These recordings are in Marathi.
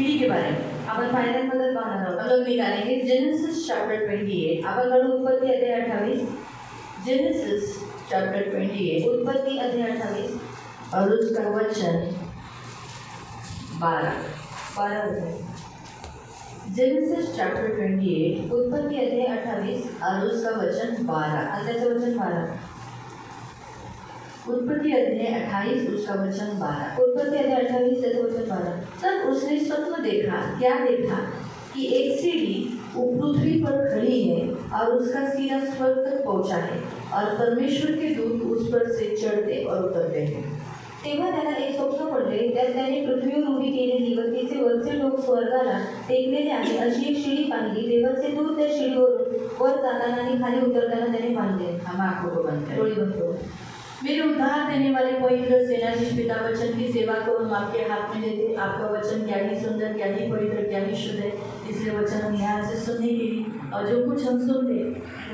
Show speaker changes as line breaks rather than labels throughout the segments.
सीढ़ी के बारे में अपन पायऱ्यांबद्दल पाहणार आहोत। हम लोग निकालेंगे जेनेसिस चैप्टर 28। आपण काढू उत्पत्ती अध्याय 28। जेनेसिस चैप्टर 28 उत्पत्ति अध्याय 28 और उसका वचन 12 जेनेसिस चैप्टर 28 उत्पत्ति अध्याय 28 और उसका वचन 12 अध्यायचं वचन 12 उत्पत्ति अध्याय 28 उसका वचन 12 उत्पत्ति अध्याय 28 त्याचं वचन 12। तब उसने स्वप्न देखा, क्या देखा कि एक सीढ़ी पृथ्वी पर खड़ी है और उसका सिरा स्वर्ग तक पहुंचा है और परमेश्वर के दूत उस पर से चढ़ते और उतरते हैं। तेव्हा त्याला एक स्वप्न पडले, त्यात त्याने पृथ्वीवर उभी केलेली व तिचे वरचे लोक स्वर्गाला टेकलेले आहे अशी एक शिडी पाहिली। देवाचे दूत त्या शिडीवरून वर जाताना आणि खाली उतरताना त्याने पाहिले। हम आंखों को बंद करें। मेरे उद्धार देने वाले पवित्र सेनाधीश पिता वचन की सेवा को हम आपके हाथ में देते। आपका वचन क्या ही सुंदर, क्या ही पवित्र, क्या ही शुद्ध है। इसलिए वचन हम यहाँ से सुनने के लिए और जो कुछ हम सुनते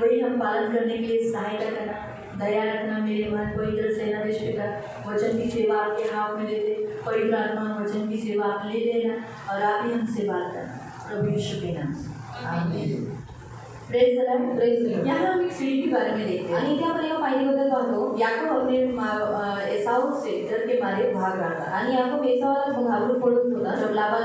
वही हम पालन करने के लिए सहायता करना, दया रखना। मेरे महान पवित्र सेनाधीश पिता वचन की सेवा आपके हाथ में देते। पवित्र आत्मा वचन की सेवा आप ले लेना और आप ही हमसे बात करना प्रभु यीशु के नाम से आमीन। Praise the Lord, praise the Lord. यहाँ हम एक सीढ़ी के बारे में देखते हैं आणि इथे आपण एका पायरीबद्दल पाहतो। याकूब अपने एसाव से डर के मारे भाग रहा था आणि याकूब एसावाला घाबरून पडत होता। जब लाबान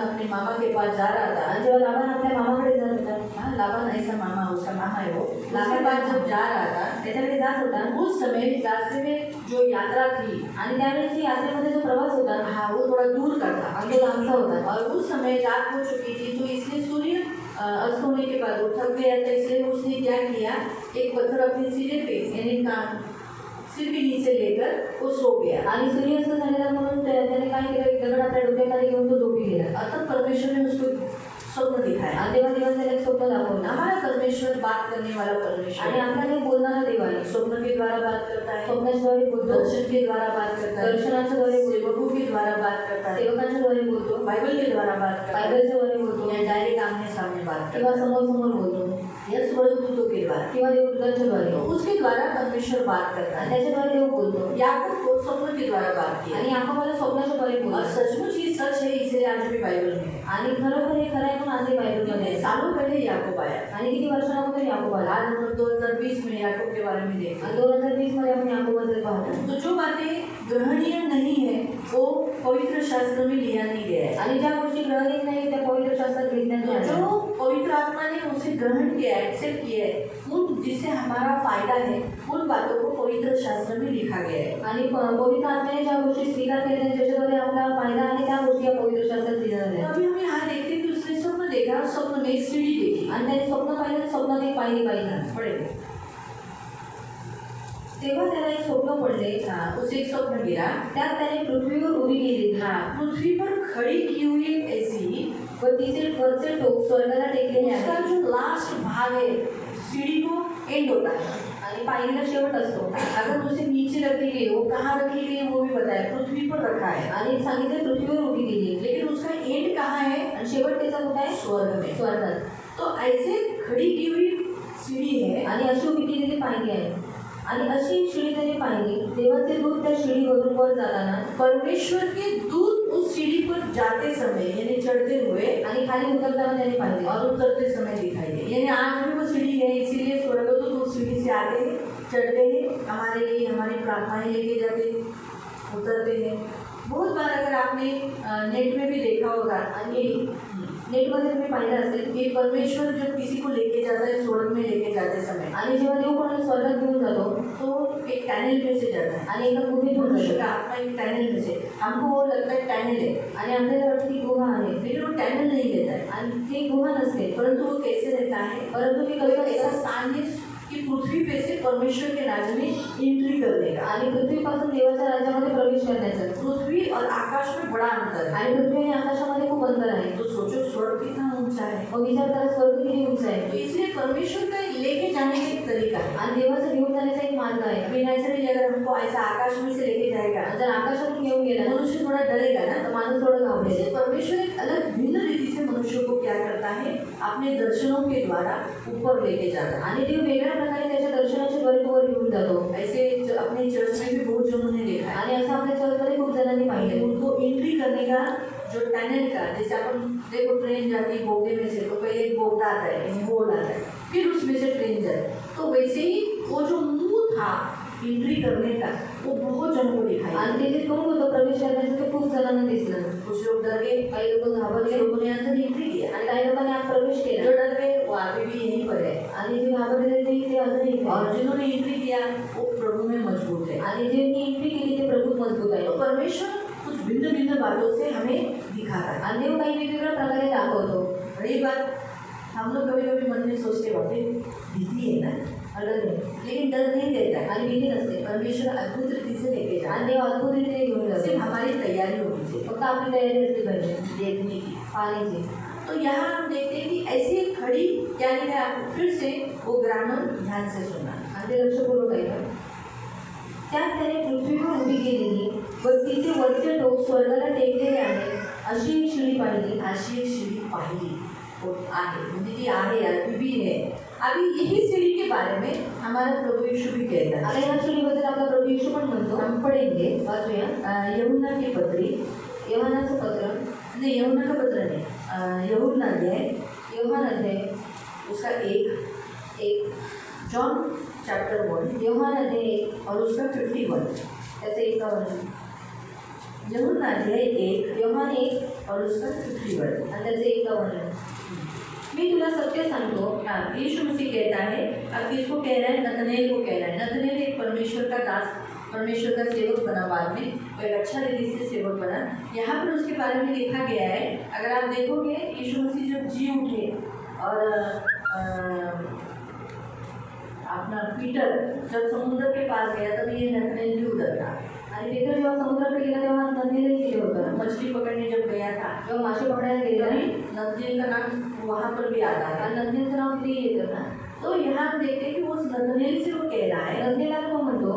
अपने मामा के पास जा रहा था आणि जेव्हा लाबान आपल्या मामाकडे जात होता, लाबान ऐसा मामा उसका मामा है वो, लाबान पास जब जा रहा था त्याच्याकडे जात होता, उस समय रास्ते में जो यात्रा थी आणि त्यावेळेस यात्रेमध्ये जो प्रवास होता हा वो थोड़ा दूर का था आणि तो लांबचा होता और उस समय रात हो चुकी थी। तो इसलिए सूर्य अस्त होने के बाद वो थक गया था, इसलिए उसने क्या किया, एक पत्थर अपने सिरे पे यानी सिर के नीचे लेकर वो सो गया आणि सूर्यास्त झालेला म्हणून त्याने काय केलं, एक दगड आपल्या डोक्याखाली घेऊन तो झोपी गेला। आता परमेश्वर ने उसको स्वप्न दिखाया आणि तेव्हा देवाने त्याला स्वप्न दाखवलं। हमारा परमेश्वर बात करने वाला परमेश्वर आणि आपल्याला बोलणारा देव आहे। स्वप्न के द्वारा बात करता है, स्वप्नाद्वारे बोलतो, दर्शन के द्वारा बात करता है, दर्शनाच्या द्वारे बोलतो, सेवकों के द्वारा बात करता है, सेवकांच्या द्वारे बोलतो, बाइबल के द्वारा बात करता है, बाइबलच्या द्वारे बोलतो या डायरेक्ट आमने सामने बात किंवा समोर समोर बोलतो या स्वर्गदूतों के द्वारा किंवा देवदूतांच्या द्वारे उसके द्वारा परमेश्वर बात करता है, त्याच्याद्वारे देव बोलतो। याकूब को स्वप्न के द्वारा बात की आणि याकूबाला स्वप्नाच्या द्वारे बोलतो। सचमुच ही सच है, इसलिए आज भी बाइबल में है आणि खरोखर हे खरं आहे पण आज बाइबलमध्ये आहे। सालों पहले याकूब आया आणि किती वर्षांनंतर याकूब आला। आज हम 2020 में याकूब के बारे में देखते हैं। 2020 मध्ये आपण याकूबबद्दल पाहतो। तो जो बातें ग्रहणीय नहीं है वो पवित्र शास्त्र में लिया नहीं गया है आणि ज्या गोष्टी ग्रहणीय नाही त्या पवित्र शास्त्रात लिहिण्यात नाही। जो पवित्र आत्मा ने उसे ग्रहण किया, एक्सेप्ट किया है, उन जिससे हमारा फायदा है उन बातों को पवित्र शास्त्र में लिखा गया है आणि पवित्र आत्म्याने ज्या गोष्टी स्वीकार केल्या ज्याच्यामध्ये आपला फायदा आहे त्या गोष्टी या पवित्र शास्त्रात लिहिल्या आहेत। अभी हम यहाँ देखते हैं कि उसने स्वप्न देखा, स्वप्न में एक सीढ़ी देखी आणि त्याने स्वप्न पाहिलं, स्वप्नात एक पायरी पाहिली पडेल। तेव्हा त्याला एक स्वप्न पडले, उसे एक स्वप्न गिरा, त्यात त्याने पृथ्वीवर उभी केली, पृथ्वी पर खड़ी की हुई ऐसी व तिचे वरचे टोक स्वर्गाला टेकलेले आहे। उसका जो लास्ट भाग है सीढ़ी को एंड होता है आणि पायरीला शेवट असतो। अगर उसे नीचे रखी गई, वो कहाँ रखी गई वो भी बताया, पृथ्वी पर रखा है आणि सांगितले पृथ्वीवर उभी केली, लेकिन उसका एंड कहाँ है आणि शेवट त्याचा कुठे आहे, स्वर्ग में, स्वर्गात। तो ऐसे खड़ी की हुई सीढ़ी है आणि अशी उभी केलेली पायरी आहे आणि अशी शिडी त्याने पाहिली। देवाचे दूत त्या शिडीवरून वर जाताना परमेश्वर के दूत उस सीढ़ी पर जाते समय यानी चढ़ते हुए आणि खाली उतरताना त्याने पाहिले और उतरते समय दिखाई दे। यानी आज भी वो सीढ़ी है, इसीलिए स्वर्गदूत उस सीढ़ी से आते हैं, चढ़ते हैं, हमारे लिए हमारी प्रार्थनाएं लेके जाते हैं, उतरते हैं। बहुत बार अगर आपने नेट में भी देखा होगा आणि नेटमध्ये तुम्ही पाहिलं असेल की परमेश्वर जब किसी को लेके जाता है स्वर्ग में लेके जाते समय आणि जेव्हा देव कोणाला स्वर्गात घेऊन जातो तो एक टनल में से जाता है आणि एका गुहेतून जातो। आत्मा एक टनल में से, हमको वो लगता है टनल है आणि आपल्याला वाटतं की गुहा आहे, लेकिन वो टनल नहीं रहता है आणि ते गुहा नसते, परंतु वो कैसे रहता है, परंतु ते कसं ऐसा स्थान है कि पृथ्वी पे से परमेश्वर के राज्य में एंट्री करने का आणि पृथ्वीपासून देवाच्या राज्यामध्ये प्रवेश करण्याचा। पृथ्वी और आकाश में बड़ा अंतर है आणि पृथ्वी आणि आकाशामध्ये खूप अंतर आहे। तो सोचो स्वर्ग कितना ऊंचा है, और विचार करा स्वर्ग किती ऊंचा आहे। तो इसलिए परमेश्वर का लेके जाने का एक तरीका है आणि देवाचं घेऊन जाण्याचा एक मार्ग आहे। अभी नेचुरली अगर हमको ऐसा आकाश में से लेके जाएगा, जर आकाशातून घेऊन गेला मनुष्य थोड़ा डरेगा ना, तो माणूस थोडं घाबरेल। परमेश्वर एक अलग भिन्न रीति से मनुष्य को क्या करता है, अपने दर्शनों के द्वारा ऊपर लेके जाता है।
आणि देव वेगळ्या प्रकारे त्याच्या दर्शनाच्या द्वारे तो वर घेऊन जातो।
ऐसे अपने चर्च में भी बहुत जनों ने देखा है।
आणि असं आपल्या चर्चमध्ये खूप जणांनी पाहिजे।
उनको एंट्री करने का जो टनल का, जैसे अपन देखो ट्रेन जाती बोगदे में से, तो पहले एक बोगदा आता है, होल आता है, फिर उसमें से ट्रेन जाए, तो वैसे ही वो जो मुंह था एंट्री करने का, वो बहुत जनों को दिखाई।
आणि ते जे तोंड होतं प्रवेश करण्याचं ते खूप जणांना दिसलं।
कुछ लोग डर गए,
काही लोक घाबरले,
लोगों ने अंदर एंट्री किया,
आणि काही लोकांनी आत प्रवेश केला।
जो डर गए वो अभी भी यहीं पर है,
आणि जे घाबरलेले ते अजूनही इथे
और
आहेत।
जिन्होंने एंट्री किया वो प्रभु में मजबूत है।
आणि ज्यांनी एंट्री केली ते प्रभू मजबूत आहे।
तो परमेश्वर कुछ भिन्न भिन्न बातों से हमें दिखाता है।
आणि देव काही वेगवेगळ्या प्रकारे दाखवतो।
रही बात, हम लोग कभी कभी मन में सोचते बापरे भीति है ना, अलग है, लेकिन डर नहीं देता है,
आणि भीती नसते।
परमेश्वर अद्भुत रीति से लेके जाता
आणि
है।
देव अद्भुत रीतीने घेऊन जातो।
सिर्फ हमारी तैयारी होनी चाहिए
फक्त आपली तयारी असली पाहिजे
देखने की।
पाण्याची।
तो यहाँ हम देखते हैं कि ऐसी खड़ी, क्या लिखा है, फिर से वो ग्रामर ध्यान से सुनना।
आणि ते लक्षपूर्वक ऐका। त्यात त्याने पृथ्वीवर उभी केलेली व तिचे वरचे टोक स्वर्गाला टेकलेले आहे अशी एक शिडी पाहिली।
अशी एक सीढ़ी पाहिली वो आहे, म्हणजे ती आहे, अभी भी है। अभी यही सीढ़ी के बारे में हमारा प्रभु यीशु भी कहता है।
आता या शिडीबद्दल आपला प्रभू येशू पण म्हणतो।
हम पढ़ेंगे
वाचूया
यहुन्ना की पत्री,
योहानाचं पत्र,
नहीं यहुन्ना का पत्र नहीं, यहुन्ना अध्याय,
योहान अध्याय
उसका एक, जॉन चैप्टर 1
योहान अध्याय 1
और उसका 51,
त्याचे 51,
यहुन्ना अध्याय 1
योहान 1
और उसका 51।
आणि त्याचे 51। मी तुला सत्य सांगतो।
हाँ, यीशु मसीह कहता है, अब किसको कह रहा है, नतनेल को कह रहा है। नतनेल एक परमेश्वर का दास, परमेश्वर का सेवक बना, बाद में वो एक अच्छा रीति से सेवक बना। यहाँ पर उसके बारे में लिखा गया है, अगर आप देखोगे यीशु मसीह जब जी उठे और अपना पीटर जब समुद्र के पास गया तब ये नतनेल भी उधर था।
आणि पेत्र जेव्हा समुद्राकडे गेला तेव्हा नदीला गेले होतं।
मछली पकड़ने जब गया था
जेव्हा मासे पकडायला गेला
तभी नतनेल का नाम वहाँ पर भी आता है।
आणि नदीचं नाव तिथे येतं ना।
तो यहाँ हम देखते हैं कि उस नतनेल से वो कह रहा है,
नदीला तो म्हणतो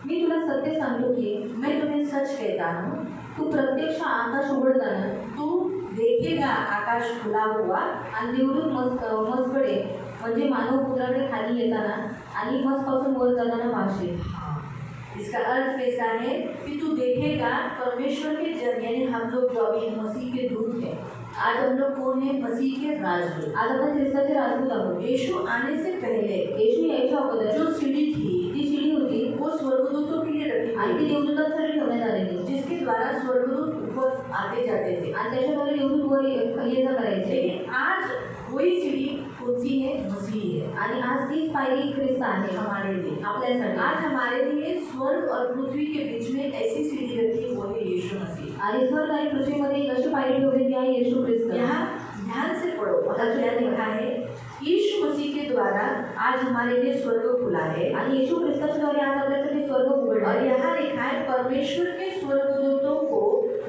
मी तुला सत्य सांगतो की
मैं तुम्हें सच कहता हूँ,
तू प्रत्यक्ष आकाश उघडताना
तू देखेगा आकाश खुला हुआ
आणि निवडून मजकडे म्हणजे मानव पुत्राकडे खाली येताना आणि मजपासून वर जाताना पाहशील।
इसका अर्थ कैसा है कि तू देखेगा परमेश्वर के जन, यानी हम लोग जो अभी मसीह के दूत हैं। आज हम लोग कौन है, मसीह के राजदूत।
आज आपण ख्रिस्ताचे राजदूत आहोत।
यीशु आने से पहले
येशू यायच्या अगोदर
जो सीढ़ी थी
ती शिडी होती
वो स्वर्गदूतों के लिए रखी
आणि ती
गई,
देवदूतांसाठी ठेवण्यात आलेली,
जिसके द्वारा स्वर्गदूत ऊपर आते जाते थे।
आणि त्याच्याद्वारे देवदूत वर ये जा करायचे।
लेकिन आज वही सीढ़ी कौन सी है, मसीह है।
आणि आज तीच पायरी ख्रिस्त आहे
हमारे लिए,
आपल्यासाठी।
आज हमारे लिए स्वर्ग और पृथ्वी के बीच में ऐसी सीढ़ी रखी, वो है यीशु मसीह।
आणि स्वर्ग आणि पृथ्वीमध्ये एक अशी पायरी ठेवलेली आहे येशू ख्रिस्त।
यहाँ ध्यान से पढ़ो, वहाँ क्या लिखा है, यीशु मसीह के द्वारा आज हमारे लिए स्वर्ग खुला है।
आणि येशू ख्रिस्ताच्या द्वारे आज आपल्यासाठी स्वर्ग उघडला
और
आहे।
यहाँ लिखा है परमेश्वर के स्वर्गदूतों को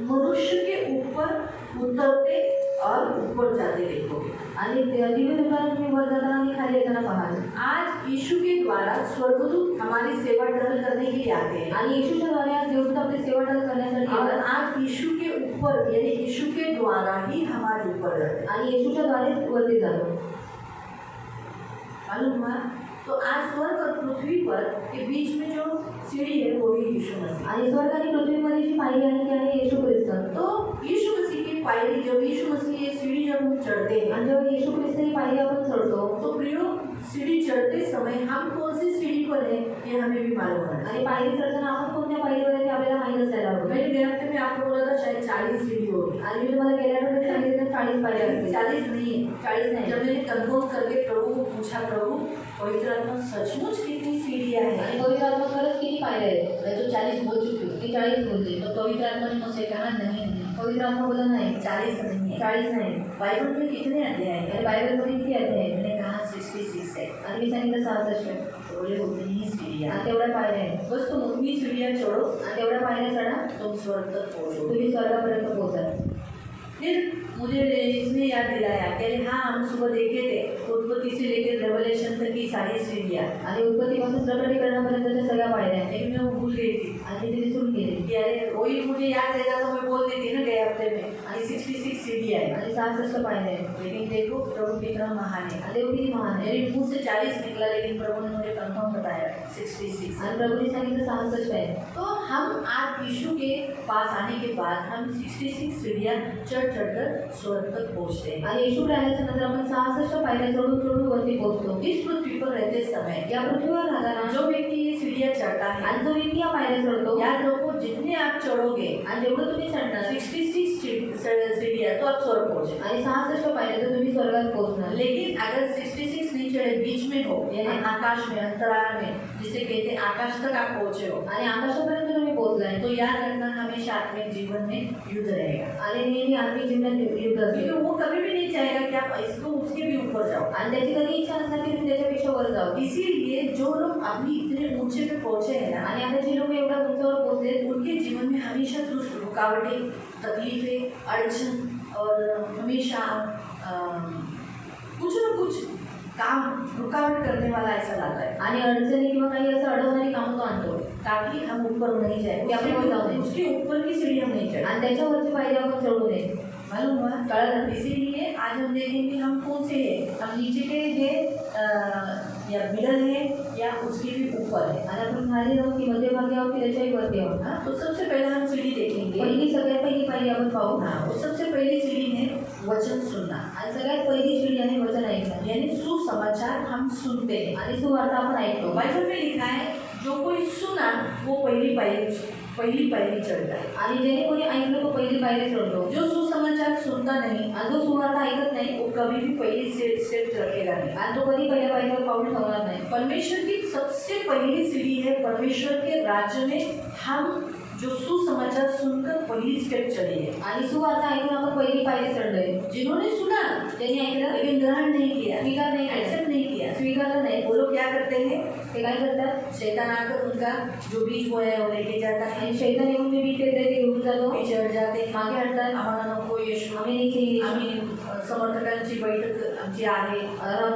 मनुष्य के ऊपर उतरते और ऊपर जाते देखोगे।
आणि दिव्यदूतांना तुम्ही वर जाताना आणि खाली येताना पाहाल।
आज यीशु के द्वारा स्वर्गदूत हमारी सेवा टहल करने के लिए आते हैं,
आणि येशूच्या द्वारे आज देवदूत आपली सेवा टहल करण्यासाठी
और
येतात।
आज यीशु के ऊपर, यानी यीशु के द्वारा ही हमारे ऊपर जाते हैं।
आणि येशूच्या द्वारेच वरती जातो।
मालूम हुआ? तो आज स्वर्ग और पृथ्वी पर के बीच में जो सीढ़ी है वो ही यीशु मसीह।
आणि स्वर्ग आणि पृथ्वीमध्ये जी पायरी आहे ती आहे येशू ख्रिस्त।
तो यीशु मसीह की पायरी, जब यीशु मसीह ये सीढ़ी जब हम चढ़ते हैं,
आणि जेव्हा येशू ख्रिस्त ही पायरी आपण चढतो
तो प्रियो सीढ़ी चढ़ते समय हम कौन सी सीढ़ी पर हैं ये हमें भी मालूम है।
आणि पायरी चढताना आपण कोणत्या पायरीवर आहे ते आपल्याला माहीत असायला हवं।
मैंने गए हफ्ते में आपको बोला था शायद 40 सीढ़ी होगी,
आणि मी तुम्हाला गेल्या आठवड्यात सांगितलं 40 पायऱ्या असतील।
40 नहीं है,
40 नाही।
जब मैंने कंफर्म करके प्रभु को पूछा, प्रभु पवित्र आत्मा सचमुच कितनी सीढ़ियाँ हैं,
आणि पवित्र आत्मा खरंच किती पायऱ्या आहेत?
मैं तो 40 बोल चुकी हूँ।
ती 40 बोलते।
तो पवित्र आत्मा ने मुझसे कहा नहीं,
पवित्र आत्मा बोला नाही
40 नहीं है।
40 नाही।
बाइबल में कितने अध्याय हैं?
आणि बायबलमध्ये किती अध्याय आहेत?
मैंने कहा 66 है।
आणि मी सांगितलं 66।
तो बोले उतनी ही सीढ़ियाँ,
आणि तेवढ्या पायऱ्या आहेत।
बस तुम उतनी सीढ़ियाँ चढ़ो,
आणि तेवढ्या पायऱ्या चढा
तुम स्वर्ग तक पहुँचो।
तुम्ही स्वर्गापर्यंत पोहोचाल।
फिर मुझे इसने याद दिलाया, कह रहे हाँ हम सुबह देखे थे उत्पत्ति से लेकर रेवलेशन तक की सारी सीढ़ियाँ,
आणि उत्पत्तीपासून प्रकटीकरणापर्यंतच्या सगळ्या पायऱ्या आहेत।
लेकिन मैं वो भूल गई थी।
आणि ती विसरून गेली।
कि अरे वही मुझे याद रहता तो मैं बोल देती ना गए हफ्ते में।
आणि
आणि 66 सीढ़ी आहे
आणि 66 पायऱ्या आहेत.
लेकिन देखो प्रभु कितना महान है।
आणि देव किती महान आहे.
मेरे मुंह से 40 निकला लेकिन प्रभु ने मुझे कंफर्म बताया 66।
आणि प्रभूने सांगितलं 66 आहे.
तो हम आज यीशु के पास आने के बाद हम 66 सीढ़ियाँ चढ़ स्वर्ग तक पहुँचते हैं।
आणि येशूकडे आल्याच्या नंतर आपण 66 पायऱ्या चढून वरती पोहोचतो.
इस पृथ्वी पर रहते समय
या पृथ्वीवर राहताना
जो व्यक्ति ये सीढ़ियाँ चढ़ता है,
आणि जो व्यक्ती या पायऱ्या चढतो,
याद रखो जितने आप चढ़ोगे
आणि जेवढं तुम्ही चढणार
66 सीढ़ियाँ तो आप स्वर्ग पहुँचे।
आणि 66 पायऱ्या तर तुम्ही स्वर्गात पोहोचणार.
लेकिन अगर 66 नहीं चढ़े, बीच में हो यानी आकाश में, अंतराल में, जिसे कहते हैं आकाश तक आप पहुँचे हो
आणि आकाशापर्यंत तुम्ही पोहोचलाय,
तो याद रखना हमेशा आत्मिक जीवन में युद्ध रहेगा।
आणि नेहमी आत्मिक जीवनात युद्ध असेल.
क्योंकि वो कभी भी नहीं चाहेगा कि आप इसको उसके भी ऊपर जाओ।
आणि त्याची कधी इच्छा नसणार की तुम्ही त्याच्यापेक्षा वर जाऊ.
इसीलिए जो लोग अभी इतने ऊंचे पे पहुंचे हैं ना,
आणि आता जे लोक एवढ्या उंचावर पोहोचले,
उनके जीवन में हमेशा कुछ रुकावटें, तकलीफें, अड़चन और हमेशा कुछ न कुछ काम रुकावट करने वाला ऐसा लाता है,
आणि अडचणी किंवा काही असं अडवणारी कामं तो आणतो,
ताकि हम ऊपर नहीं जाए,
कि आपण वर जाऊ नये.
उसके ऊपर की सीढ़ी हम नहीं चढ़े।
आणि त्याच्यावरची पायरी आपण चढू नये.
मालूम हुआ?
कळलं?
इसीलिए आज हम देखेंगे हम कौन से हैं, हम नीचे के हैं या मिडल है या उसके भी ऊपर है।
आणि आपण खाली जाऊ की मध्यभागी आहोत की त्याच्याही वरती आहोत.
हाँ, तो सबसे पहले हम सीढ़ी देखेंगे।
सगळ्यात पहिली पायरी आपण पाहू.
हाँ, वो सबसे पहली सीढ़ी है वचन सुनना,
आणि सगळ्यात पहिली सीढ़ी आहे वचन ऐकणं.
यानी सुसमाचार हम सुनते हैं
आणि सुवार्ता आपण ऐकतो.
बाइबल में लिखा है जो कोई सुना वो पहली पायरी चढ़ता है,
आणि ज्याने कोणी ऐकलं तो पहिली पायरी चढतो.
जो सुसमाचार सुनता नहीं
आणि जो सुवार्ता ऐकत नाही
वो कभी भी पहली स्टेप रखेगा नहीं।
आणि तो कधी पहिल्या पायरीवर पाऊल ठेवणार नाही.
परमेश्वर की सबसे पहली सीढ़ी है परमेश्वर के राज्य में हम जो सुसमाचार सुनकर पहली स्टेप चली है।
आणि सुवार्ता ऐकून आपण पहिली पायरी चढलोय.
जिन्होंने सुना
त्यांनी ऐकलं
लेकिन ग्रहण नहीं किया,
स्वीकार नहीं किया,
एक्सेप्ट नहीं किया,
स्वीकारलं नाही,
वो लोग क्या करते हैं,
ते काय करतात,
शैतान आकर उनका जो बीज बोया है वो लेके जाता है,
आणि शैतान येऊन जे बी पेरते ते घेऊन जातो,
पीछे हट जाते हैं,
मागे हटतात.
आम्हाला नको येशू,
आम्ही नाही चाहिए,
आम्ही समर्थकांची बैठक आमची आहे,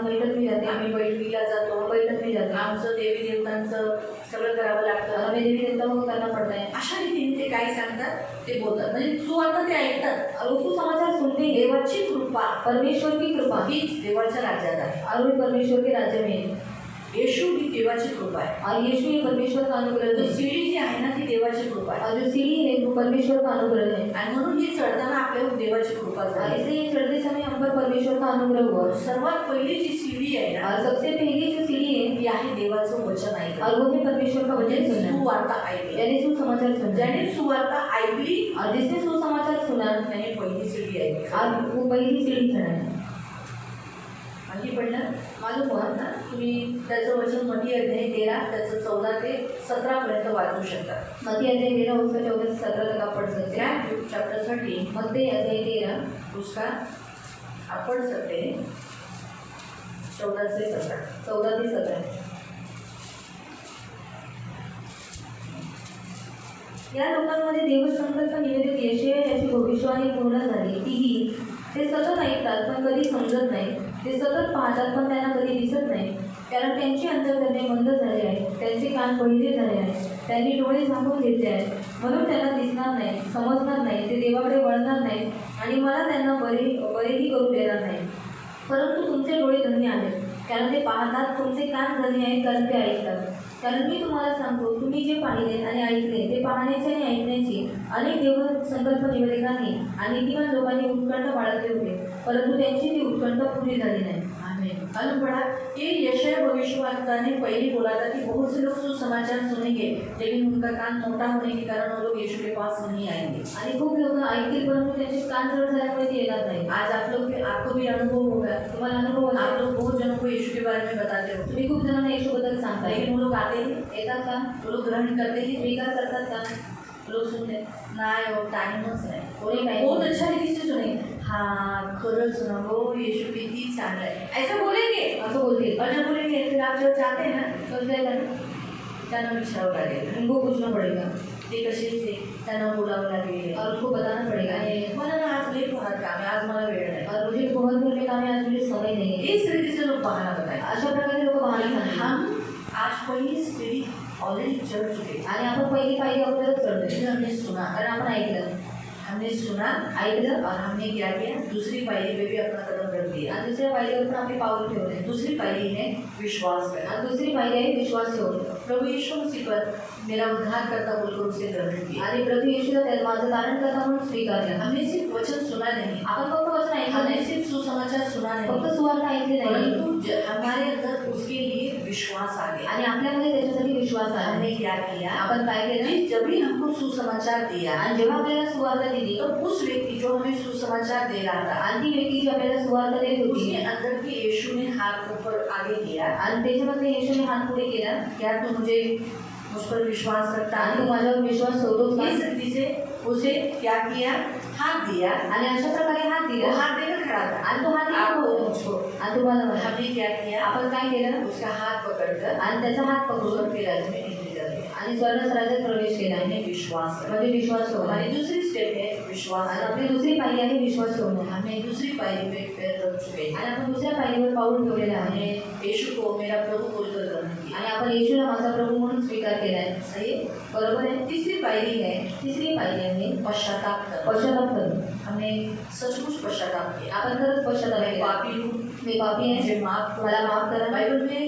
बैठक मी जाते,
आम्ही बैठकीला जातो,
बैठक मी जाते,
आमचं देवी देवतांचं सगळं करावं लागतं,
आम्ही देवी देवता मग करना पडता है.
अशा रीतीने ते काय सांगतात ते बोलतात, म्हणजे सुवार्ता ते ऐकतात.
और सुसमाचार सुनते हैं.
देवाची कृपा
परमेश्वर की कृपा
हीच देवाच्या राज्यात आहे,
और वे परमेश्वर के राज्य में है.
येशू ही देवाची कृपा आहे,
और यीशु ये परमेश्वर का अनुग्रह
जो
है.
सीढ़ी जी आहे ना ती देवाची कृपा आहे,
और जो सीढ़ी है वो परमेश्वर का अनुग्रह है.
आणि म्हणून ही चढताना आपल्यावर देवाची कृपा
और
झाली.
इसलिए ये चढ़ते समय हम पर परमेश्वर का अनुग्रह हुआ.
सर्वात पहिली जी सीढ़ी आहे ना
और सबसे पहली जो सीढ़ी है
ती आहे देवाचं वचन ऐकणं,
और वो है परमेश्वर का वचन सुनना,
सुवार्ता ऐकली,
यानी सुसमाचार सुनना.
ज्याने सुवार्ता ऐकली
और जिसने सुसमाचार सुना
त्याने पहिली सीढ़ी ऐकली.
और वो पहली सीढ़ी चढ़ा.
आणखी पडलं
मालूम हुआ
ना, तुम्ही त्याचं वचन मती अध्याय 13 त्याचं 14 ते 17 पर्यंत वाचू शकता.
मत्ती अध्याय 13 उसका 14 से 17 तक आप पढ़ सकते हैं.
मत्ती चैप्टर 13
मत्ती अध्याय 13
उसका आप पढ़ सकते हैं 14 से 17.
14 ते 17. या लोकांमध्ये देवसंकल्प निवेदक यशया याची भविष्यवाणी पूर्ण झाली. तीही ते सतत ऐकतात पण कधी समजत नाही, ते सतत पाहतात पण त्यांना कधी दिसत नाही, कारण त्यांची अंतःकरणे मंद झाली आहेत, त्यांचे कान बहिरे झाले आहेत, त्यांनी डोळे झाकून घेतले आहेत, म्हणून त्यांना दिसणार नाही, समजणार नाही, ते देवाकडे वळणार नाही आणि मला त्यांना बरेही करू देणार नाही. परंतु तुमचे डोळे धन्य आहेत कारण ते पाहतात, तुमचे कान धन्य आहेत कारण ते ऐकतात. कारण मी तुम्हाला सांगतो, तुम्ही जे पाहिले आणि ऐकले ते पाहण्याची आणि ऐकण्याची अनेक देवसंकल्प निवेदकांनी आणि नीतिमान लोकांनी उत्कंठ बाळगले होते, परंतु त्यांची ती उत्कंठ पूरी झाली नाही.
आमीन. मालूम पड़ा ये यशाया भविष्यवक्ता ने पहले बोला था कि बहुत से लोग सुसमाचार सुनेंगे लेकिन उनका कान मोटा होने के कारण वो लोग यीशु के पास नहीं आएंगे.
आणि खूप लोक ऐकतील परंतु त्यांचे कान जड झाल्यामुळे ते येणार नाही.
आज आपको भी अनुभव होगा,
तुम्हाला अनुभव होईल.
आप लोग बहुत जनों को यीशु के बारे में बताते हो,
तुम्ही खूप जणांना येशूबद्दल सांगता,
लेकिन वो लोग आते हैं,
येतात का,
वो लोग ग्रहण करते हैं,
स्वीकार करतात का,
वो लोग सुनते नाही हो, टाइमच नाही.
कोणी नाही.
बहुत अच्छा रीति से सुनेंगे, हाँ खरंच ना हो यीशु किती चांगला है ऐसा बोलेंगे,
असं बोलतील.
और जब बोलेंगे फिर आप जब चाहते हैं ना
तो काय करणार,
त्यांना विचारावं लागेल,
उनको पूछना पड़ेगा
ते कसे थे, त्यांना बोलावं लागेल
और उनको बताना पड़ेगा.
आणि मला ना आज लई बहुत काम है, आज मला वेळ नाही.
और मुझे बहुत घर में काम है, आज मुझे समय नहीं है.
इस रीति से लोग बहाना बताए.
अशा प्रकारे लोक बहाणे सांगतात.
हम आज पहिली सीढ़ी ऑलरेडी चढ़ चुके हैं,
आणि आपण पहिली पायरी अगोदरच चढतोय
जिसे हमने सुना,
कारण आपण ऐकलं.
हमने सुना
ऐकलं
और हमने क्या किया, दूसरी पायरी पे भी अपना कदम रख दिया।
आणि दुसऱ्या पायरीवर पण आपले पाऊल ठेवले
दूसरी पायरी है विश्वास करना।
आणि दुसरी पायरी आहे विश्वास ठेवणे
प्रभु यीशु मसीह पर मेरा उद्धार करता बोलकर उसे ग्रहण किया।
आणि प्रभू येशूला माझं तारण करता म्हणून स्वीकारलं।
हमने सिर्फ वचन सुना नहीं,
आपण फक्त वचन ऐकलं
हमने
नाही,
सिर्फ सुसमाचार सुना नहीं,
फक्त सुवार्ता ऐकली नाही,
परंतु हमारे अंदर उसके लिए विश्वास आ गया।
आणि आपल्यामध्ये त्याच्यासाठी विश्वास आला।
हमने क्या किया,
आपण काय केलं,
जब भी हमको सुसमाचार दिया
आणि जेव्हा आपल्याला सुवार्ता दिली
तो उस व्यक्ति जो हमें सुसमाचार दे रहा था,
आणि ती व्यक्ती जी आपल्याला सुवार्ता देत होती
उसके अंदर की यीशु ने हाथ ऊपर आगे किया
आणि त्याच्यामध्ये येशूने हात पुढे केला,
क्या तू मुझ पर विश्वास करता
आणि
है?
तू माझ्यावर विश्वास ठेवतोस का?
इस रीति से उसे क्या किया, हाथ दिया
आणि अशा प्रकारे हात
वो
दिला
हाथ देकर खड़ा था
आणि तो हात
आप
दिला
मुझको।
आणि तुम्हाला म्हणा,
हमने क्या किया,
आपण काय केलं,
उसका हाथ पकड़कर
आणि त्याचा हात पकडून
स्वर्ग के राज्य में एंट्री कर दिया।
आणि स्वर्ग राज्यात प्रवेश केला
हमने विश्वास करा।
म्हणजे विश्वास ठेवला।
हमारी दूसरी स्टेप है विश्वास
आणि
करना।
आपली दुसरी पायरी आहे विश्वास ठेवणं
हमने दूसरी पायरी पे पैर रख चुके हैं।
आणि आपण दुसऱ्या पायरीवर पाऊल ठेवलेलं आहे
हमने यीशु को मेरा प्रभु बोलकर ग्रहण किया।
आणि आपण येशूला माझा प्रभू म्हणून स्वीकार केलाय।
सही है?
बरोबर आहे।
तीसरी पायरी है
तिसरी पायरी आहे
पश्चाताप करना।
पश्चाताप करणं।
हमने सचमुच पश्चाताप किया।
आपण खरंच पश्चाताप
मैं
केला,
पापी हूँ,
मी पापी आहे,
मुझे माफ
मला माफ करा।
बाइबल में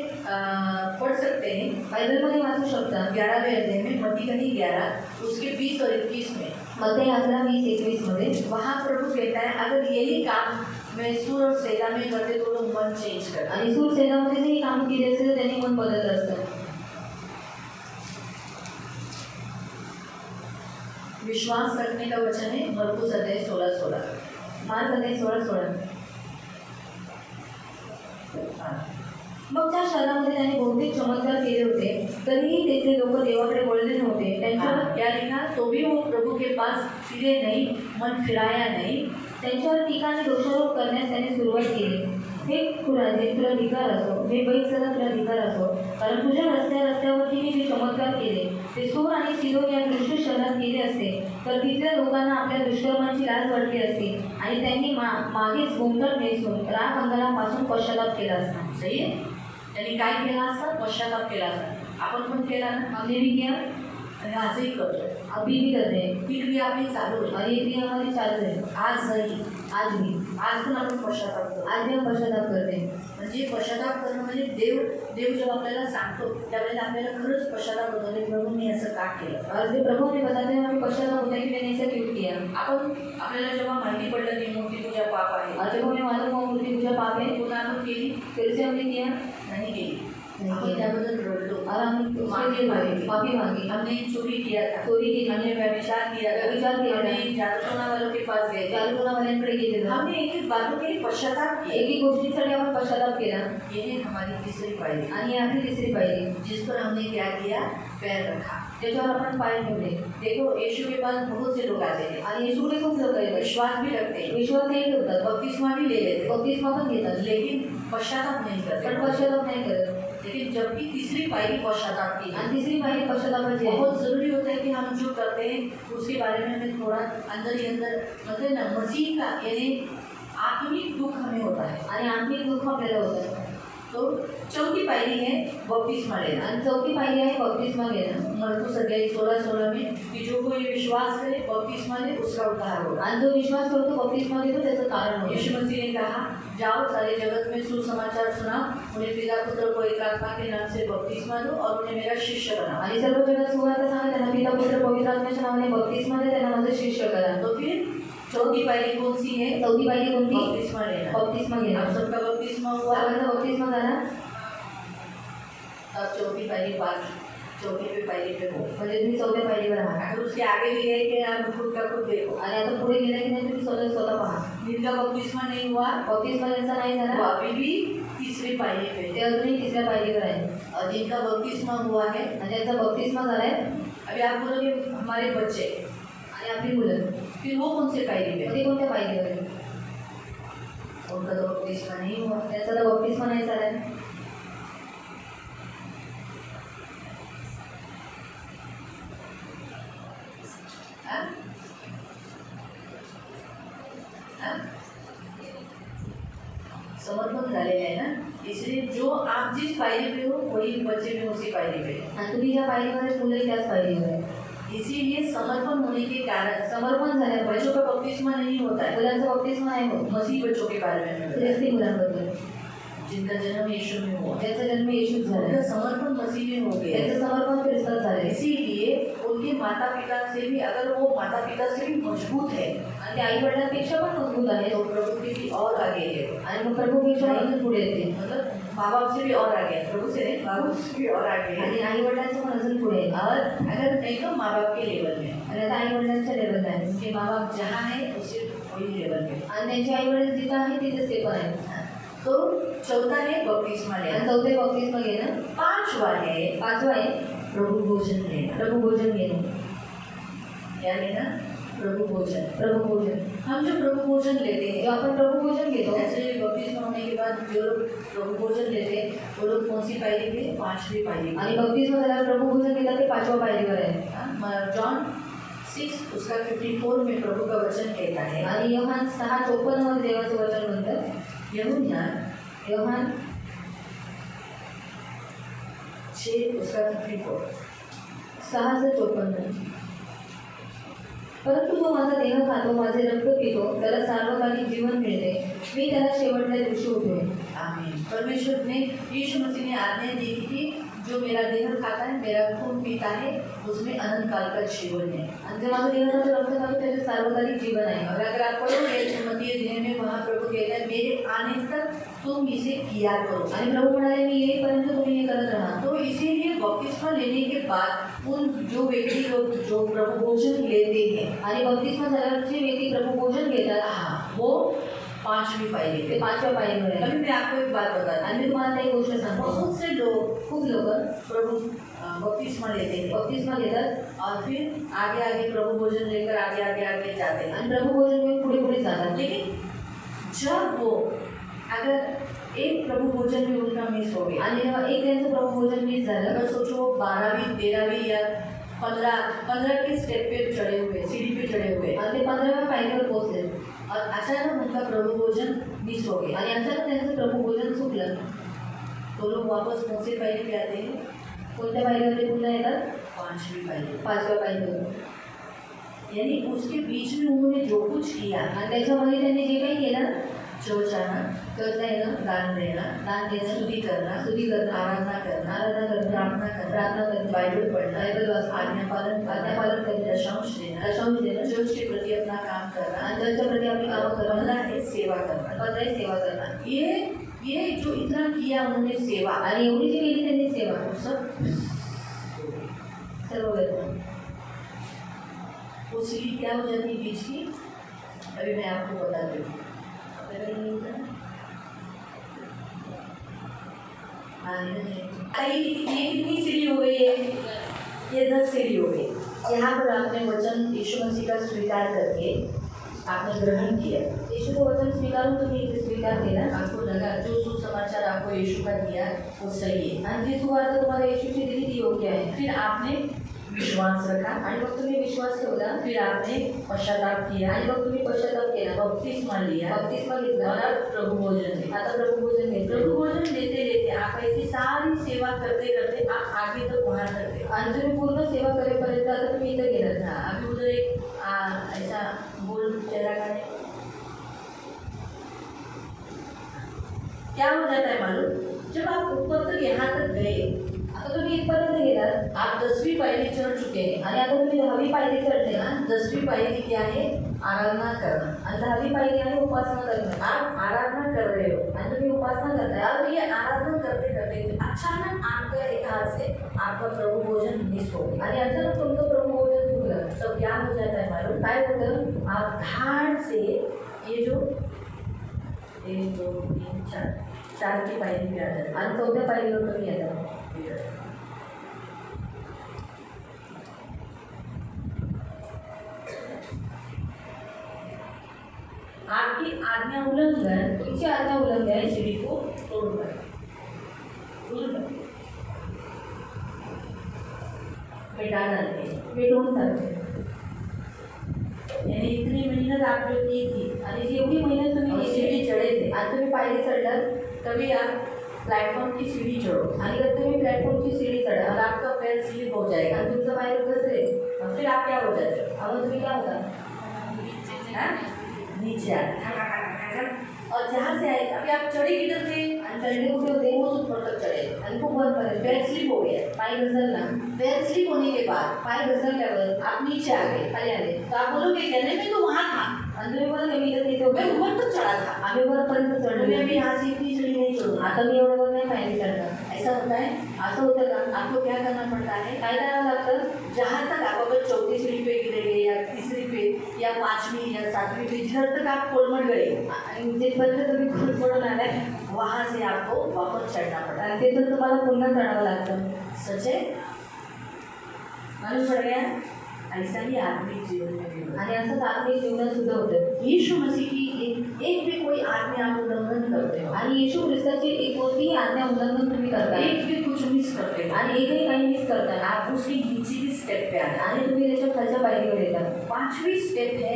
पढ़ सकते हैं
बायबलमध्ये वाचू शकता
11वें अध्याय में, मत्ती का नहीं 11 उसके 20 और 21 में,
मत्ती 11:20-21 मध्ये
वहाँ प्रभु कहता है अगर यही काम मैं सूर और सैदा में करते तो लोग मन चेंज करते।
आणि सूर सैदामध्ये जरी काम केले असेल तर त्यांनी मन बदललं असतं।
विश्वास रखने का वचन है मरकुस अध्याय 16:16।
मार्क अध्याय 16:16। मग त्या शहरामध्ये त्याने बहुतेक चमत्कार केले होते, तरीही तेथील लोक देवाकडे वळले नव्हते। त्यांच्यावर
क्या लिखा, तो भी वो प्रभु के पास फिरे नहीं, मन फिराया नहीं।
त्यांच्यावर टीका आणि दोषारोप करण्यास त्याने सुरुवात केली। हे खुराजे तुला धिक्कार असो, हे बैलचरा तुला धिक्कार असो, कारण तुझ्या रस्त्यावरती मी जे चमत्कार केले ते सूर आणि सिदोन या दृष्ट शहरात केले असते तर तिथल्या लोकांना आपल्या दुष्कर्मांची लाज वाटली असती आणि त्यांनी मागेच घुमट नेसून राख अंगारापासून पश्चाताप केला असता।
सही है? त्यांनी काय केला असता, पश्चाताप केला असता। आपण पण केला ना,
हमने भी किया,
आणि आजही करतोय।
अभी भी करते हैं,
ही क्रिया आपली चालू आहे
और ये क्रिया हमारी चालू है
आजही।
आज भी।
आज पण आपण पश्चाताप करतो।
आज भी हम पश्चाताप करते हैं।
म्हणजे पश्चाताप करणं म्हणजे देव जेव्हा आपल्याला सांगतो त्यावेळेला आपल्याला खरंच पश्चाताप होतो की प्रभू मी असं का केलं।
और जो प्रभु हमें बताते हैं हमें पश्चाताप होता है कि मैंने ऐसा क्यों किया।
आपल्याला जेव्हा माहिती पडलं की मूर्ती पूजा पाप आहे,
और जब हमें मालूम हुआ मूर्ति पूजा पाप है,
पुन्हा आपण केली
फिर से हमने किया
नाही केली,
नहीं
आपण
किया।
त्याबद्दल रडलो,
और हम
माफी मांगी,
माफी मांगी,
हमने चोरी किया था,
चोरी की,
हमने व्यभिचार किया था,
व्यभिचार किया था,
हमने जादूटोना वालों के पास गए थे,
जादूटोणावाल्यांकडे गेले थे,
हमने एक एक बातों के लिए पश्चाताप किया।
एक एक गोष्टीसाठी आपण पश्चाताप केला।
ये है हमारी तीसरी पायरी,
आणि ही आपली तिसरी पायरी,
जिस पर हमने क्या किया, पैर रखा।
त्याच्यावर आपण पाय ठेवले।
देखो यीशु के पास बहुत से लोग आते हैं,
आणि येशूकडे खूप लोक येतात,
विश्वास भी रखते हैं,
विश्वासही ठेवतात,
बपतिस्मा भी ले लेते हैं,
बपतिस्मा पण घेतात,
लेकिन पश्चाताप नहीं करते।
पण पश्चाताप नाही करत।
लेकिन जबकि तीसरी पायरी पश्चाताप की है,
आणि तिसरी पायरी पश्चातापाची आहे।
बहुत जरूरी होता है कि हम जो करते हैं उसके बारे में हमें थोड़ा अंदर ही अंदर मतलब ना मसीह का यानी आत्मिक दुख हमें होता है।
आणि आत्मिक दुःख आपल्याला होतं।
तो चौथी पायरी है बपतिस्मा लेना।
आणि चौथी पायरी आहे बपतिस्मा घेणं।
मरकुस अध्याय 16:16 में कि जो कोई विश्वास करे बपतिस्मा ले उसका उद्धार होगा।
आणि जो विश्वास करतो बपतिस्मा घेतो त्याचं कारण होतं।
यीशु मसीह ने कहा जाओ सारे जगत में सुसमाचार सुनाओ, उन्हें पिता पुत्र पवित्र आत्मा के नाम से बपतिस्मा दो और उन्हें मेरा शिष्य बनाओ।
आणि सर्व जगात सुवार्ता सांगा, त्यांना पिता पुत्र पवित्र आत्म्याच्या नावाने बपतिस्मा दे, त्यांना माझे शिष्य करा।
तो फिर चौथी पायरी कौन सी है,
चौथी पायरी कोणती,
बपतिस्मा लेना।
बपतिस्मा घेणं।
आप सबका बपतिस्मा हुआ,
सर्वांचा बपतिस्मा झाला,
अब चौथी पायरी बात, चौथी पे पायरी पे हो,
म्हणजे तुम्ही चौथ्या पायरीवर आहात।
अगर उसके आगे भी गए कि आप खुद का खुद देखो।
आणि आता पुढे गेलं की नाही तुम्ही स्वतः पहा।
जिनका बपतिस्मा नहीं हुआ
बपतिस्मा ज्यांचा नाही
वो
झाला
अभी भी तीसरी पायरी पे
ते
है,
अजूनही तिसऱ्या पायरीवर आहे।
और जिनका बपतिस्मा हुआ है
आणि ज्यांचा बपतिस्मा झालाय
अभी आप बोलोगे हमारे बच्चे,
आणि आपली मुलं,
फिर वो कौन से पायरी पे
मग ते कोणत्या पायरीवर आहे?
उनका तो बपतिस्मा नहीं हुआ।
त्यांचा तर बपतिस्मा नाही झालाय।
हाँ? हाँ? समर्पण झालेलं आहे ना, इसलिए जो आप जिस पायरी पे हो वही बच्चे भी उसी पायरी पे है।
आणि तुम्ही ज्या पायरीवर आहे मुलंही त्याच पायरीवर आहे।
इसीलिए समर्पण होने के कारण
समर्पण झाल्यामुळे
बच्चों का बपतिस्मा नहीं होता है,
मुलांचा बपतिस्मा नाही होत.
मसीह बच्चों के बारे में होता है,
ख्रिस्ती मुलांबद्दल
जिनका जन्म यीशु में हुआ,
ज्यांचा जन्म येशूत झाला,
उनका समर्पण मसीह में हो गया।
त्यांचं समर्पण ख्रिस्तात झाले.
इसीलिए उनके माता पिता से भी, अगर वो माता पिता से भी मजबूत है,
आणि ते आई वडिलांपेक्षा पण मजबूत आहे
तो प्रभु के भी और आगे है,
आणि मग प्रभूपेक्षा अजून पुढे येते.
मतलब माँ बाप से भी और आगे है, प्रभु से नहीं, माँ बाप से भी और आगे है।
आणि आई वडिलांचं पण अजून पुढे आहे.
और अगर नहीं तो माँ बाप के लेवल में,
आणि आता आई वडिलांच्या लेवलला आहे.
उनके माँ बाप जहाँ है उससे वही लेवल में।
आणि त्यांचे आई वडील जिथं आहे तिथेच ते पण आहे.
तो चौथा है बपतिस्मा
आणि
लेना,
चौथे बपतिस्मा घेणं.
पांचवा है
पाचवा आहे
प्रभु भोजन लेना।
प्रभू भोजन घेणं.
क्या लेना? प्रभु भोजन।
प्रभू भोजन.
हम जो प्रभु भोजन लेते हैं,
जेव्हा आपण प्रभू भोजन घेतो,
ऐसे बपतिस्मा होने के बाद जो लोग प्रभु भोजन लेते हैं वो लोग कौन सी पायरी पे? पांचवी पायरी पे।
आणि बपतिस्मा झाल्यावर प्रभू भोजन घेतात ते 5व्या पायरीवर आहे.
जॉन 6 उसका 54 में प्रभु का वचन कहता है,
आणि योहान 6:54 मध्ये देवाचं वचन म्हणतं.
यहुन्ना
योहान
6 उसका 54,
6:54. परंतु जो माझा देह खातो, माझे रक्त पितो, त्याला सार्वकालिक जीवन मिळते. मी त्याला शेवटच्या दिवशी उठवेन.
आमीन। परमेश्वर ने, यीशु मसीह ने आज्ञा दी थी, जो मेरा देह खाता है, मेरा खून पीता है, उसमें अनंत काल का जीवन है।
आणि जे माझं देह खातो, रक्त खातो, त्याचे सार्वकालिक जीवन आहे.
और अगर आप पढ़ोगे मत्ती अध्याय में, वहाँ प्रभु कहता है मेरे आने तक तुम इसे किया करो।
आणि प्रभू म्हणाले, मी येईपर्यंत तुम्ही हे करत राहा.
तो इसीलिए बपतिस्मा लेने के बाद उन जो व्यक्ति लोग जो प्रभु भोजन लेते हैं,
आणि बपतिस्मा झाल्यावर जे व्यक्ती प्रभू भोजन घेतात,
हाँ, वो पांचवी पायरी
ते
पे।
5व्या पायरीवर आहे.
अभी मैं आपको एक बात बताता
आणि मी तुम्हाला एक गोष्ट सांगतो.
बहुत से लोग
खूप लोक
प्रभु बपतिस्मा लेते हैं
बपतिस्मा घेतात
और फिर आगे आगे प्रभु भोजन लेकर आगे आगे आगे जाते हैं।
आणि प्रभू भोजन घेऊन पुढे पुढे जातात.
लेकिन जब वो, अगर एक प्रभु भोजन भी उनका मिस हो गया,
आणि जेव्हा एक त्यांचं प्रभू भोजन मिस झालं,
अगर सोचो वो 12वीं 13वीं या 15 के स्टेप पे चढ़े हुए, सीढ़ी पे चढ़े हुए,
आणि ते 15व्या पायरीवर पोहोचले,
और अचानक उनका प्रभु भोजन मिस हो गया,
आणि अचानक त्यांचं प्रभू भोजन चुकलं.
तो लोग वापस कौन से पायरी पे आते हैं?
कोणत्या पायरीवर ते पुन्हा येतात?
पांचवी पायरी।
5व्या पायरीवर.
यानी उसके बीच में उन्होंने जो कुछ किया,
आणि त्याच्यामध्ये त्यांनी जे काही केलं,
चर्च आना,
करता येणं,
दान देना,
दान देणं,
स्तुति करना,
स्तुती करणं,
आराधना करना,
आराधना करणं,
प्रार्थना करना,
प्रार्थना करणं,
बाइबल पढ़ना,
बाइबल वाचणं,
आज्ञा पालन
आज्ञापालन करणं,
दशांश देना,
दशांश देणं,
चर्च के प्रति अपना काम करना,
आणि त्यांच्या प्रति आपली कामं
बनना
करणं,
है सेवा करना।
15 सेवा करणं.
ये जो इतना किया उन्होंने सेवा,
आणि एवढी जी केली त्यांनी सेवा,
वो सब
सर्व व्यर्थ.
वो सीढ़ी क्या हो जाती है बीच की? अभी मैं आपको बताती हूँ। ये कितनी सीढ़ी हो गई है? ये 10 सीढ़ी हो गई। यहाँ पर आपने वचन यीशु मसीह का स्वीकार करके आपने ग्रहण किया,
येशूचं वचन स्वीकारून तुम्ही इथे स्वीकार केला,
आपको लगा जो सुसमाचार आपको यीशु का दिया वो सही है,
आणि जी सुवार्ता तुम्हाला येशूची दिली ती योग्य आहे.
फिर आपने विश्वास रखा,
आणि मग तुम्ही विश्वास ठेवला,
फिर आपने पश्चाताप किया,
आणि मग तुम्ही पश्चाताप केला,
बपतिस्मा लिया,
बपतिस्मा घेतला,
और अब प्रभु भोजन ले।
आता प्रभू भोजन घेतलं.
प्रभु भोजन लेते लेते आप ऐसी सारी सेवा करते करते आप आगे तक वहाँ करते हो।
आणि तुम्ही पूर्ण सेवा करेपर्यंत आता तुम्ही इथं गेलात.
हाँ, अभी उधर एक ऐसा गोल चेहरा का है, क्या हो जाता है मालूम? जब आप ऊपर तक यहाँ तक गए,
आता तुम्ही इथपर्यंत गेलात,
आप 10वीं पायरी चढ़ चुके हैं।
आणि आता तुम्ही 10वी पायरी चढले ना.
10वीं पायरी क्या है? आराधना करना।
आणि 10वी पायरी आहे उपासना करणं.
आप आराधना कर रहे हो,
आणि तुम्ही उपासना करताय.
अब ये आराधना करते करते अचानक आपका एक हाथ से आपका प्रभु भोजन मिस हो गया,
आणि अचानक तुमचं प्रभू भोजन चुकलं.
तब क्या हो जाता है मालूम?
काय होतं?
आप धाड़ से ये जो 1 2 3 4 की पायरी पे आ जाते हैं।
आणि 4थ्या पायरीवर तुम्ही येतात.
आपकी आज्ञा उल्लंघन
तुमची आज्ञा उल्लंघन
सीढ़ी को तोड़कर मिटा डालते हैं।
पेटवून टाकते.
यानी इतनी मेहनत आप जो की थी,
आणि जेवढी मेहनत तुम्ही
और
केली,
सीढ़ी चढ़े थे,
आणि तुम्ही पायरी चढलात,
तभी आप प्लेटफॉर्म की सीढ़ी चढ़ो
आणि जर तुम्ही प्लॅटफॉर्मची सीडी
और
चढा,
आपका पैर स्लिप हो जाएगा,
आणि तुमचं पाय घसरेल,
फिर आप क्या हो जाते हो?
अब तुम्ही क्या होता?
हाँ? नीचे आते और जहाँ से आए अभी आप चढ़े किधर थे?
चढ़ने कुठे होते?
वो ऊपर तक चढ़े
आणि खूप वरपर्यंत
पैर स्लिप हो गया।
पाय घसरला.
पैर स्लिप होने के बाद
पाय घसरल्यावर
आप नीचे आ गए,
खाली आले
तो आप बोलोगे कहने में तो वहाँ था,
आणि तुम्ही बोला मी इथे
मैं
होते.
ऊपर तक चढ़ा था,
आम्ही वरपर्यंत
मैं
चढलो.
अभी यहाँ से इतनी सीढ़ी नहीं चढ़ूंगा।
आता मी एवढं वर नाही पायरी चढणार.
ऐसा होता है?
असं होतं का?
आपको क्या करना पड़ता है?
काय करावं लागतं?
जहाँ तक आप अगर चौथी सीढ़ी पे गिरेंगे या तीसरी पे या पांचवी या सातवीं पे जिधर तक आप कोलमट गए
आणि जिथपर्यंत तुम्ही खुद पडून आलाय
वहाँ से आपको वापस चढ़ना पड़ता है।
आणि तिथून तुम्हाला पुन्हा चढावं लागतं.
सच है? मालूम पड़ गया? ऐसा ही आत्मिक जीवन में भी होता है।
आणि असंच आत्मिक जीवनात सुद्धा होतं.
यीशु मसीह की एक भी कोई आज्ञा आप उल्लंघन करते हो,
आणि येशू ख्रिस्ताची एक कोणतीही आज्ञा उल्लंघन तुम्ही करता
एक भी कुछ मिस करते हो,
आणि एकही काही मिस करता
आप उसकी निचली स्टेप पे आते
आणि तुम्ही त्याच्या खालच्या पायरीवर येता.
5वीं स्टेप है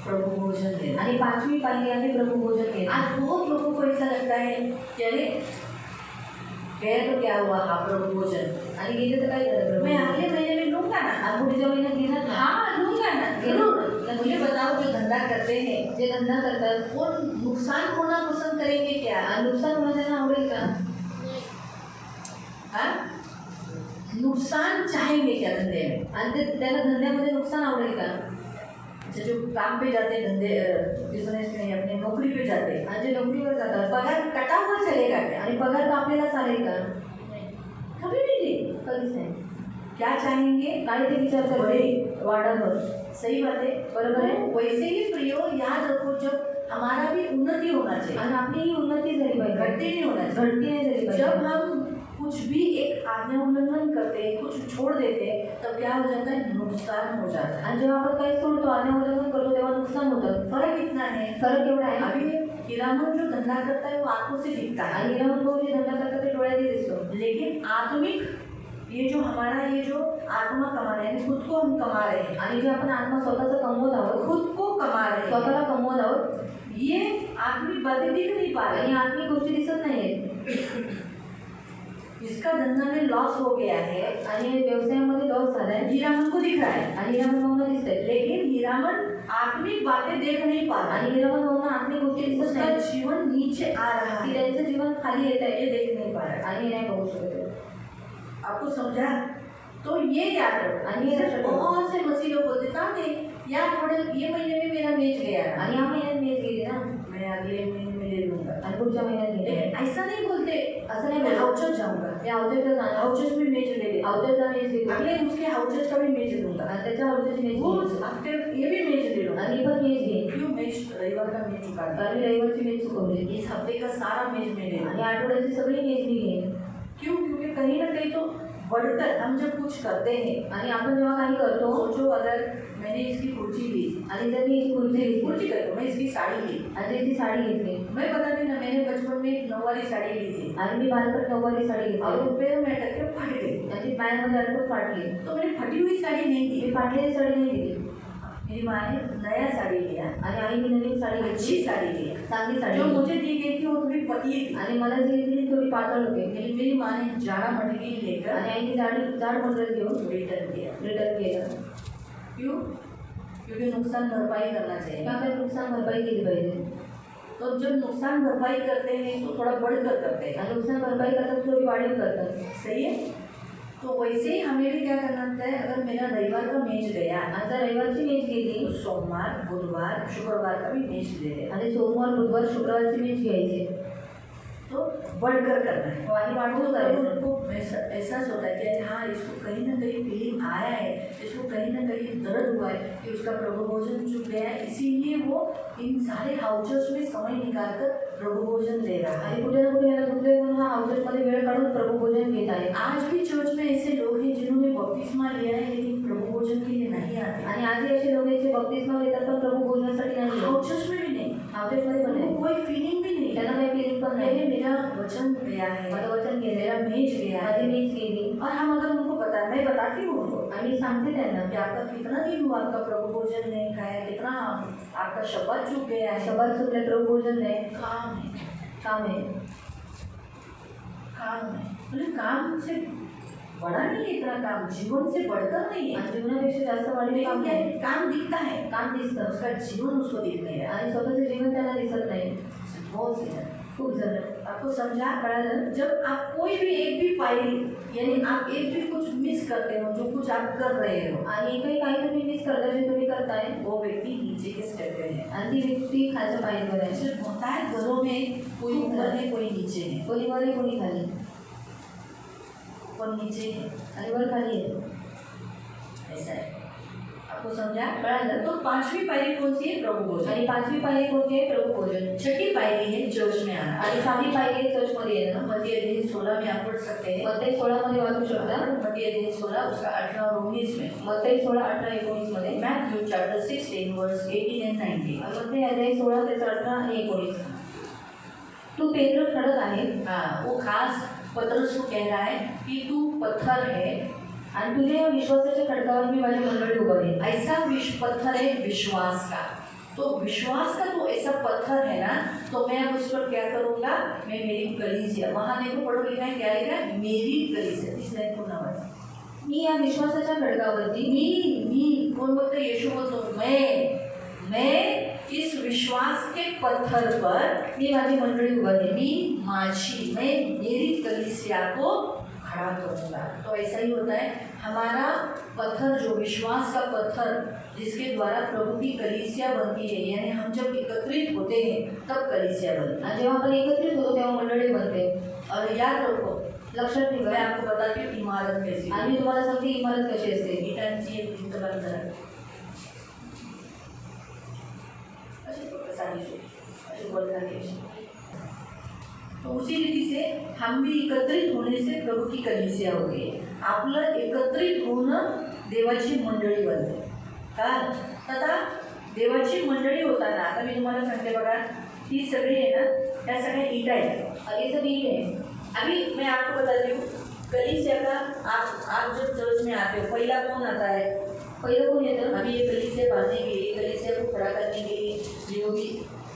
प्रभु भोजन देना।
आणि 5वी पायरी आहे प्रभु भोजन घेणं.
आज बहुत लोगों को ऐसा लगता है कि अरे गया तो क्या हुआ, हाँ प्रभु भोजन,
आणि गेले तर काय झालं प्रभू?
मैं अगले महीने में लूंगा ना।
आणि पुढच्या महिन्यात घेणार ना?
हाँ लूंगा ना, जरूर। मुझे बताओ जो धंधा करते हैं
जे धंदा करतात
वो नुकसान होना पसंद करेंगे क्या?
आणि नुकसान होणं त्यांना आवडेल का?
हाँ नुकसान चाहेंगे क्या धंधे में?
आणि ते त्याला धंद्यामध्ये नुकसान आवडेल का?
अच्छा जो काम पे जाते हैं, धंधे बिजनेस में अपने नौकरी पे जाते हैं,
आणि जे नोकरीवर जातात
पगार कटा हुआ चलेगा क्या?
आणि पगार का आपल्याला चालेल का?
कभी भी नहीं।
कधीच नाही.
क्या चाहेंगे?
काय ते विचार करते वाढावं.
सही बात है,
बरोबर है.
तो वैसे ही प्रियो याद रखो जब हमारा भी उन्नति होना चाहिए,
आणि आपली ही उन्नती झाली पाहिजे.
घटती नहीं होना चाहिए।
घटती नाही झाली पाहिजे.
जब हम कुछ भी एक आज्ञा उल्लंघन करते हैं, कुछ छोड़ देते हैं, तब क्या हो जाता है? नुकसान हो जाता है।
आणि जेव्हा आपण काही सोडतो आज्ञा उल्लंघन करतो तेव्हा नुकसान होतं.
फर्क इतना है,
फरक एवढा आहे.
अभी हिरामन जो धंधा करता है वो आंखों से दिखता है,
आणि हिरामन भाऊ जे धंदा करतात ते डोळ्याने दिसतो.
लेकिन आत्मिक ये जो हमारा ये जो आत्मा कमा रहे हैं, खुद को हम कमा रहे हैं,
आणि जे आपण आत्मा स्वतःचा कमवत आहोत,
खुद को कमा रहे हैं,
स्वतःला कमवत आहोत,
ये आत्मिक बातें दिख नहीं पा रही
आणि आत्मिक गोष्टी दिसत नाहीयेत.
इसका धंधा में लॉस हो गया है,
आणि व्यवसायामध्ये लॉस झालाय
हीरामन को दिख रहा है,
आणि हिरामन भाऊंना दिसतंय.
लेकिन हीरामन आत्मिक बातें देख नहीं पा रहा
आणि
है,
हिरामन भाऊंना आत्मिक गोष्टी दिसत
उसका
नाही.
जीवन नीचे आ रहा
की
है,
त्यांचं जीवन खाली येत आहे
ये देख नहीं पा रहा है।
आणि हे नाही बघू शकत आहे.
आपको समझा? तो ये याद रखो।
आणि हे लक्षात ठेवा.
बहुत से मसीह लोग बोलते काम है यार, थोड़े ये महीने में मेरा बेच गया है,
आणि या महिन्यात मेज गेली ना
मैं अगले महीने में ले लूंगा,
आणि पुढच्या महिन्यात गेली.
लेकिन ऐसा नहीं बोलते,
असं नाही
मैं
बोलत.
हाउचर जाऊंगा,
मी अवधेला जाणार,
हाउचर्स में मेज ले लेगा,
अवधेला मेज घेतो
अगले उसके हाउचर्स का भी मेज लूंगा,
आणि त्याच्या अवधेची मेज
वो
घेईन.
हफ्ते ये भी मेज ले लूंगा,
आणि पण मेज घेईन.
क्यों मेज रविवार का मेज चुका दिया,
कारण मी रविवारची मेज चुकवली
इस हफ्ते का सारा मेज में ले
आणि
लूंगा।
आठवड्याची सगळी मेज मी घेईन.
क्यों? क्योंकि कहीं ना कहीं तो बढ़कर हम जब कुछ करते हैं,
आणि आपण जेव्हा काही करतो
सोचो अगर मैंने इसकी कुर्सी ली,
आणि जर मी ही कुर्ती घेतली
कुर्सी करो, मैं इसकी साड़ी ली,
आणि ती साडी घेतली
मैं बताती ना मैंने बचपन में एक 9 वाली साड़ी ली थी
आणि मी बालपण नऊवारी साडी
और
घेतली
वो पैर में अटक के फट गई,
आणि ती पायामध्ये अडकून फाटली.
तो मैंने फटी हुई साड़ी नहीं दी,
मी फाटलेली साडी नाही दिली
मेरी माँ ने नया साड़ी लिया,
आणि आईने नवीन साडी
अच्छी
घेतली,
साड़ी लिया,
चांगली साडी
जो
घेतली.
मुझे दी गई थी वो थोड़ी पतली थी,
आणि मला जी दिली थोडी पातळ होती
मेरी माँ ने जाड़ा मटेरियल लेकर
आणि आईने जाड मटेरियल घेऊन
रिटर्न किया।
रिटर्न केलं.
क्यों? क्योंकि नुकसान भरपाई करना चाहिए,
का काही नुकसान भरपाई केली पाहिजे.
तो जब नुकसान भरपाई करते हैं तो थोड़ा बढ़कर करते हैं,
आणि नुकसान भरपाई करतात थोडी वाढीव करतात.
सही है? तो वैसे ही हमें भी क्या करना होता है, अगर मेरा रविवार का मेज गया,
आता रविवारची मेज गेली
तो सोमवार बुधवार शुक्रवार का भी मेज ले ले,
आणि सोमवार बुधवार शुक्रवारची मेज घ्यायची
तो बढ़कर करना है।
आणि वाढवून
तो
करायचं.
उनको एहसास होता है कि हाँ इसको कहीं ना कहीं फीलिंग आया है, इसको कहीं ना कहीं दर्द हुआ है कि उसका प्रभु भोजन चुक गया है, इसीलिए वो इन सारे हाउचर्स में समय निकालकर प्रभु भोजन ले रहा है।
आणि कुठे ना कुठे याला दुसरे म्हणून हा हाऊसेसमध्ये वेळ काढून प्रभु भोजन घेत आहे.
आज भी चर्च में ऐसे लोग हैं जिन्होंने बपतिस्मा लिया है लेकिन प्रभु भोजन के लिए नहीं आते,
आणि आजही असे लोक आहेत जे बपतिस्मा घेतात पण प्रभु भोजनासाठी नाही येत.
हाउचर्स में भी नहीं,
हाऊसेसमध्ये पण नाही,
कोई फीलिंग भी नहीं,
त्यांना काही फीलिंग पण
पहले
नाही.
मेरा वचन गया है,
माझं वचन
मेरा
गेलेलं
मेज गया है,
माझी मेज गेली
और हम अगर उनको बता, मैं बताती हूँ उनको
आणि सांगते त्यांना
कि आपका कितना दिन हुआ आपका प्रभु भोजन नहीं खाया, कितना आपका शब्द चूक गया है,
शब्द चुकले प्रभु भोजन नाही
काम है,
काम आहे.
काम है, बोले काम से बड़ा नहीं है इतना काम, जीवन से बढ़कर नहीं है।
आणि जीवनापेक्षा जास्त वाढीव काम
लेकिन क्या
नाही.
है, काम दिखता है,
काम दिसतं
उसका जीवन उसको दिख नहीं रहा।
आणि स्वतःचं जीवन त्याला दिसत नाही.
बहुत से हैं।
खूप जण
आपको समझा कळालं? जब आप कोई भी एक भी पायरी यानी आप एक भी कुछ मिस करते हो, जो कुछ आप कर रहे हो,
आणि काही तुम्ही मिस करता जे तुम्ही करताय
वो व्यक्ति नीचे के स्टेप पे है।
आणि ती व्यक्ती खालच्या पायरीवर आहे.
सिर्फ होता है घरों में कोई ऊपर है कोई नीचे है,
कोणी वर आहे कोणी खाली
और नीचे है,
आणि वर खाली आहे.
ऐसा है। आपको समझा कळालं? तो पांचवी पायरी कौन सी है? प्रभु भोजन।
आणि पाचवी पायरी कोणती आहे? प्रभु भोजन.
छठी पायरी है चर्च में आना।
आणि सहावी पायरी आहे चर्चमध्ये येणं.
मत्ती अध्याय 16 में आप पढ़ सकते हैं।
मत्ती 16 मध्ये वाचू शकता.
मत्ती अध्याय 16 उसका 18 और 19 में।
मत्ती 16, 18, 19 मध्ये.
मैथ्यू चैप्टर 16 वर्स 18 and 19।
मत्ती अध्याय 16 त्याचं 18 आणि 19. तू पेत्र ठरत आहे.
हाँ, वो खास पतरस को कह रहा है कि तू पत्थर है
आणि तुझ्या या विश्वासाच्या खडकावर मी माझी मंडळी उभारेन.
ऐसा पत्थर है विश्वास का। तो विश्वास का तो ऐसा पत्थर है ना, तो मैं अब उस पर क्या करूँगा? मैं मेरी कलीसिया, वहाँ देखो पढ़ो लिखा है, क्या लिखा है? मेरी कलीसिया। इस लाइन को नाम है
मी या विश्वासाच्या खडकावरती
मी कौन बोलते? यीशु बोलतो मैं इस विश्वास के पत्थर पर
मी माझी मंडळी उभारेन.
मैं मेरी कलीसिया को खड़ा करूँगा। तो ऐसा ही होता है, हमारा पत्थर जो विश्वास का पत्थर जिसके द्वारा प्रभु की कलीसिया बनती है, यानी हम जब एकत्रित होते हैं तब कलीसिया बनती है।
आणि जेव्हा आपण एकत्रित होतो तेव्हा मंडळी बनते.
और याद रखो,
लक्षात ठेवा.
मैं आपको बताती हूँ इमारत कैसी है।
आणि मी तुम्हाला सांगते इमारत कशी असते.
ईटांची एक भिंत बांधतात, अशी साधीशी, अशी बोलणारी अशी. तो उसी रीति से हम भी एकत्रित होने से प्रभु की कलीसिया होती है. आपलं एकत्रित होणं देवाची मंडळी बनते. का आता देवाची मंडळी होताना, आता मी तुम्हाला सांगते बघा, ही सगळी आहे ना, त्या सगळ्या ईटा आहेत
और ये सब ईंट है.
अभी मैं आपको बताती हूँ, कलीसिया का आप जब चर्च में आते हो, पहला कौन आता है?
पहिलं कोण येतं?
अभी ये कलीसिया बांधने के लिए, कलीसिया को खड़ा करने के लिए जो भी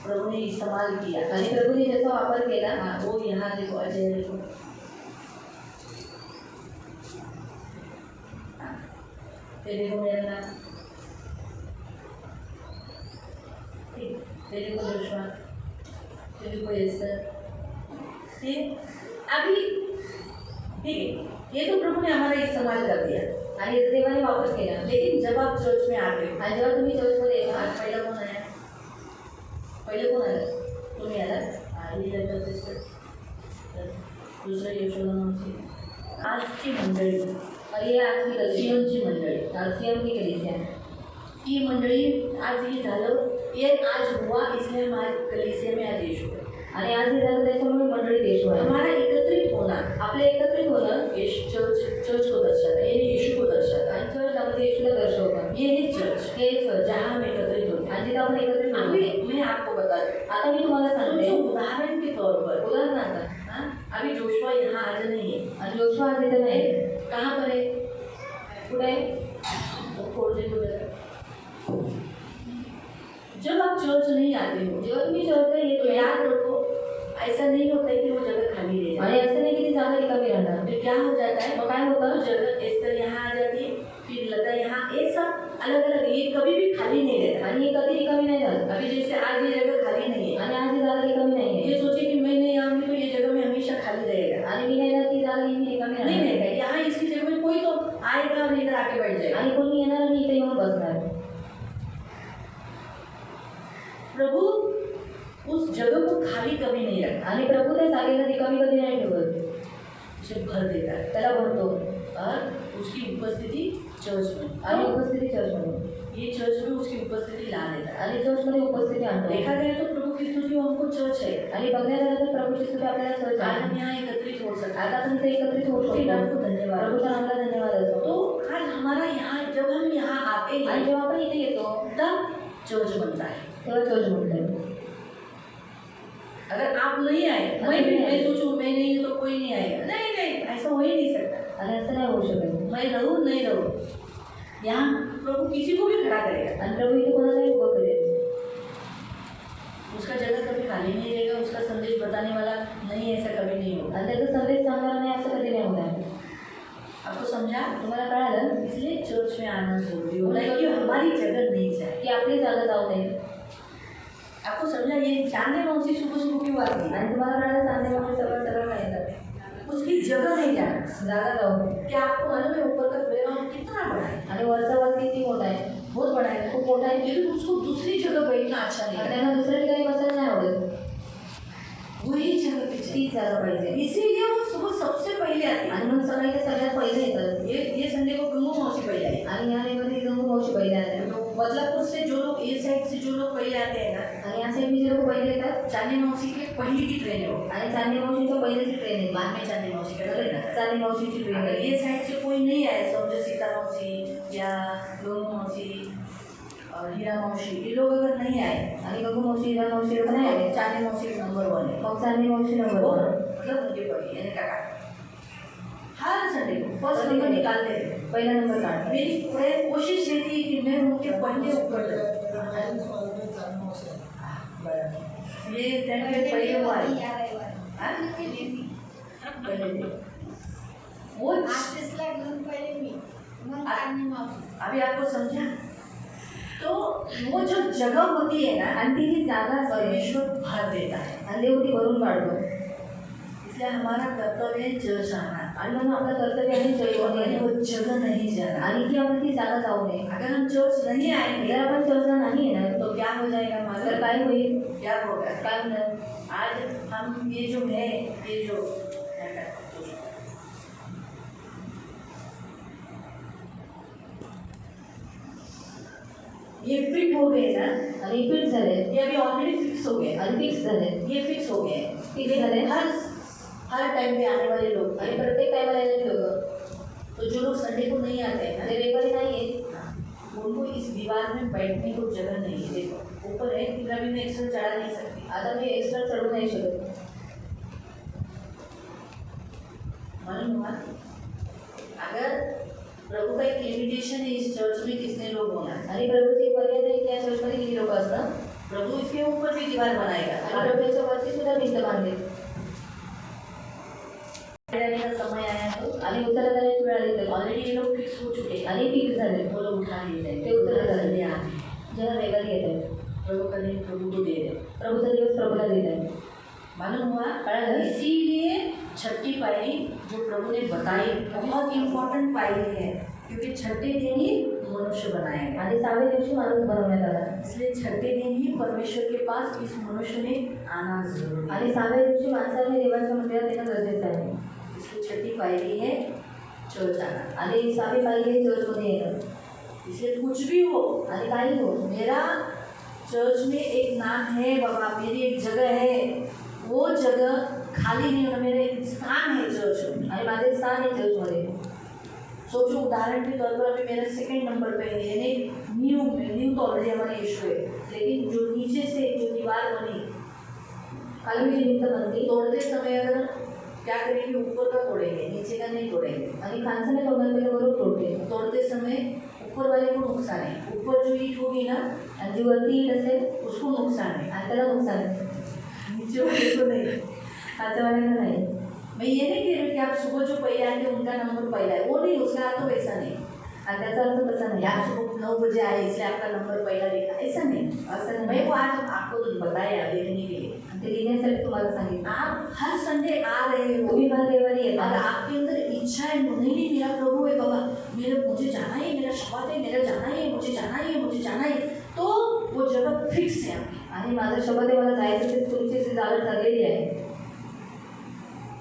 प्रभु ने इस्तेमाल किया,
आणि प्रभूने ज्याचा वापर केला.
हाँ, वो यहाँ देखो, अजय देखो, ये देखो मेरा नाम, ये देखो जोशुआ, ये देखो एस्तर, ठीक। अभी ठीक है, ये तो प्रभु ने हमारा इस्तेमाल कर दिया
आणि याचा देवाने वापर केला.
लेकिन जब आप चर्च में आते हो,
आणि जेव्हा तुम्ही चर्चमध्ये येता,
आज पहिला कौन आया? पहिले कौन आया? तुम्ही आला. आधी जायचं सिस्टर, दुसरं यशोदा, आजची मंडळी,
और ये आज की कलीसिया,
सियोनची मंडळी,
सियोन की कलीसिया.
ही मंडळी आज ये झालं, ये आज हुआ इसलिए हमारे कलीसिया में आज यीशु है.
आणि आज हे झालं त्याच्यामुळे मंडळी देश आहे.
हमारा एकत्रित होना,
आपलं एकत्रित होणं
चर्च को दर्शाता है, ये यीशु को दर्शाता है.
आणि चर्च आपण येशूला दर्शवतो.
ये है चर्च,
हे चर्च
जहाँ हम एकत्रित होते हैं.
आणि जिथे आपण एकत्रित होतो.
अभी मैं आपको बता दूँ,
आता मी तुम्हाला सांगते,
उदाहरण के तौर पर,
उदाहरणार्थ,
हाँ, अभी जोशुआ यहाँ आज नहीं है.
आणि जोशुआ आज इथे नाही.
कहाँ पर है?
कुठे आहे?
तो खोल देखो जरा. जब आप चर्च नहीं आते हो,
जेव्हा तुम्ही चर्चला
तो
येतो,
याद रखो, ऐसा नहीं होता है कि वो जगह खाली रह
आणि
जाए.
असं नाही की ती जागा रिकामी राहणार.
फिर क्या हो जाता है?
मग काय होतं?
तो जगह एस्तर यहाँ आ जाती है, फिर लता यहाँ, ये सब अलग अलग, ये कभी भी खाली नहीं रहता.
आणि हे कधी रिकामी नाही झालं.
अभी जैसे आज ये जगह खाली नहीं है,
आणि आज ही जागा रिकामी नाही आहे.
ये सोचे कि मैं नहीं आऊँगी तो ये जगह में हमेशा खाली रहेगा.
आणि मी नाही ना, ती जागा नेहमी रिकामी
नहीं
राहणार.
रहेगा. यहाँ इसकी जगह में कोई तो आएगा और इधर आके बैठ जाएगा.
आणि कोणी येणार आणि इथे येऊन बसणार.
प्रभु उस जगह को खाली कभी नहीं रखता,
आणि प्रभू त्या जागेला रिकामी कधी नाही ठेवत.
उसे भर देता है
त्याला भरतो.
और उसकी उपस्थिति चर्च में,
आणि उपस्थिती चर्चमध्ये,
ये चर्च में उसकी उपस्थिति ला देता है.
आणि चर्चमध्ये उपस्थिती आणतो.
देखा गया तो प्रभु की स्तुति हमको चर्च है.
आणि बघण्यात आलं तर प्रभूची स्तुती आपल्याला चर्च
आज
आहे.
हम यहाँ एकत्रित हो सकते हैं.
आता आपण इथे एकत्रित होऊ
उसके नाम
शकतो.
को धन्यवाद.
प्रभूच्या नावाला धन्यवाद असतो.
तो आज हमारा यहाँ, जब हम यहाँ आते
आणि
हैं
जेव्हा आपण इथे येतो
तब चर्च बनता है.
तेव्हा चर्च म्हणतो.
अगर आप नहीं आए, मैं सोचूं मैं नहीं हूँ तो कोई नहीं आएगा, नहीं नहीं, ऐसा हो ही नहीं सकता.
आणि असं नाही होऊ शकत.
मैं रहूँ नहीं रहूँ, यहाँ प्रभु किसी को भी खड़ा करेगा.
आणि प्रभू इथे कोणालाही उभं करेल.
उसका जगह कभी खाली नहीं रहेगा, उसका संदेश बताने वाला नहीं, ऐसा कभी नहीं होगा.
आणि त्याचा संदेश सांगणार नाही असं कधी नाही होणार.
आपको समझा?
तुम्हाला कळालं
इसलिए चर्च में आना जरूरी होता है कि हमारी जगह नहीं जाए।
की आपली जागा जाऊ नये.
आपको समझा? ये चांदनी मौसी सुबह सुबह क्यों आती है?
आणि तुम्हाला कळालं चांदणी मावशी सगळं सगळं काय येतात.
उसकी जगह नहीं जाना।
जागा जाऊ नये.
क्या आपको मालूम है ऊपर का प्लेग्राउंड कितना बड़ा है?
आणि वरचा वर किती मोठा आहे.
बहुत बड़ा है,
खूप मोठा आहे.
लेकिन उसको दूसरी जगह बैठना अच्छा नहीं
आणि
लगता।
त्यांना दुसऱ्या ठिकाणी बसायला नाही आवडत.
वही जगह पे चाहिए।
तीच जागा पाहिजे.
इसीलिए वो सुबह सबसे पहले आती है।
आणि मग सकाळी ते सगळ्यात पहिले येतात.
ये संडे को गंगू मौसी पहले आई।
आणि या रविवारी गंगू मावशी पहिले आल्या.
बदलापुर से जो लोग ये साइड से जो लोग पहले आते हैं ना,
आणि या साईडनी जे लोक पहिले येतात
चांदनी मौसी की पहली की ट्रेन है वो।
आणि चांदणी मावशीच्या पहिल्याची ट्रेन आहे.
बाद में चांदनी मौसी का ट्रेन आता है।
चांदणी मावशीची ट्रेन
अगर
आहे.
ये साइड से कोई नहीं आए, समझो सीता मौसी या गंगू मौसी और हीरा मौसी, ये लोग अगर नहीं आए,
आणि गंगू मावशी हिरा मावशी लोक नाही आले.
चांदनी मौसी नंबर 1 है।
मग चांदणी मावशी नंबर
वो
1.
मतलब उनके पड़ी यानी काका हर संडे को फर्स्ट नंबर निकालते हैं।
पहिला नंबर काढतात.
मेरी कोशिश रहती है कि मैं उनके पहले ऊपर जाऊं। ये टेंपलेट पहले वो आई हाँ? पहले वो अभी आपको समझा? तो वो जो जगह होती है ना,
आणि ती जी जागा असते
परमेश्वर भर देता है।
आणि देव ती भरून काढतो.
इसलिए हमारा कर्तव्य है चर्च आना,
आणि म्हणून आपलं कर्तव्य आहे चर्चमध्ये
और
येणं.
वो जगह नहीं जाना।
आणि ती आपली ती जागा जाऊ नये.
अगर हम चर्च नहीं आएंगे
जर आपण चर्चला नाही येणार
तो क्या हो जाएगा
तर
हमारा?
काय होईल.
क्या होगा?
काय होणार.
आज हम ये जो है, ये जो ये फिट हो गए ना,
आणि फिट झाले
ये अभी ऑलरेडी फिक्स हो गए,
आणि फिक्स झाले.
ये फिक्स हो गए।
फिक्स झाले.
हर टाइम पे आने वाले लोग,
आणि प्रत्येक टायमाला येणारे लोक
तो जो लोग संडे को नहीं आते हैं ना,
ते रविवारी नाही येत.
उनको इस दीवार में बैठने को जगह नहीं है। देखो ऊपर है कि अभी मैं एक्स्ट्रा चढ़ा नहीं सकती।
आता मी एक्स्ट्रा चढू नाही शकत.
मालूम हुआ? अगर प्रभु का एक लिमिटेशन है इस चर्च में कितने लोग होना,
आणि प्रभूची मर्यादा आहे की या चर्चमध्ये किती लोक असतात.
प्रभु इसके ऊपर भी दीवार बनाएगा।
आणि प्रभूच्या वरती सुद्धा भिंत बांधली.
जाने का समय आया तो
आणि उत्तर करण्याची वेळ आली तर
ऑलरेडी ये लोग फिक्स हो चुके हैं।
आणि फिक्स झाले.
वो लोग उठा लिए जाएंगे,
ते उत्तर
संडे
झाले.
आने
जेव्हा रविवारी येत आहे
प्रभु का दिन प्रभु को दे दे।
प्रभूचा दिवस प्रभूला दिला आहे.
मालूम हुआ?
कळालं?
इसीलिए छठी पायरी जो प्रभु ने बताई बहुत इम्पोर्टेंट पायरी है, क्योंकि छठे दिन ही मनुष्य बनाएगा।
आणि 6व्या दिवशी माणूस बनवण्यात आला.
इसलिए छठे दिन ही परमेश्वर के पास इस मनुष्य ने आना जरूरी है।
आणि 6व्या दिवशी माणसाने देवाच्या मंदिरात येणं गरजेचं आहे.
इसलिए छठी पायरी है चर्च आना।
आणि 6वी पायरी आहे चर्चमध्ये येणं.
इसलिए कुछ भी हो,
आणि काही हो,
मेरा चर्च में एक नाम है बाबा, मेरी एक जगह है, वो जगह खाली नहीं होना, मेरा एक स्थान है चर्च में।
आणि माझे स्थान आहे चर्चमध्ये.
सोचो उदाहरण के तौर पर अभी मेरा सेकंड नंबर पे है, यानी न्यू तो ऑलरेडी हमारे यीशु है, लेकिन जो नीचे से जो दीवार बनी
खाली जी भिंत बनली.
तोड़ते समय अगर क्या करेंगे, ऊपर का तोड़ेंगे, नीचे का नहीं तोड़ेंगे।
आणि खालसाने तोडणार पहिले बरोबर तोडते.
तोड़ते समय ऊपर वाले को नुकसान है, ऊपर जो ईट होगी ना
आणि जी वरती ईट असेल
उसको नुकसान है,
आणि त्याला नुकसान आहे.
नीचे वाले को नहीं।
खालच्यावाल्यांना नाही.
मैं ये नहीं कह रही कि आप सुबह जो पहले आते हैं उनका नंबर पहला है, वो नहीं, उसका अर्थ वैसा नहीं।
आणि त्याचा अर्थ तसा नाही.
आप सुबह 9 बजे आए इसलिए आपका नंबर पहला लिखा, ऐसा नहीं।
असं
मैं
नाही.
वो आज आपको बताया देखने के लिए।
आणि ते लिहिण्यासाठी तुम्हाला सांगितलं.
आप हर संडे आ रहे हो,
तुम्ही हर रविवारी
अगर
येतात.
आपके अंदर इच्छा है, नहीं मेरा प्रभु है बाबा, मुझे जाना है, मेरा शब्द है, मेरा जाना है, मुझे जाना है, मुझे जाना है, तो वो जगह फिक्स है आपकी।
आणि माझं शब्द आहे मला जायचं ते तुमची जी जागा ठरलेली आहे.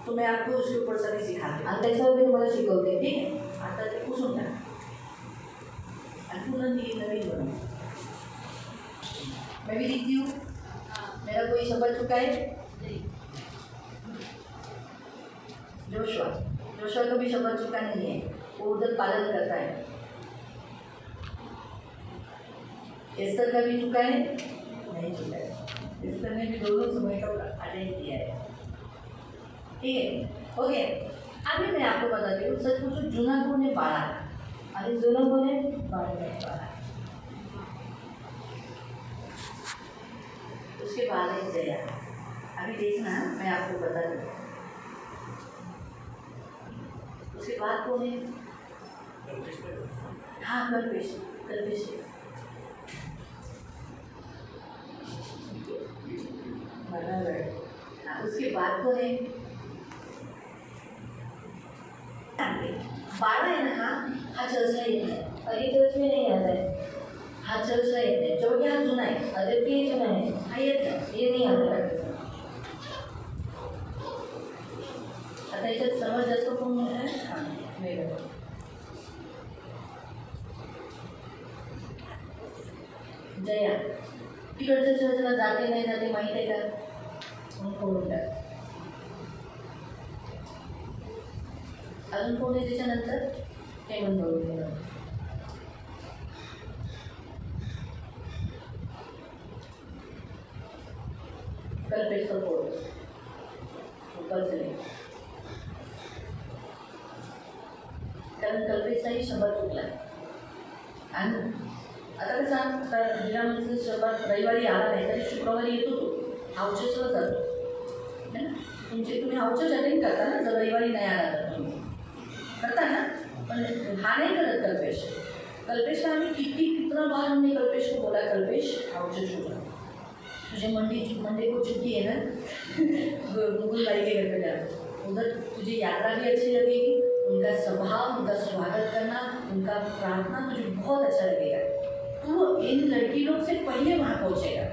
तो मैं आपको उसके ऊपर सभी सिखाती हूँ,
आणि त्याच्यावर मी तुम्हाला शिकवते.
ठीक है? आता ते पुसून द्या आणि पुन्हा नवीन बनव। मैं भी लिखती हूँ, मेरा कोई शब्द चुका है? जोशुआ का भी शब्द चुका नहीं है, वो उधर पालन करता है। एस्तर का भी चुका है? नहीं चुका है। एस्तर ने भी दोनों समय का अटेंड किया है, ठीक है? ओके, अभी मैं आपको बताती हूँ, सच पूछो जूना कोने बाळा
आणि जुनं कोण आहे.
बाळा उसके बाद है जया। अभी देखना मैं आपको बता दूँ, उसके बाद कौन है? हाँ कल्पेश, कल्पेश बराबर। हाँ उसके बाद कौन है? बारह है ना, हा चर्चला येत नाही,
अरे चर्च में नहीं आता है,
हा चर्चला येत नाही, जेव्हा हा जुना आहे,
जबकि ये जुना है,
हा येत नाही,
ये नहीं आता है।
आता याच्यात समज जास्त कोण मोठा आहे? हां वेगळं जया तिकडच्या चर्चला जाते नाही जाते माहीत आहे का? म्हणून फोडून टाक. अजून कोण आहे त्याच्यानंतर? हेमंत भाऊ. कल्पेश फोड ऊपर चले, कारण कल्पेशचाही शब्द चुकला आणि आता कसं सांग दिनामध्ये शब्द रविवारी आला नाही तरी शुक्रवारी येतो तो हाऊचेसवर जातो है ना. तुम्ही हाऊचेस अटेंड करता ना, जर रविवारी नाही आला तर तुम्ही करता ना, पण हा नहीं करत कल्पेश. कल्पेश का आम्ही कितना बार हमने कल्पेश को बोला कल्पेश हाऊचेस होगा, तुझे मंडे को छुट्टी है ना गुगल भाई के घर पे जाना, उधर तुझे यात्रा भी अच्छी लगेगी, उनका स्वभाव उनका स्वागत करना उनका प्रार्थना तुझे बहुत अच्छा लगेगा, तो इन लड़की लोग से पहले वहाँ पहुँचेगा.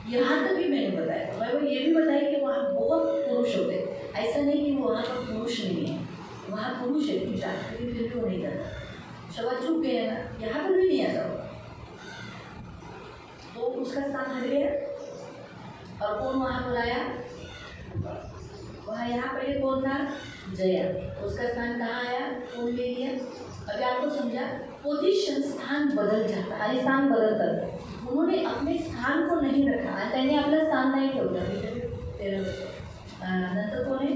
यहाँ तक भी मैंने बताया, मैं वो ये भी बताया कि वहाँ बहुत पुरुष होते, ऐसा नहीं कि वो वहाँ पर पुरुष नहीं है, वहाँ पुरुष है, तू जाकर फिर भी वो नहीं करता, शब्द चुप गए ना, यहाँ पर भी नहीं आता वो, तो उसका स्थान हट गया. और कौन वहाँ बुलाया? वहाँ यहाँ पहले कौन था? जया. उसका स्थान कहाँ आया? कौन ले लिया? अभी आपको समझा, पोजीशन स्थान बदल जाता है,
आणि स्थान बदलतात.
उन्होंने अपने स्थान को नहीं रखा
आणि त्यांनी आपलं स्थान नाही ठेवलं.
नंतर कोण आहे?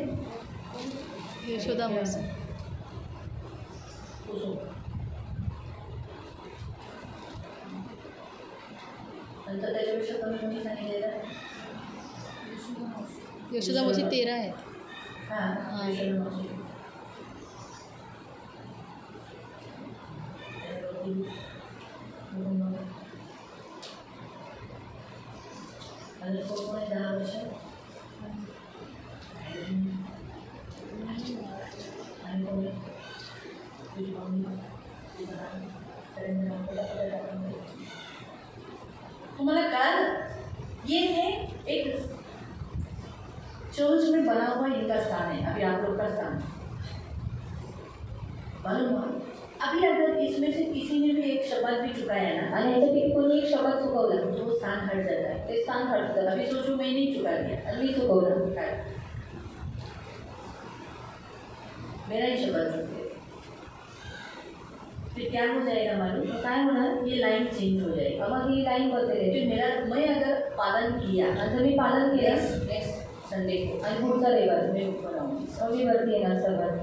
यशोदा मावशी.
नंतर त्याच्यापेक्षा कमी कोणी सांगितलेलं?
यशोदा मावशी 13 आहे.
हां यशोदा मावशी. आणि कोण आहे 10 वर्ष? आणि कोण आहे? तुझी मम्मी, तुम्हाला कळालं? ये है एक चर्च में बना हुआ इनका स्थान है, अभी आप लोग का स्थान. मालूम हुआ? अभी अगर इसमें से किसी ने भी एक शब्द भी चुकाया ना,
आणि याच्यापैकी कोणी एक शब्द चुकवला
तो वो स्थान हट जाता है.
ते स्थान हटतं.
अभी सोचो मैं नहीं चुका दिया,
आणि मी चुकवलं,
मेरा ही शब्द चुक गया, फिर क्या हो जाएगा मालूम?
मग काय होणार?
ये लाइन चेंज हो जाएगी.
मग ही लाईन बदलेल.
फिर मैं अगर पालन किया
आणि जर मी पालन केलं
नेक्स्ट संडे को
आणि पुढचा रविवार
मैं ऊपर आऊँगी.
मग मी वरती येणार सर्वात.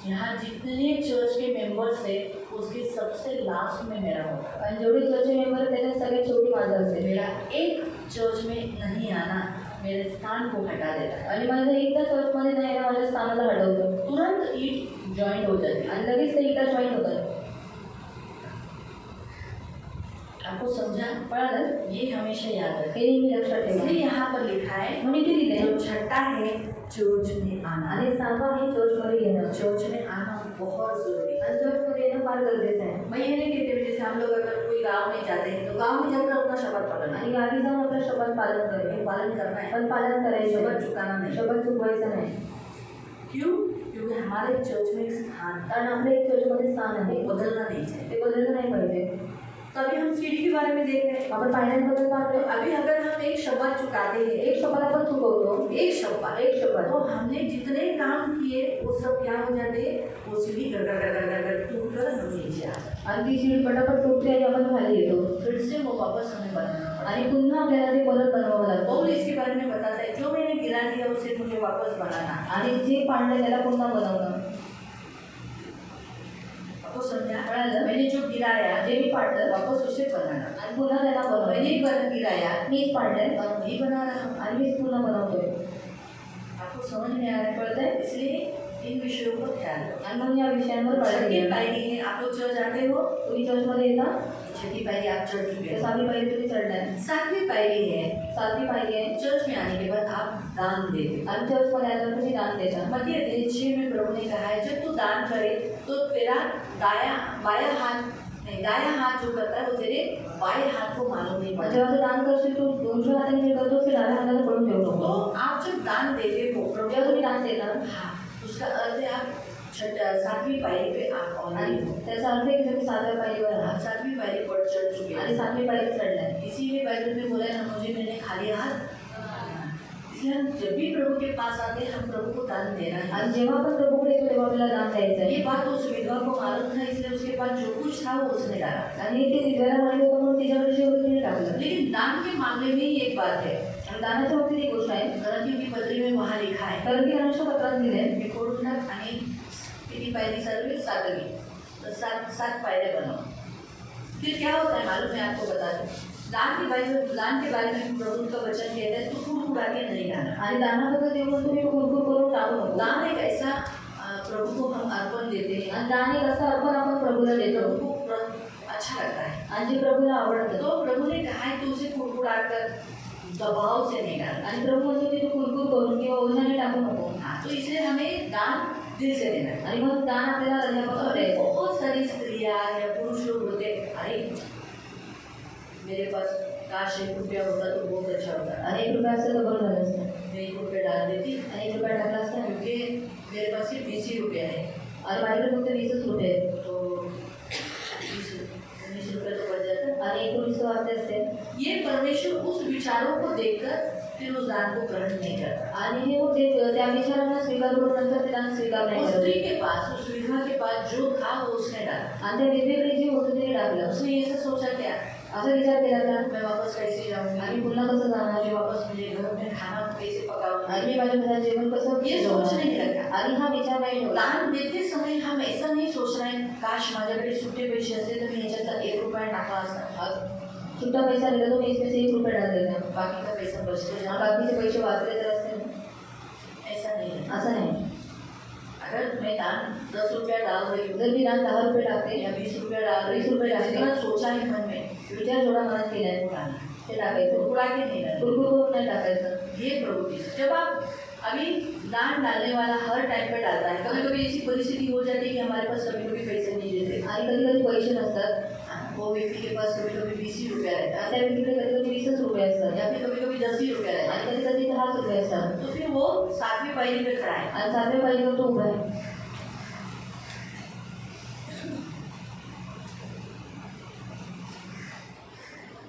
यहाँ जितने चर्च के मेंबर्स थे उसके सबसे लास्ट में मेरा होगा.
आणि जेवढे चर्चचे मेंबर त्याच्यात सगळ्यात शेवटी माझं असेल.
मेरा एक चर्च में नहीं आना मेरे स्थान को हटा देता है
आणि माझं एकदा चर्चमध्ये नाही येणं माझ्या स्थानाला हटवतं.
तुरंत ईट जॉईन हो जाती है.
आणि लगेच ते एकदा जॉईन होतात.
आपको समझा?
कळालं?
ये हमेशा याद रखें.
हे नेहमी लक्षात ठेवा.
इसलिए यहाँ पर लिखा है
म्हणून इथे लिहिलंय
जो छठा है चर्च में आना.
आणि 6वा आहे चर्चमध्ये येणं.
चर्च में आना बहुत जरूरी है.
आणि चर्चमध्ये येणं फार गरजेचं आहे.
मैं ये नहीं कहती जैसे हम लोग अगर कोई गांव में जाते हैं तो गांव में जाकर अपना शब्द पढ़ना
आणि गावी जाऊन आपलं शपथ पालन करायचं.
है, पालन करना है,
पण पालन करायचं
शब्द
नाही.
चुकाना नहीं.
शपथ चुकवायचं नाही.
क्यों? क्योंकि हमारे चर्च में एक स्थान है,
कारण आपलं एक चर्चमध्ये स्थान
वो
आहे,
बदलना नहीं चाहिए.
ते बदललं नाही पाहिजे.
तभी हम सीढ़ी के बारे में देख रहे हैं.
आपण पायऱ्यांबद्दल पाहतोय.
अभी अगर हम एक शब्द चुकाते हैं,
एक शपथ आपण चुकवतो,
एक शब्द
एक शपथ,
तो हमने जितने काम किए वो सब क्या हो जाते, वो सीढ़ी कर कर कर कर कर टूट कर हम नीचे आ जाते.
आणि ती शीट पटापट तुटते आणि आपण खाली येतो.
फिर से वो वापस हमें बनाना पड़ता है.
आणि पुन्हा आपल्याला ते परत बनवावं लागतं.
पौल इसके बारे में बताता है, जो मैंने गिरा दिया उसे मुझे वापस बनाना.
आणि जे पाडलं त्याला पुन्हा बनवणं.
आपको समझा?
कळालं?
मैंने जो गिराया
जे मी पाडलं
वापस उसे बनाना.
आणि पुन्हा त्याला
मैंने
बनवणं.
गिराया
मीच पाडलंय
और वही बना रहा हूँ.
आणि मीच पुन्हा बनवतोय.
आपको समझ में आ रहा है?
कळतंय?
इसलिए इन विषयों को ध्यान रखो।
आणि मग या विषयांवर काळजी
छठी
घ्या.
पायरी है, आप लोग चर्च जाते हो,
तुम्ही चर्चमध्ये येता,
छठी पायरी आप चढ़ चुके
तर
हो।
6वी पायरी तुम्ही चढलाय.
सातवीं पायरी है,
7वी पायरी आहे,
चर्च में आने के बाद आप दान देते हो।
आणि चर्चमध्ये आल्यावर तुम्ही दान देता.
मध्य अध्याय 6 में प्रभु ने कहा है, जब तू दान करे तो तेरा दाया हाथ जो करता है वो तेरे बाएं हाथ को मालूम नहीं
आणि
पड़ता।
जेव्हा तू दान करशील तू दोन्ही हाताने जे करतोस ते डाव्या हाताला पडून ठेवू
तो
नको.
आप जब दान देते हो प्रभु,
जेव्हा तुम्ही दान देता,
हाँ, उसका अर्थ है आप सातवीं पायरी पे आप
आणि
ऑलरेडी हो।
त्याचा अर्थ आहे की तुम्ही 7व्या पायरीवर
आप
आहात
सातवीं पायरी पर चढ़ चुके
आणि
हैं।
7वी पायरी चढलाय.
इसीलिए बाइबल में बोला है ना, मुझे मैंने खाली हाथ। इसलिए हम जब भी प्रभु के पास आते हैं हम प्रभु को दान देना है।
आणि जेव्हा आपण प्रभूकडे येतो तेव्हा आपल्याला दान द्यायचं आहे.
ये बात उस विधवा को मालूम था, इसलिए उसके पास जो कुछ था वो उसने डाला।
आणि ते विधवेला माहित होतं म्हणून तिच्याकडे जे होतं तिने टाकलं.
लेकिन दान के मामले में ही एक बात है,
आणि दानाच्या बाबतीत एक गोष्ट आहे,
गलातियों की पत्री में वहाँ लिखा है,
कारण की अनुष्य पत्रात दिले
मी कोरून टाक आणि किती पायरी सर्वे 7वीं, तो 7 पायरे बनाओ। फिर क्या होता है मालूम है, आपको बता दूं, दान के बारे में प्रभु का वचन कहता है, तू कुड़कुड़ा के नहीं डालना।
आणि दानाबद्दल ते म्हणून तुम्ही कुरकुर करून टाकू नको.
दान एक ऐसा प्रभु को हम अर्पण देते हैं,
आणि दान एक असं अर्पण आपण प्रभूला देतो
प्रभु को अच्छा लगता है।
आणि जे प्रभूला आवडतं.
तो प्रभु ने कहा है, तू उसे कुड़कुड़ा कर दबाव से नहीं डालना।
आणि प्रभू म्हणतो की तू कुरकुर करून किंवा ओझ्याने टाकू नको.
हाँ, तो इसलिए हमें दान दिल से देना है।
आणि मग दान आपल्याला हृदयापासून
और
द्यायचं.
बहुत सारी स्त्रियां या पुरुष लोग होते हैं, अरे मेरे पास काश 1 रुपया होता तो बहुत अच्छा होता,
आणि 1 रुपया असं तर बरं झालं असतं.
मैं 1 रुपया डाल देती,
आणि 1 रुपया टाकला असता
क्योंकि मेरे पास सिर्फ 20 ही रुपया है,
आणि माझ्याकडे फक्त 20च रुपये आहेत.
तो 19 रुपये तो बच जाता।
आणि 19 वाजते असते.
ये परमेश्वर उस विचारों को देखकर फिर उस दान को ग्रहण नहीं करता।
आणि हे मग ते त्या विचारांना स्वीकार करून नंतर ते दान स्वीकार नाही
उस
करत.
स्त्री के पास, उस विधवा के पास जो था वो उसने डाला।
आणि त्या विधवेकडे जे होतं ते टाकलं.
उसने ये सब सोचा क्या,
असा विचार केला का
मैं वापस कैसे जाऊंगी,
आणि पुन्हा कसं जाणार,
मुझे वापस मुझे घर में खाना कैसे पकाऊंगी,
आणि मी माझ्या घरात जेवण कसं
ये सोच नहीं रखा।
आणि हा विचार नाही ठेवला.
दान देते समय हम ऐसा नाही सोच रहे हैं, काश माझ्याकडे सुट्टे पैसे असते तर मी ह्याच्यातला 1 रुपया टाकला असता,
सुट्टा पैसा दिला तो मी इसमें से 1 रुपया डाल देता,
बाकी का पैसा बचते
आणि
जाना,
बाकीचे पैसे वाचले तर असते ना.
ऐसा नहीं है।
असं नाही.
अगर मैं दान 10 रुपया डाल रही हूँ
जर मी दान 10 रुपये टाकते
या 20 रुपया डाल रही
20
हूँ,
रुपये डालते,
जितना सोचा है मन में
विचार जेवढा मनात केलाय ते टाकायचं.
कुड़कुड़ा के नहीं डालना।
कुरकुर करून नाही टाकायचं.
ये प्रभु की, जब आप अभी दान डालने वाला हर टाइम पे डालता है, कभी कभी ऐसी परिस्थिति हो जाती है कि हमारे पास कभी कभी पैसे नहीं देते,
आणि कधी कधी पैसे नसतात.
वो व्यक्ति के पास कभी कभी 20 ही रुपया रहता है,
त्या व्यक्तीकडे कधी कधी 20च रुपये असतात
या फिर कभी कभी 10 ही रुपया रहता
आणि
है,
कधी कधी 10 रुपये असतात.
तो फिर वो 7वीं पायरी पे खड़ा है।
आणि 7व्या पायरीवर तो उभा आहे.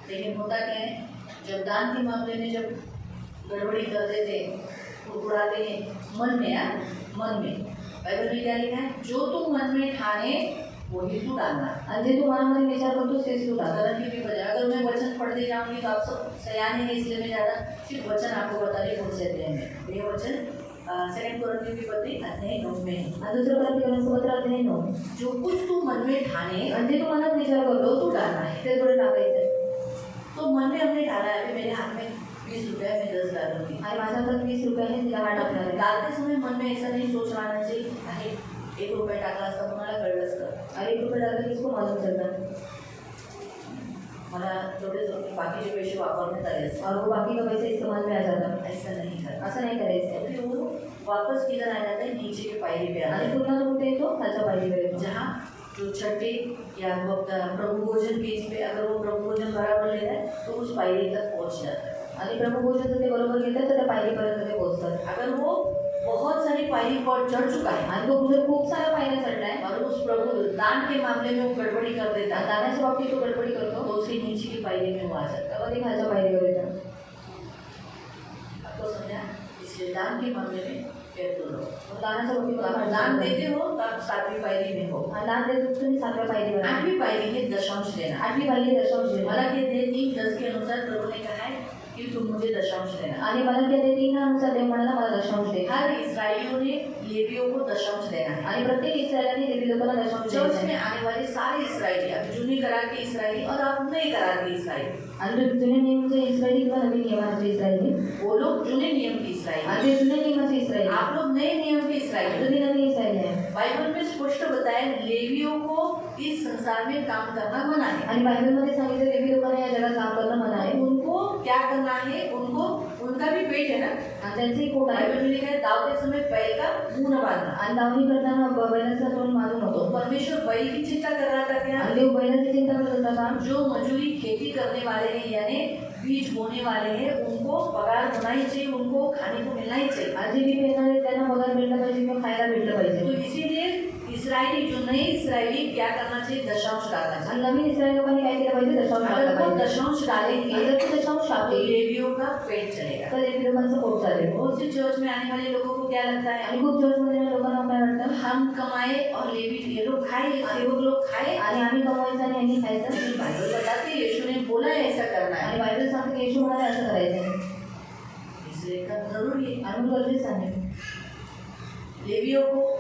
लेकिन होता क्या है, जब दान के मामले में जब गड़बड़ी कर देते, कुड़कुड़ाते हैं मन में, मन में बाइबल में क्या लिखा है, जो तू मन में ठाने वही तू डालना।
आणि जे तू मनामध्ये विचार करतोस तेच तू टाक.
उदाहरण के भी बजाय अगर मैं वचन पढ़ते जाऊंगी तो आप सब सयाने हैं, इसलिए मैं ज़्यादा सिर्फ वचन आपको बता रही हूँ कौन से अध्याय में। ये वचन 2 कोरिन्थियों की पत्री अध्याय 9 में है।
आणि दुसरं कोरिन्थियों पत्र अध्याय 9.
जो कुछ तू मन में ठाने
आणि जे तू मनात विचार करतो
तू डालना है।
ते थोडे टाकायचं.
तो मन में हमने डाला है, अभी मेरे हाथ में 20 रुपया है, मैं 10 डालूंगी।
आणि माझ्या हातात 20 रुपये आहे, तिला वाट टाकणार आहे.
डालते समय मन में ऐसा नहीं सोच राहना चाहिए, अरे 1 रुपया टाकला असता तुम्हाला कळलं असतं,
आणि 1 रुपये डालला की इसको मालूम चलता
मला थोड़े बाकीचे पैसे वापरण्यात आले असते,
और वो बाकी का पैसा इस्तेमाल में आ जाता.
ऐसा नहीं करना।
असं नाही करायचं.
फिर वो वापस किधर आ जाता है, नीचे की पायरी पे आता
आणि
है,
पुन्हा तो कुठे येतो, खालच्या पायरीवर येतो.
जहाँ जो छठे या प्रभु भोजन पेज पे अगर वो प्रभु भोजन बराबर लेता है तो उस पायरी तक पहुँच जाता है।
आणि प्रभू भोजनचं ते बरोबर घेतात तर त्या पायरीपर्यंत ते पोहोचतात.
अगर वो बहुत सारी पायरी पर चढ़ चुका है
आणि तो जर खूप साऱ्या पायऱ्या चढलाय
और उस प्रभु दान के मामले में वो गड़बड़ी कर देता है,
दानाच्या बाबतीत तो गडबडी करतो,
तो उसके नीचे की पायरी में वो आ जाता है।
तेव्हा ते खालच्या पायरीवर येतात.
आपको समझा? इसलिए दान के मामले में केयरफुल रहो।
दानाच्या बाबतीत
तो आप दान देते हो तो आप 7वीं पायरी में हो।
दान देतो तुम्ही 7व्या पायरीवर आहे.
8वीं पायरी है दशांश देना।
8वी पायरी दशांश देणं.
मला कहते हैं 3:10 के अनुसार प्रभु ने कहा है कि तुम मुझे दशांश देना।
आणि मला त्या तीनानुसार देव म्हणाला मला दशांश दे.
हर इस्राएलियों ने लेवियों को दशांश देना है।
आणि प्रत्येक इस्रायलाने लेवी लोकांना दशांश
चर्च
द्यायचा
में
आहे.
आने वाले सारे इस्राएली, अभी जूनी करार के इस्राएली और अब नए करार के इस्राएली,
आणि जुने नियमचे इस्रायली किंवा नवीन नियमाचे इस्रायली
वो लोग जूने नियम के इस्राएली,
आणि ते जुने नियमाचे इस्रायली,
आप लोग नए नियम के इस्राएली।
जुने नवीन इस्रायली आहे.
बाइबल में स्पष्ट बताया लेवियों को इस संसार में काम करना मना है।
आणि बायबलमध्ये सांगितलं लेवी लोकांना या जगात काम करणं मना आहे.
उनको क्या करना है, उनको उनका भी पेट है ना,
आणि त्यांचे पोट आहे.
बाइबल में लिखा है दावते समय बैल का मुंह न बांधना।
आणि दावणी करताना बैलाचा तोंड मारू
तो
नको.
परमेश्वर बैल की चिंता कर रहा था क्या?
आणि देव बैलाची चिंता करत होता का?
जो मजूरी खेती करने वाले हैं यानी बीज बोने वाले हैं उनको पगार होना ही चाहिए, उनको खाने को मिलना ही चाहिए।
आज जे बी पेरणार आहेत त्यांना पगार भेटला पाहिजे किंवा खायला भेटलं
तो
पाहिजे.
इसीलिए इस्राएली, जो नए इस्राएली क्या करना चाहिए, दशांश डालना चाहिए।
आणि नवीन इस्रायल लोकांनी काय केलं पाहिजे दशांश
अगर
टाकला
वो
पाहिजे.
दशांश डालेंगे
अगर ते दशांश
तो
टाकले
लेवियों का पेट चलेगा।
तर लेवी लोकांचं पोट चालेल.
बहुत से चर्च में आने वाले लोगों को क्या लगता है,
आणि खूप चर्चमध्ये लोकांना काय वाटतं
हम कमाए और लेवी ये लोग खाए, सेवक लोग खाए।
आणि आम्ही कमवायचं आणि यांनी खायचं.
लेकिन बाइबल बताती है यीशु ने बोला है ऐसा करना
आणि
है,
बायबल सांगते की येशू म्हणाले असं करायचं.
इसलिए करना जरूरी है।
आणि मग गरजेचं आहे.
लेवियों को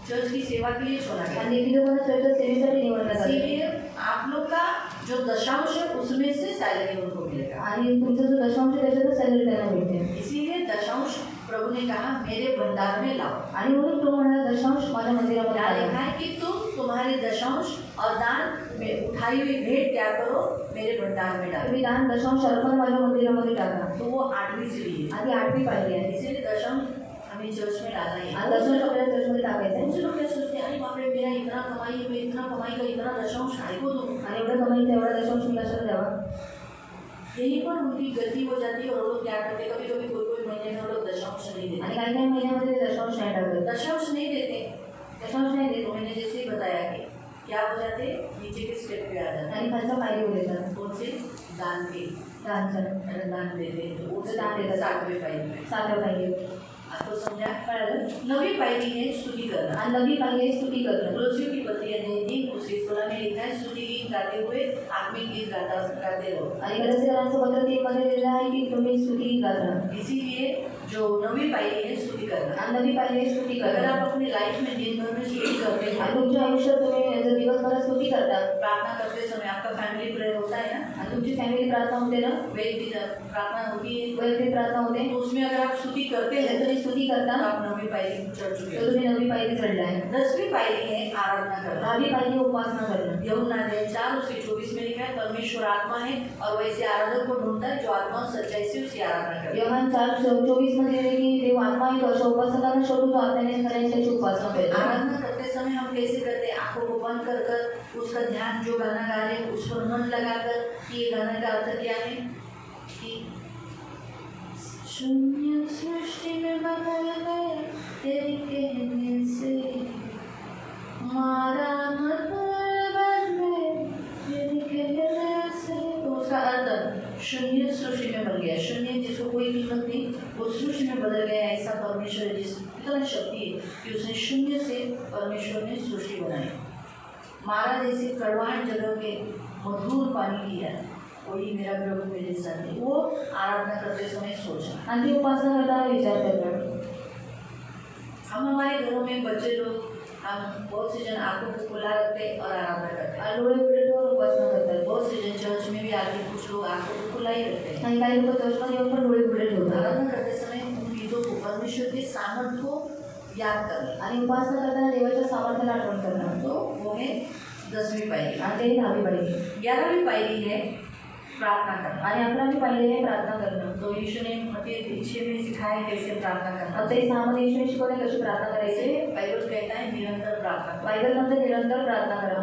चर्च की सेवा के लिए चुना गया।
आणि लेवी लोकांना चर्चच्या सेवेसाठी निवडण्यात आले.
इसीलिए आप लोग का जो दशांश है उसमें से सैलरी उनको मिलेगा।
आणि तुमचा जो दशांश आहे त्याच्यातच सॅलरी त्यांना भेटते.
इसीलिए दशांश प्रभु ने कहा मेरे भंडार में लाओ।
आणि म्हणून तो म्हणाला दशांश माझ्या मंदिरामध्ये
क्या
आणा.
लिखा है कि तुम तुम्हारे दशांश और दान में उठाई हुई भेंट क्या करो, मेरे भंडार में डालो।
तुम्ही दान दशांश अर्पण माझ्या मंदिरामध्ये टाका.
तो वो 8वीं सीढ़ी है।
आधी 8वी पाहिली आहे.
इसीलिए दशांश हमें चर्च में डालना है।
आणि दशांश आपल्याला चर्चमध्ये टाकायचं आहे.
मुझे लोग क्या सोचते हैं, अरे बाप रे मेरा इतना कमाई है, मैं इतना कमाई का इतना दशांश काय को दूं।
आणि एवढं कमाईचं एवढा दशांश मी कशाला द्यावा.
यहीं पर उनकी गलती हो जाती है और वो लोग क्या करते हैं, कभी कभी कोई महीने में वो लोग दशांश नहीं
आणि
देते।
काही काही महिन्यामध्ये ते दशांश नाही टाकत.
दशांश नहीं देते
दशांश नाही देत.
तो मैंने जैसे ही बताया कि क्या हो जाते, नीचे के स्टेप पे आ जाते
आणि खालचा पायरी देतात.
कौन से दान के,
दानचं
अगर दान देते हैं तो वो
दान देते।
7वें पायरी में।
7व्या पायरी.
आपको समझा?
कळालं.
9वीं पायरी है स्तुति करना।
आणि 9वी पायरी आहे स्तुती करणं.
तुलसियों की पत्ती अध्याय 3:16 में लिखा है स्तुति गीत गाते हुए आत्मिक गीत गाते रहो।
आणि गलतीकरांचं पत्र 3 मध्ये लिहिलं आहे की तुम्ही स्तुती गात राहा.
इसीलिए जो 9वीं पायरी है स्तुति करना।
आणि 9वी पायरी आहे स्तुती
अगर
करणं.
आप अपनी लाइफ में दिन भर में स्तुति करते
आणि
हैं,
तुमच्या आयुष्यात तुम्ही जर दिवसभरात स्तुती करता
प्रार्थना करते समय आपका फैमिली प्रेयर होता है ना,
आणि तुमची फॅमिली प्रार्थना होते ना,
वैयक्तिक प्रार्थना होती है,
वैयक्तिक प्रार्थना होते,
तो उसमें अगर आप स्तुति करते
जर
हैं
तुम्ही स्तुती
तो
करता
आप 9वीं पायरी चढ़ चुके
तर
हो।
तुम्ही 9वी पायरी चढलाय.
10वीं पायरी है आराधना करना।
10वी पायरी उपासना करणं.
यूहन्ना अध्याय 4:24 में लिखा है परमेश्वर आत्मा है और वैसे आराधक को ढूंढता है जो आत्मा और सच्चाई से उसकी आराधना करे।
योहान 4:24 मध्ये लिहिले की देव आत्मा आहे तो अशा उपासकांना शोधतो जो आत्म्याने खऱ्याने त्याची उपासना करतो.
आराधना करते समय हम कैसे करते हैं, आंखों को बंद कर कर उसका ध्यान जो गाना गा रहे हैं उस पर मन लगाकर कि ये गाना का अर्थ क्या है कि शून्य सृष्टि में बदल गए तेरे कहने से, मारा मतलब बन गए तेरे कहने से। तो उसका अर्थ शून्य सृष्टि में बन गया। शून्य जिसको कोई कीमत नहीं वो सृष्टि में बदल गया। ऐसा परमेश्वर है जिस इतना शक्ति है कि उसने शून्य से परमेश्वर ने सृष्टि बनाई। मारा जैसे कड़वाहट जगह के मधुर पानी किया, वही मेरा प्रभु मेरे साथ है। वो आराधना करते समय सोचना।
आणि ती उपासना करताना विचार करणं.
हम हमारे घरों में बच्चे लोग, हम बहुत से जन आंखों को खुला रखते हैं और आराधना करते हैं।
आणि डोळे उघडे ठेवून उपासना करतात.
बहुत से जन चर्च में भी आके कुछ लोग आंखों को खुला ही रखते हैं।
आणि काही लोक चर्चमध्ये येऊन पण डोळे उघडे ठेवतात.
आराधना करते समय उन गीतों को, परमेश्वर के सामर्थ्य को याद करना।
आणि उपासना करताना देवाच्या सामर्थ्याला आठवण करणं.
तो वो है 10वीं पायरी।
आणि ते 10वी पायरी.
11वीं पायरी है प्रार्थना करना।
आणि 11वी पायरी आहे प्रार्थना करणं.
तो यीशु ने मत्ती 6 में सिखाया कैसे प्रार्थना करना।
आता 6मध्ये येशूने शिकवले कशी प्रार्थना करायची.
जैसे बाइबल कहता है निरंतर प्रार्थना करो।
बायबल म्हणते निरंतर प्रार्थना करा.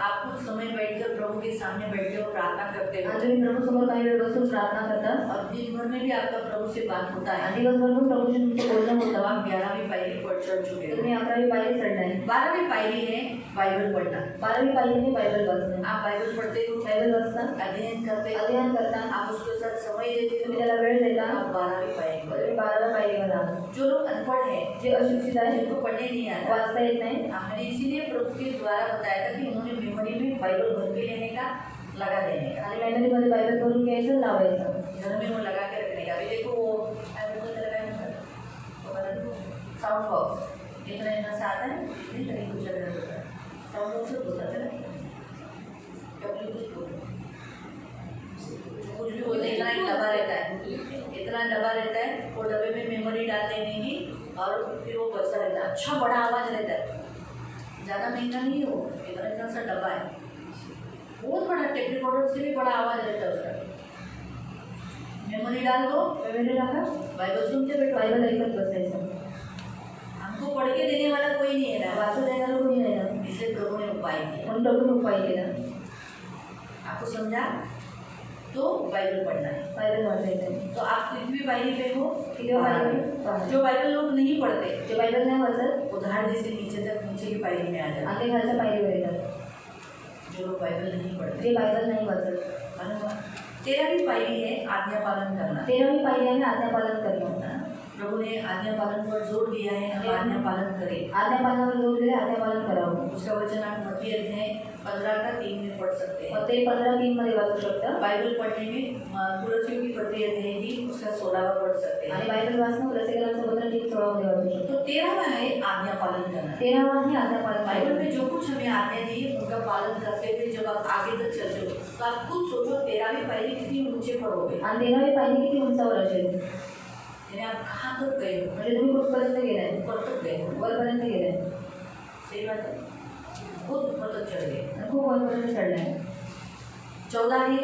आप कुछ समय बैठकर प्रभु के सामने बैठे हो प्रार्थना करते हो
आणि तुम्ही प्रभू समोर काही वेळ बसून प्रार्थना करता
और दिन भर में भी आपका प्रभु से बात होता है।
आणि दिवसभर पण प्रभूशी तुमचं बोलणं
तो
होतं.
आप 11वीं पायरी पर चढ़ चुके
तर
हो।
तुम्ही 11वी पायरी चढलाय.
12वीं पायरी है बाइबल पढ़ना।
12वी पायरी आहे बायबल वाचणं.
आप बाइबल पढ़ते हो,
बायबल वाचता,
अध्ययन करते हो,
अध्ययन करता,
आप उसके साथ समय देते
तुम्ही
हो,
त्याला वेळ देता.
आप 12वीं पायरी
तर
पर।
तुम्ही 12व्या पायरीवर आहात.
जो लोग अनपढ़ हैं,
जे अशिक्षित आहे,
जिनको पढ़ने नहीं आता,
वाचता येत नाही,
हमने इसीलिए प्रभु के द्वारा बताया था कि उन्होंने मेमोरी में बाइबल भर के लेने का लगा देने का।
आणि मेमरीमध्ये बायबल भरून घ्यायचं, लावायचं.
घर में वो लगा के रखने का। अभी देखो वो बाइबल को लगाया ना, तो बता साउंड बॉक्स इतना इतना सा आता है, इतनी तरीके कुछ अलग होता है। साउंड बॉक्स से होता है ना, कभी कुछ भी बोलते इतना एक डब्बा रहता है, इतना डब्बा रहता है, वो डब्बे में मेमोरी डाल देने की और फिर वो बजता रहता है। अच्छा बड़ा आवाज़ रहता है, ज़्यादा महंगा नहीं है वो, इतना इतना सा डब्बा है, बहुत बड़ा, टेप रिकॉर्डर से भी बड़ा आवाज़ रहता है उसका। मेमोरी डाल दो,
मेमरी टाका,
बाइबल सुनते बैठो,
बायबल ऐकत बसायचं.
हमको पढ़ के देने वाला कोई नहीं है ना,
वाचून देणारं कोणी नाही ना,
इसलिए प्रभु ने उपाय किया।
म्हणून प्रभूने उपाय केला.
आपको समझा तो बाइबल पढ़ना है।
बायबल वाचायचं.
तो आप कितनी बाइबल पे हो,
किती बायबल,
जो बाइबल लोग नहीं पढ़ते
जे बायबल नाही वाचत
वो धाड़ जैसे नीचे तक नीचे की पायरी में आ जाते।
आणि ते खालच्या पायरीवर येतात.
जो लोग बाइबल नहीं पढ़ते,
जे बायबल नाही वाचत.
मालूम 13वीं पायरी है आज्ञा पालन करना।
13वी पायरी आहे आज्ञा पालन करणं.
प्रभु ने आज्ञा पालन पर जोर दिया है, हम आज्ञा पालन करें।
आज्ञा पालनावर जोर दिले, आज्ञा पालन करावं.
उसका वचन आप मत्ती अध्याय 15 का 3 में पढ़ सकते हैं।
मग ते 15:3 मध्ये वाचू शकता.
बाइबल पढ़ने में तुलसियों की पत्री अध्याय भी उसका 16वां पढ़ सकते
आणि
हैं।
बायबल वाचणं रसिकरांचं पत्र 3:16 मध्ये वाचू शकतो.
तो 13वां है आज्ञा पालन करना।
13वा आहे आज्ञा पालन
बाइबल
करणं.
में जो कुछ हमें आज्ञा दी उनका पालन करते हुए जब आप आगे तक चलते हो तो आप खुद सोचो 13वीं पायरी कितनी ऊंचे पर हो गई,
आणि 13वी पायरी किती उंचावर असेल,
यानी आप कहाँ तक गए हो,
म्हणजे तुम्ही कुठपर्यंत गेलाय,
ऊपर तक गए हो।
वरपर्यंत गेलाय,
सही बात है, बहुत ऊपर तक चढ़ गए।
आणि खूप वरपर्यंत चढलाय.
14 है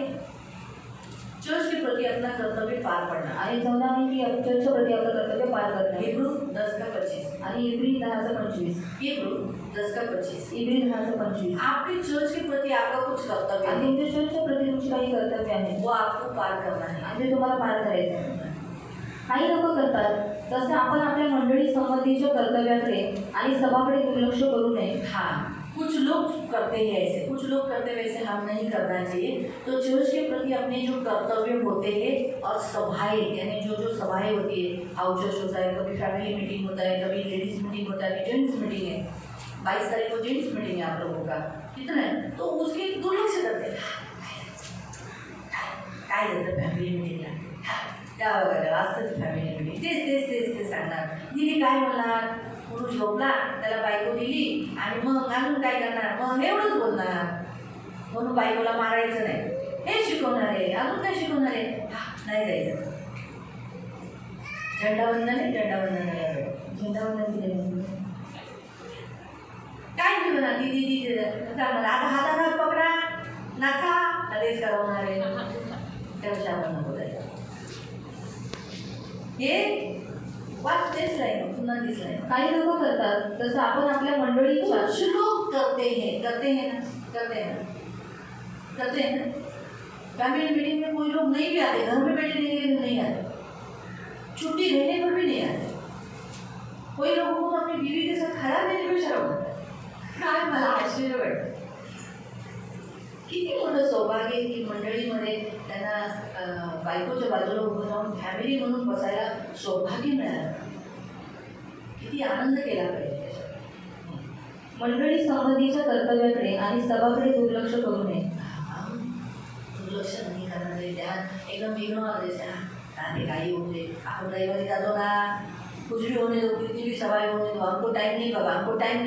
चर्च के प्रति अपना कर्तव्य पार पड़ना।
आणि 14 आहे की चर्चच्या प्रति आपलं कर्तव्य पार करणं.
हिब्रू 10 का 25,
आणि इब्री 10:25,
हिब्रू 10 का 25।
इब्री 10:25.
आपके चर्च के प्रति आपका कुछ कर्तव्य
आणि
है,
तुमच्या चर्चच्या प्रति तुमची काही कर्तव्य आहे,
वो आपको पार करना है।
आणि ते तुम्हाला पार करायचं आहे. काही लोक करतात तसं आपण आपल्या मंडळी संबंधीच्या कर्तव्याकडे आणि सभाकडे दुर्लक्ष करू नये.
हाँ, कुछ लोग करते हैं ऐसे, कुछ लोग करते वैसे हम नहीं करना चाहिए। तो चर्च के प्रति अपने जो कर्तव्य होते हैं और सभाएं, यानी जो जो सभाएं होती है, हाउस चर्च होता है, कभी फैमिली मीटिंग होता है, कभी लेडीज मीटिंग होता है, जेंट्स मीटिंग है, 22 तारीख को जेंट्स मीटिंग है आप लोगों का, कितना है, तो उसके दुर्लक्ष करते हैं। काय जातं फॅमिली मीटिंगला, त्या वगैरे असतं फॅमिली मीटिंग, तेच तेच तेच ते सांगणार, दीदी काय म्हणणार, पुरुष झोपला त्याला बायको दिली आणि मग अजून काय करणार, मग एवढंच बोलणार, म्हणून बायकोला मारायचं नाही, हे शिकवणार आहे, अजून काय शिकवणार आहे, नाही जायचं. झेंडावंदन आहे,
झेंडावंदन केलं.
काय शिकवणार, दीदी काय म्हणा, आता हातात पकडा नका, आदेश करवणार आहे, त्यापेक्षा आपण नको जायचं. हे वाच तेच लाईन पुन्हा दिसलाय.
काही लोक करतात तसं आपण आपल्या मंडळीच्या
कुछ लोग करते हैं ना। फैमिली मीटिंग में कोई लोग नहीं भी आते, घर में बैठने के लिए नहीं आते, छुट्टी रहने पर भी नहीं आते। कोई लोगों को अपनी बीवी के साथ खड़ा रहने पर शर्म आता है, काय मला आश्चर्य वाटतं. किती मोठं सौभाग्य आहे की मंडळीमध्ये त्यांना बायकोच्या बाजूला उभं राहून फॅमिली म्हणून बसायला सौभाग्य मिळालं. किती आनंद केला पाहिजे.
मंडळी संबंधीच्या कर्तव्याकडे आणि सभाकडे दुर्लक्ष करू नये.
दुर्लक्ष नहीं करना चाहिए, ध्यान एकदम इग्नोर जैसे आने का ही होते, आप रविवारी जातो ना, कुछ भी होने दो, कितनी भी सवाल होने दो, हमको टाइम नहीं बाबा, हमको टाइम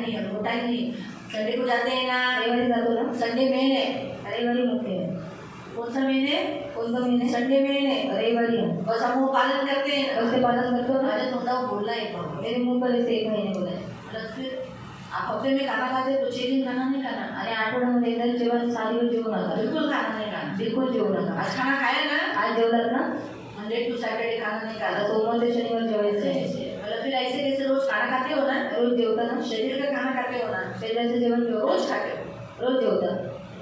नहीं। संडे को जाते हैं ना,
रविवारी जातो ना,
संडे मेन है,
रविवारी मुख्य आहे.
कौन सा महीने, संडे मेन है,
रविवारी आहे.
बस हम वो पालन करते हैं।
कसं पालन करतो ना,
माझ्या तोंडावर बोलला एक बाबा,
मेरे मुंह पर ऐसे एक महीने बोला है.
मतलब फिर आप हफ्ते में खाना खाते तो 6 दिन खाना नहीं खाना,
आणि आठवड्यामध्ये एकदा जेवण, 6 दिवस जेवू नका,
बिल्कुल खाना नहीं खाना,
बिलकुल जेवू नका.
आज खाना खाया ना,
आज जेवलात ना,
मंडे टू सैटरडे खाना नहीं खाना,
आता सोमवार ते शनिवार जेवायचं आहे.
मतलब फिर ऐसे कैसे रोज खाना खाते हो ना,
रोज जेवता ना,
शरीर का खाना खाते हो ना,
शरीराचं जेवण जेवता,
रोज खाते हो,
रोज जेवता.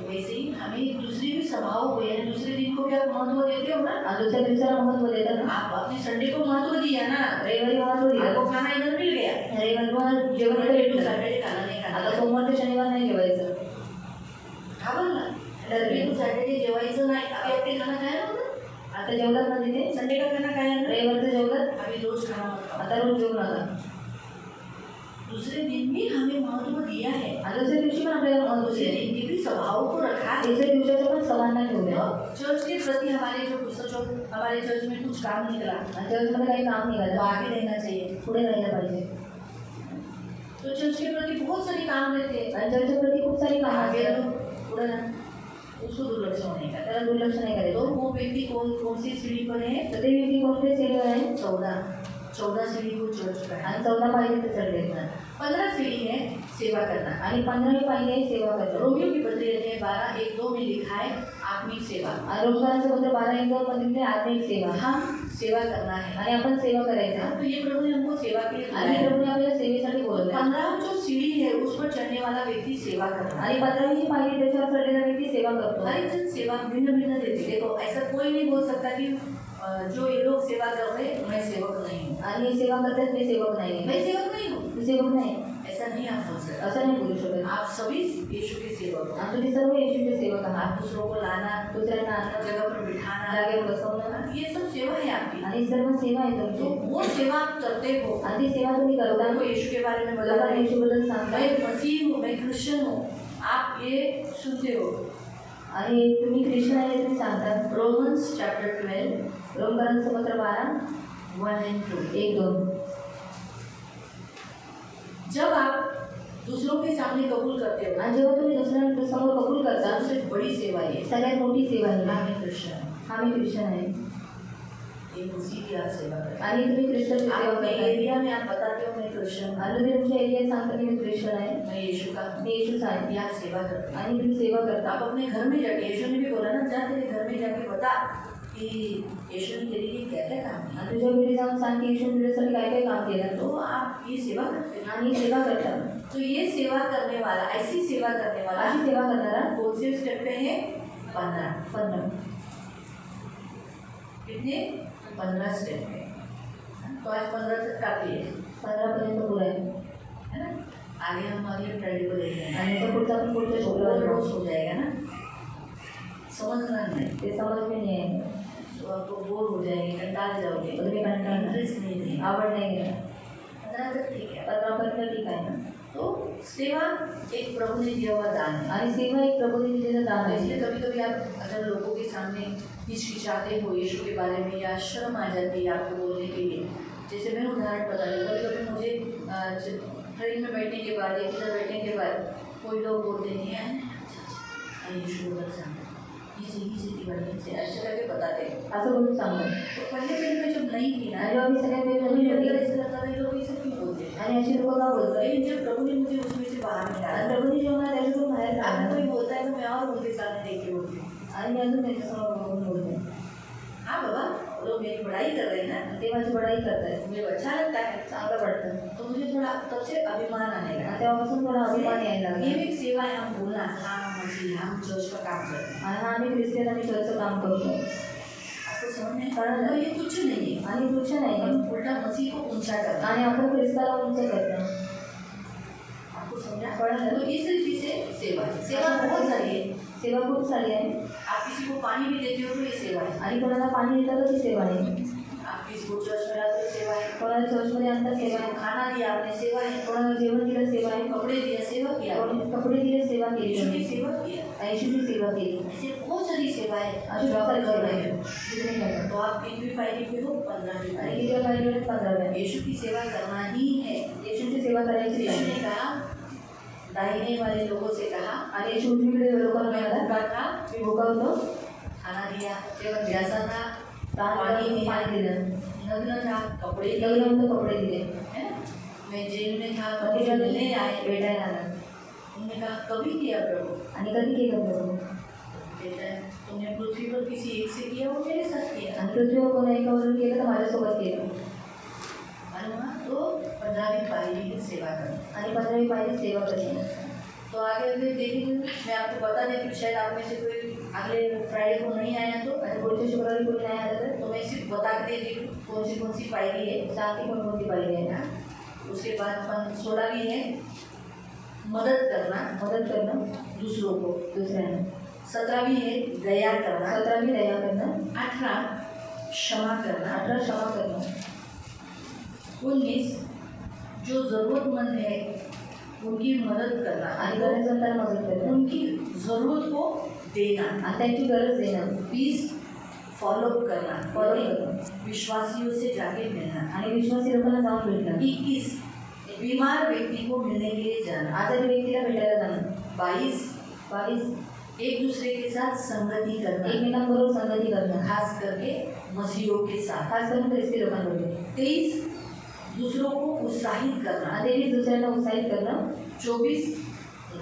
वैसे ही हमें दूसरी भी सभाओं को यानी दूसरे दिन को भी आप महत्व देते हो ना,
आणि दुसऱ्या दिवसाला महत्व देतात ना.
आप अपने संडे को महत्व दिया ना,
रविवारी महत्व दिलं,
आपको खाना इधर मिल गया,
रविवारी मग जेवण इथं
मंडे टू
भेटलं.
सैटरडे खाना नहीं
आता
खाना,
सोमवार ते शनिवार नाही जेवायचं.
खावं ना, मंडे टू सैटरडे जेवायचं नाही, अभी अपने खाना खाया ना,
आता जेवलात ना तिथे,
संडे का खाना खाया ना,
रविवारचं जेवलात,
अभी रोज खाना मत खाओ.
आता रोज जेवू नका.
दूसरे दिन भी हमें महत्व दिया है,
आणि दुसऱ्या दिवशी पण आपल्याला महत्त्व
दूसरे
दिले.
दिन के भी स्वभाव को रखा है।
दुसऱ्या दिवसाचं पण समान नाही ठेवलं.
तो चर्च के प्रति हमारे जो हमारे चर्च में कुछ काम निकला
आणि चर्चमध्ये काही काम
तो
निघालं
आगे रहना चाहिए।
पुढे राहायला पाहिजे.
तो चर्च के प्रति बहुत सारे काम रहते हैं,
आणि चर्चच्या प्रति खूप सारी कामं
आगे
असतात.
रहो, पुढे रहा, उसको दुर्लक्ष नहीं करना।
त्याला दुर्लक्ष नाही
तो
करायचं.
वो व्यक्ति कौन सी सीढ़ी पर है?
तर ते व्यक्ती कोणत्या सीडीवर आहे?
14 सीढ़ी वो चर्च का है।
आणि 14 पायरी ते चढले.
15 सीढ़ी है सेवा करना।
आणि 15वी पायरी आहे सेवा करतात.
रोमियो की पत्री अध्याय 12:1-2 में लिखा है आत्मिक सेवा।
आणि रोमकरांचं पत्र 12:1 मध्ये आत्मिक सेवा.
हम सेवा करना है,
आणि आपण सेवा करायचं.
तो ये प्रभु ने हमको सेवा के लिए
आणि
बुलाया है।
प्रभूने आपल्याला सेवेसाठी बोलवलं.
15 जो सीढ़ी है उस पर चढ़ने वाला व्यक्ति सेवा करना है।
आणि 15वी पायरी त्याच्यावर चढलेला व्यक्ती सेवा करतो.
हर एक जन सेवा भिन्न भिन्न देते। देखो ऐसा कोई नहीं बोल सकता कि जो ये लोग सेवा कर रहे हैं मैं सेवक नहीं हूँ,
आणि सेवा करतात मी सेवक नाही.
मैं सेवक नहीं हूँ,
मी सेवक नाही
ऐसा नहीं आप बोल सकते।
असं नाही बोलू शकत.
आप सभी यीशु के सेवक हो।
आणि तुम्ही सर्व येशूचे सेवक आहात.
आप दूसरों को लाना,
दुसऱ्यांना आणणं,
जगह पर बिठाना,
जागेवर बसवणं,
ये सब सेवा है आपकी।
आणि सर्व सेवा आहे
तो
तुमची.
वो सेवा आप करते हो।
आणि ती सेवा तुम्ही करता.
आपको यीशु के बारे में बता
लोकांना
रहे
येशूबद्दल सांगता.
मैं मसीह हूँ, मैं क्रिश्चियन हूँ, आप ये सुनते हो।
आणि तुम्ही ख्रिश्चन आहे हे तुम्ही सांगता.
रोमन्स चैप्टर 12
रोमकरांचं पत्र 12
1-2।
1-2.
जब आप दूसरों के सामने कबूल करते हो,
आणि जेव्हा तुम्ही दुसऱ्यांच्या समोर कबूल करता,
सबसे बड़ी सेवा ये
सगळ्यात मोठी सेवा ही
हाँ मैं क्रिश्चियन हूँ,
हा मी ख्रिश्चन आहे.
ये मसीह की आप सेवा करते
आणि तुम्ही ख्रिश्चनची
हो।
सेवा
आपके
करता.
एरिया में आप बताते हो मैं क्रिश्चियन हूँ,
आणि तुम्ही तुमच्या एरियात सांगता की मी ख्रिश्चन आहे,
मैं यीशु का हूँ,
मी येशूच आहे.
ये आप सेवा करते हो।
आणि तुम्ही सेवा करता.
आप अपने घर में जाके, यीशु ने भी बोला ना, जा तेरे घर में जाके बता कि यीशु ने तेरे लिए क्या क्या काम किया।
आणि तुझ्या घरी जाऊन सांग की येशूने तुझ्यासाठी काय काय काम केलं.
तो आप ये सेवा करते हो।
आणि सेवा करता.
तो ये सेवा करने वाला, ऐसी सेवा करने वाला
अशी सेवा करणारा
कौन से स्टेप पे है? 15।
15
कितने? 15 स्टेप है। तो आज 15 तक काफी है
15 पर्यंत पुरा आहे.
है ना? आगे हम अगले फ्राइडे को देखेंगे।
आणि आता पुढचा आपण पुढच्या
तो
शुक्रवारी
रोज
पाहू.
हो जाएगा ना, समझना नहीं
ते समज में नाही आहे.
तो आपको बोर हो जाएंगे, कंटाल जाओगे,
तुम्ही कंटाळा
इंटरेस्ट नहीं देंगे।
आवड नाही घेणार.
15 तक ठीक है।
15 पर्यंत ठीक आहे ना.
तो सेवा एक प्रभु ने दिया हुआ दान है।
आणि सेवा एक प्रभूने दिलेलं दान आहे.
इसलिए कभी कभी आप अगर लोगों के सामने हिचकिचाते हो यीशु के बारे में या शर्म आ जाती है आपको बोलने के लिए, जैसे मैं उदाहरण बता रही हूँ, कभी कभी मुझे ट्रेन में बैठने के बाद या किधर बैठने के बाद कोई लोग बोलते नहीं हैं यीशु को बता ये बढ़िया से ऐसे करके बताते हैं।
असं बोलून सांगतात.
तो पहले दिन में जब नहीं थी ना,
आणि जेव्हा मी सगळ्यात वेळ
मुझे
नवीन
अंदर
होती
ऐसा लगता था ये लोग ये सब क्यों बोलते हैं।
आणि अशी लोक का बोलतात.
लेकिन जब प्रभु ने मुझे उसमें से बाहर
आणि
निकाला,
प्रभूने जेव्हा मला त्याच्यातून बाहेर
अगर
काढलं
कोई बोलता है तो मैं और उनके सामने देख के बोलती हूँ,
आणि मी अजून त्याच्यासमोर बघून बोलते.
हाँ बाबा वो लोग मेरी बड़ाई कर रहे हैं ना,
ते माझी बढाई करतात.
मुझे अच्छा लगता है,
चांगलं वाटतं.
तो मुझे थोड़ा तब से अभिमान आने लगा।
आणि तेव्हापासून थोडा अभिमान यायला
ये
लागला.
भी एक सेवा है, हम बोलना हाँ मसीह हम चर्च का काम करते हैं।
आणि हा आम्ही ख्रिस्ती आणि चर्चचं काम करतो.
आपको समझ में तो ये तुच्छ नहीं है,
आणि तुच्छ नाही
हम उल्टा मसीह को ऊंचा करते हैं।
आणि आपण ख्रिस्ताला उंच करतो.
आपको समझा?
कळलं?
तो इस तरीके से सेवा है। सेवा बहुत सारी है।
सेवा खूप सारी आहे.
आप किसी को पानी भी देते हो तो ये सेवा है।
आणि कोणाला पाणी देता तर ती सेवा आहे.
आप किसी को चर्च में लाते हो सेवा है।
कोणाला चर्चमध्ये आणता
किसी
सेवा
को
आहे.
खाना दिया आपने सेवा है।
कोणाला जेवण दिलं सेवा आहे.
कपड़े दिया सेवा किया।
कोणी कपडे दिले सेवा केली.
यीशु की सेवा किया।
येशूची सेवा केली.
ऐसे बहुत सारी सेवा है
अशी
जो
खूप
आप
सारी
कर
सेवा
रहे
आहे.
हो।
जितने करतात.
तो आप 3वीं पायरी पे हो, 15वीं
आणि
पायरी।
किती पाहिजे 15
यीशु की सेवा करना ही है।
येशूची सेवा करायची
यीशु
आहे.
ने कहा, दाहिने वाले लोगों से कहा,
आणि येशू उजवीकडे लोकांना
मैं
म्हणाला
भूखा था,
मी भुका होतो.
खाना दिया, प्यासा था,
पाणी दिलं.
नग्न था, कपड़े दिए,
लग्न होतं कपडे दिले.
है ना? मैं जेल में था,
कधी
मुझे मिलने आए,
भेटायला आला.
उन्होंने कहा कभी किया प्रभु?
आणि कधी केलं प्रभू?
कहता है तुमने पृथ्वी पर किसी एक से किया, वो मेरे साथ किया।
आणि पृथ्वीवर कोणा एकावरून केलं तर माझ्यासोबत केलं.
और वहाँ तो 15वीं पायरी की सेवा करना।
आणि 15वी पायरी सेवा करणे.
तो आगे अगले देखेंगे, मैं आपको बता देती हूँ, शायद आप में से कोई अगले फ्राइडे को नहीं आया तो
आणि पुढच्या शुक्रवारी कोणी नाही आलं तर
तो मैं सिर्फ बता के दे दी कौन सी पायरी है।
सांगते कोणकोणती पायरी आहे ना.
उसके बाद अपन 16वीं है मदद करना
मदत करणं
दूसरों को।
दुसऱ्यांना.
17वीं है दया करना।
17वी दया करणं.
18 क्षमा करना।
18 क्षमा करणं.
19 जो ज़रूरतमंद है उनकी मदद करना
आणि गरजवंतांना मदत करणं
उनकी ज़रूरत को देना,
आणि त्यांची गरज देणं,
20 फॉलो करना,
फॉलो करणं
विश्वासियों से जाके मिलना,
आणि विश्वासी लोकांना जाऊन भेटणं,
21 बीमार व्यक्ति को मिलने के लिए जाना,
आजारी व्यक्तीला भेटायला जाणं,
22 एक दूसरे के साथ संगति करना,
एकमेकांबरोबर संगती करणं,
खास करके मसीहियों के साथ,
खास करून ख्रिस्ती लोकांबरोबर,
23 दूसरों को उत्साहित करना,
आणि 23 दुसऱ्यांना उत्साहित करणं,
24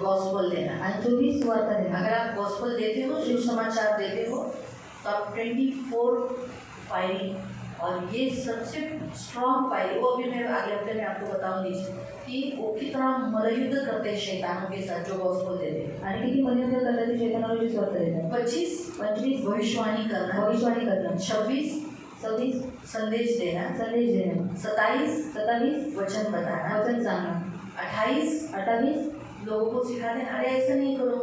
गॉस्पल देना।
आणि 24 सुवार्ता देणं।
अगर आप गॉस्पल देते हो, सुसमाचार देते हो, तो आप 24 फायरिंग, और ये सबसे स्ट्रॉन्ग फायरिंग, वो भी मैं अगले हफ्ते में आपको बताऊंगी कि वो कितना मल्लयुद्ध करते हैं शैतानों के साथ जो गॉस्पल देते हैं।
आणि किती मल्लयुद्ध करतात ते शैतानावर सुवार्ता देतात।
25 भविष्यवाणी करना,
भविष्यवाणी करणं,
26 संदेश देना,
संदेश देणं,
27 वचन बताना,
वचन सांगणं,
28 लोगों को सिखा देना, अरे ऐसा नहीं करो,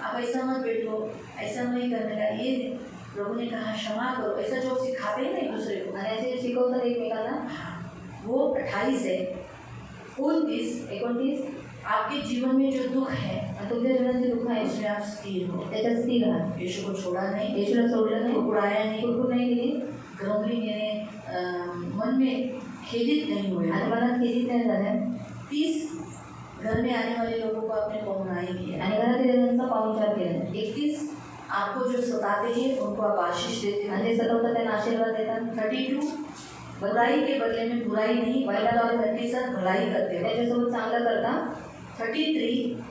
आप ऐसा मत बैठो, ऐसा नहीं करने का, ये प्रभु ने कहा क्षमा करो, ऐसा जो सिखाते हैं ना एक दूसरे को,
आणि असे शिकवतात एकमेकांना।
वो 28 है। 29 आपके जीवन में जो दुख है,
आणि तुमच्या जीवनात जे दुःख आहे
उसमें आप स्थिर हो,
त्याच्यात स्थिर राहा,
यीशु को छोड़ा नहीं,
येशूला सोडलं नाही,
ठुकराया नहीं,
कुरकुर नाही केली,
ग्रंबलिंग यानी मन में खेदित नहीं हुए।
आणि मनात खेदीत नाही झाल्या,
30 घर में आने वाले लोगों को आपने पहुँचाई किया,
आणि घरात त्यांचा पाहुणचार केला,
31 आपको जो सताते हैं उनको आप आशीष देते हैं,
आणि ते सतवतात त्यांना आशीर्वाद देतात,
32 बुराई के बदले में बुराई नहीं, वायदा और उनके साथ भलाई करते हो,
त्याच्यासोबत चांगलं करता,
33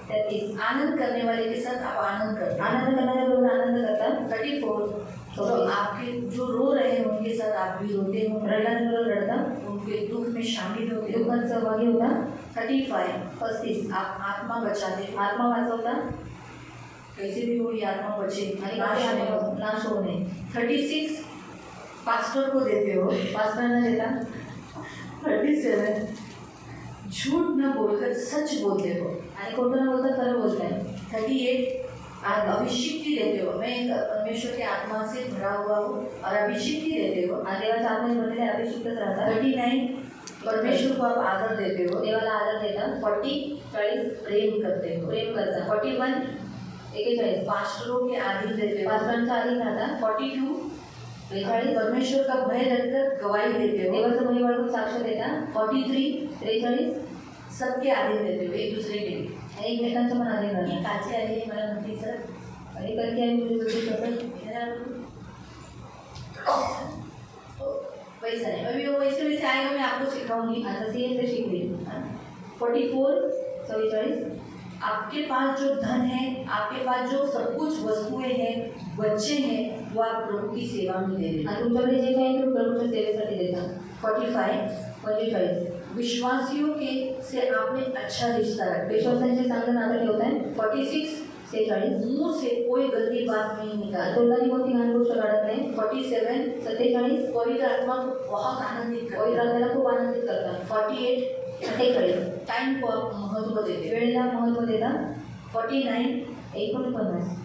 33
आनंद करने वाले के साथ आप आनंद करते हो,
आनंद करणाऱ्या बरोबर आनंद करतात,
34 जो आपके जो रो रहे हैं उनके साथ आप भी रोते हो,
रडणाऱ्यांबरोबर रडता,
उनके दुख में शामिल होते हो,
दुःखात सहभागी होता,
35 आप आत्मा बचाते हो,
आत्मा वाचवता,
कैसे भी हो ये आत्मा बचे,
आणि
नाश
काही
नहीं हो।
आत्मा नाश होऊ नये,
36 पास्टर को देते हो,
पास्टरांना देता,
37 झूठ न बोलकर सच बोलते हो,
आणि खोटं न बोलता खरं बोलताय,
38 आप अभिषिक्ति देते हो, मैं परमेश्वर के आत्मा से भरा हुआ हूँ और अभिषिक्ति देते हो,
आणि देवाच्या आत्म्याने भरलेले अभिषिक्तच राहतात,
39 परमेश्वर को आप आदर देते हो,
देवाला आदर देतात,
40 प्रेम करते हो,
प्रेम करतात,
41
41
पास्टरों के आधीन देते हो,
पास्टरांच्या अधीन राहतात,
42
43
परमेश्वर का भय रखकर गवाही देते हो,
देवाचं भय बाळगून साक्ष देतात,
43
43
सबके आधीन देते हो, एक दूसरे के लिए।
आणि एकमेकांच्या पण अधीन
ये
राहतात,
काचे आले मला म्हणते सर
आणि करके आम्ही मुली कसं
वैसा नहीं, अभी वो वैसे वैसे आएगा, मैं आपको सिखाऊंगी।
आता सी ते शिकली,
44
44
आपके पास जो धन है, आपके पास जो सब कुछ वस्तुएं हैं, बच्चे हैं, वो आप प्रभु की सेवा में दे देना।
आणि तुमच्याकडे जे काही आहे ते प्रभूच्या सेवेसाठी देतात,
45
45
विश्वासियों के से आपने अच्छा रिश्ता रखा।
विश्वासांचे चांगलं नातं ठेवताय,
46
46
मुंह से कोई गंदी बात नहीं निकालते।
तोंडाने कोणती घाण गोष्ट काढत नाही,
47
47
पवित्र आत्मा को बहुत आनंदित करते
पवित्र
हैं।
आत्म्याला खूप आनंदित करतात,
48
48
टाइम को आप महत्व देते हैं।
वेळेला महत्त्व देतात,
49
49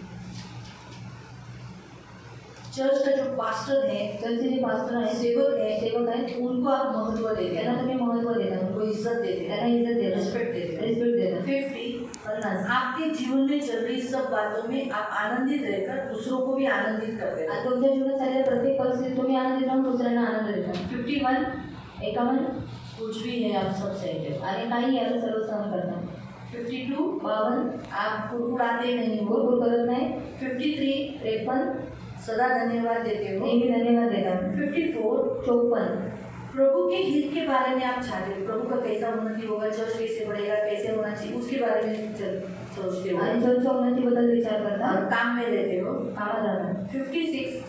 चर्च का जो पास्टर है,
चर्चचे जे पास्टर आहेत,
सेवक
सेवक आहेत,
है, उनको आप महत्व देते
त्यांना
हैं,
तुम्ही महत्त्व देता,
उनको इज्जत देते हैं,
त्यांना इज्जत देता,
रिस्पेक्ट देते हैं।
रिस्पेक्ट देता,
50
50
आपके जीवन में चल रही सब बातों में आप आनंदित रहकर दूसरों को भी आनंदित करते हैं।
आणि तुमच्या जीवनात चाललेल्या प्रत्येक परिस्थितीत तुम्ही आनंदित राहून दुसऱ्यांना आनंद देता,
51
51
कुछ भी है आप सब सही है।
आणि काही याचं सर्व सहन करता,
52
52
आप कुड़कुड़ाते नहीं हो।
कुरकुर करत नाही,
53
53
सदा धन्यवाद देते हो।
नेहमी धन्यवाद देता,
54
54
प्रभु के हित के बारे में आप चाहते हो, प्रभु का कैसा उन्नति होगा, चर्च कैसे बढ़ेगा, कैसे होना चाहिए, उसके बारे में सोचते हो
आणि चर्चच्या उन्नतीबद्दल विचार करता,
और काम में रहते हो।
कामात राहता,
56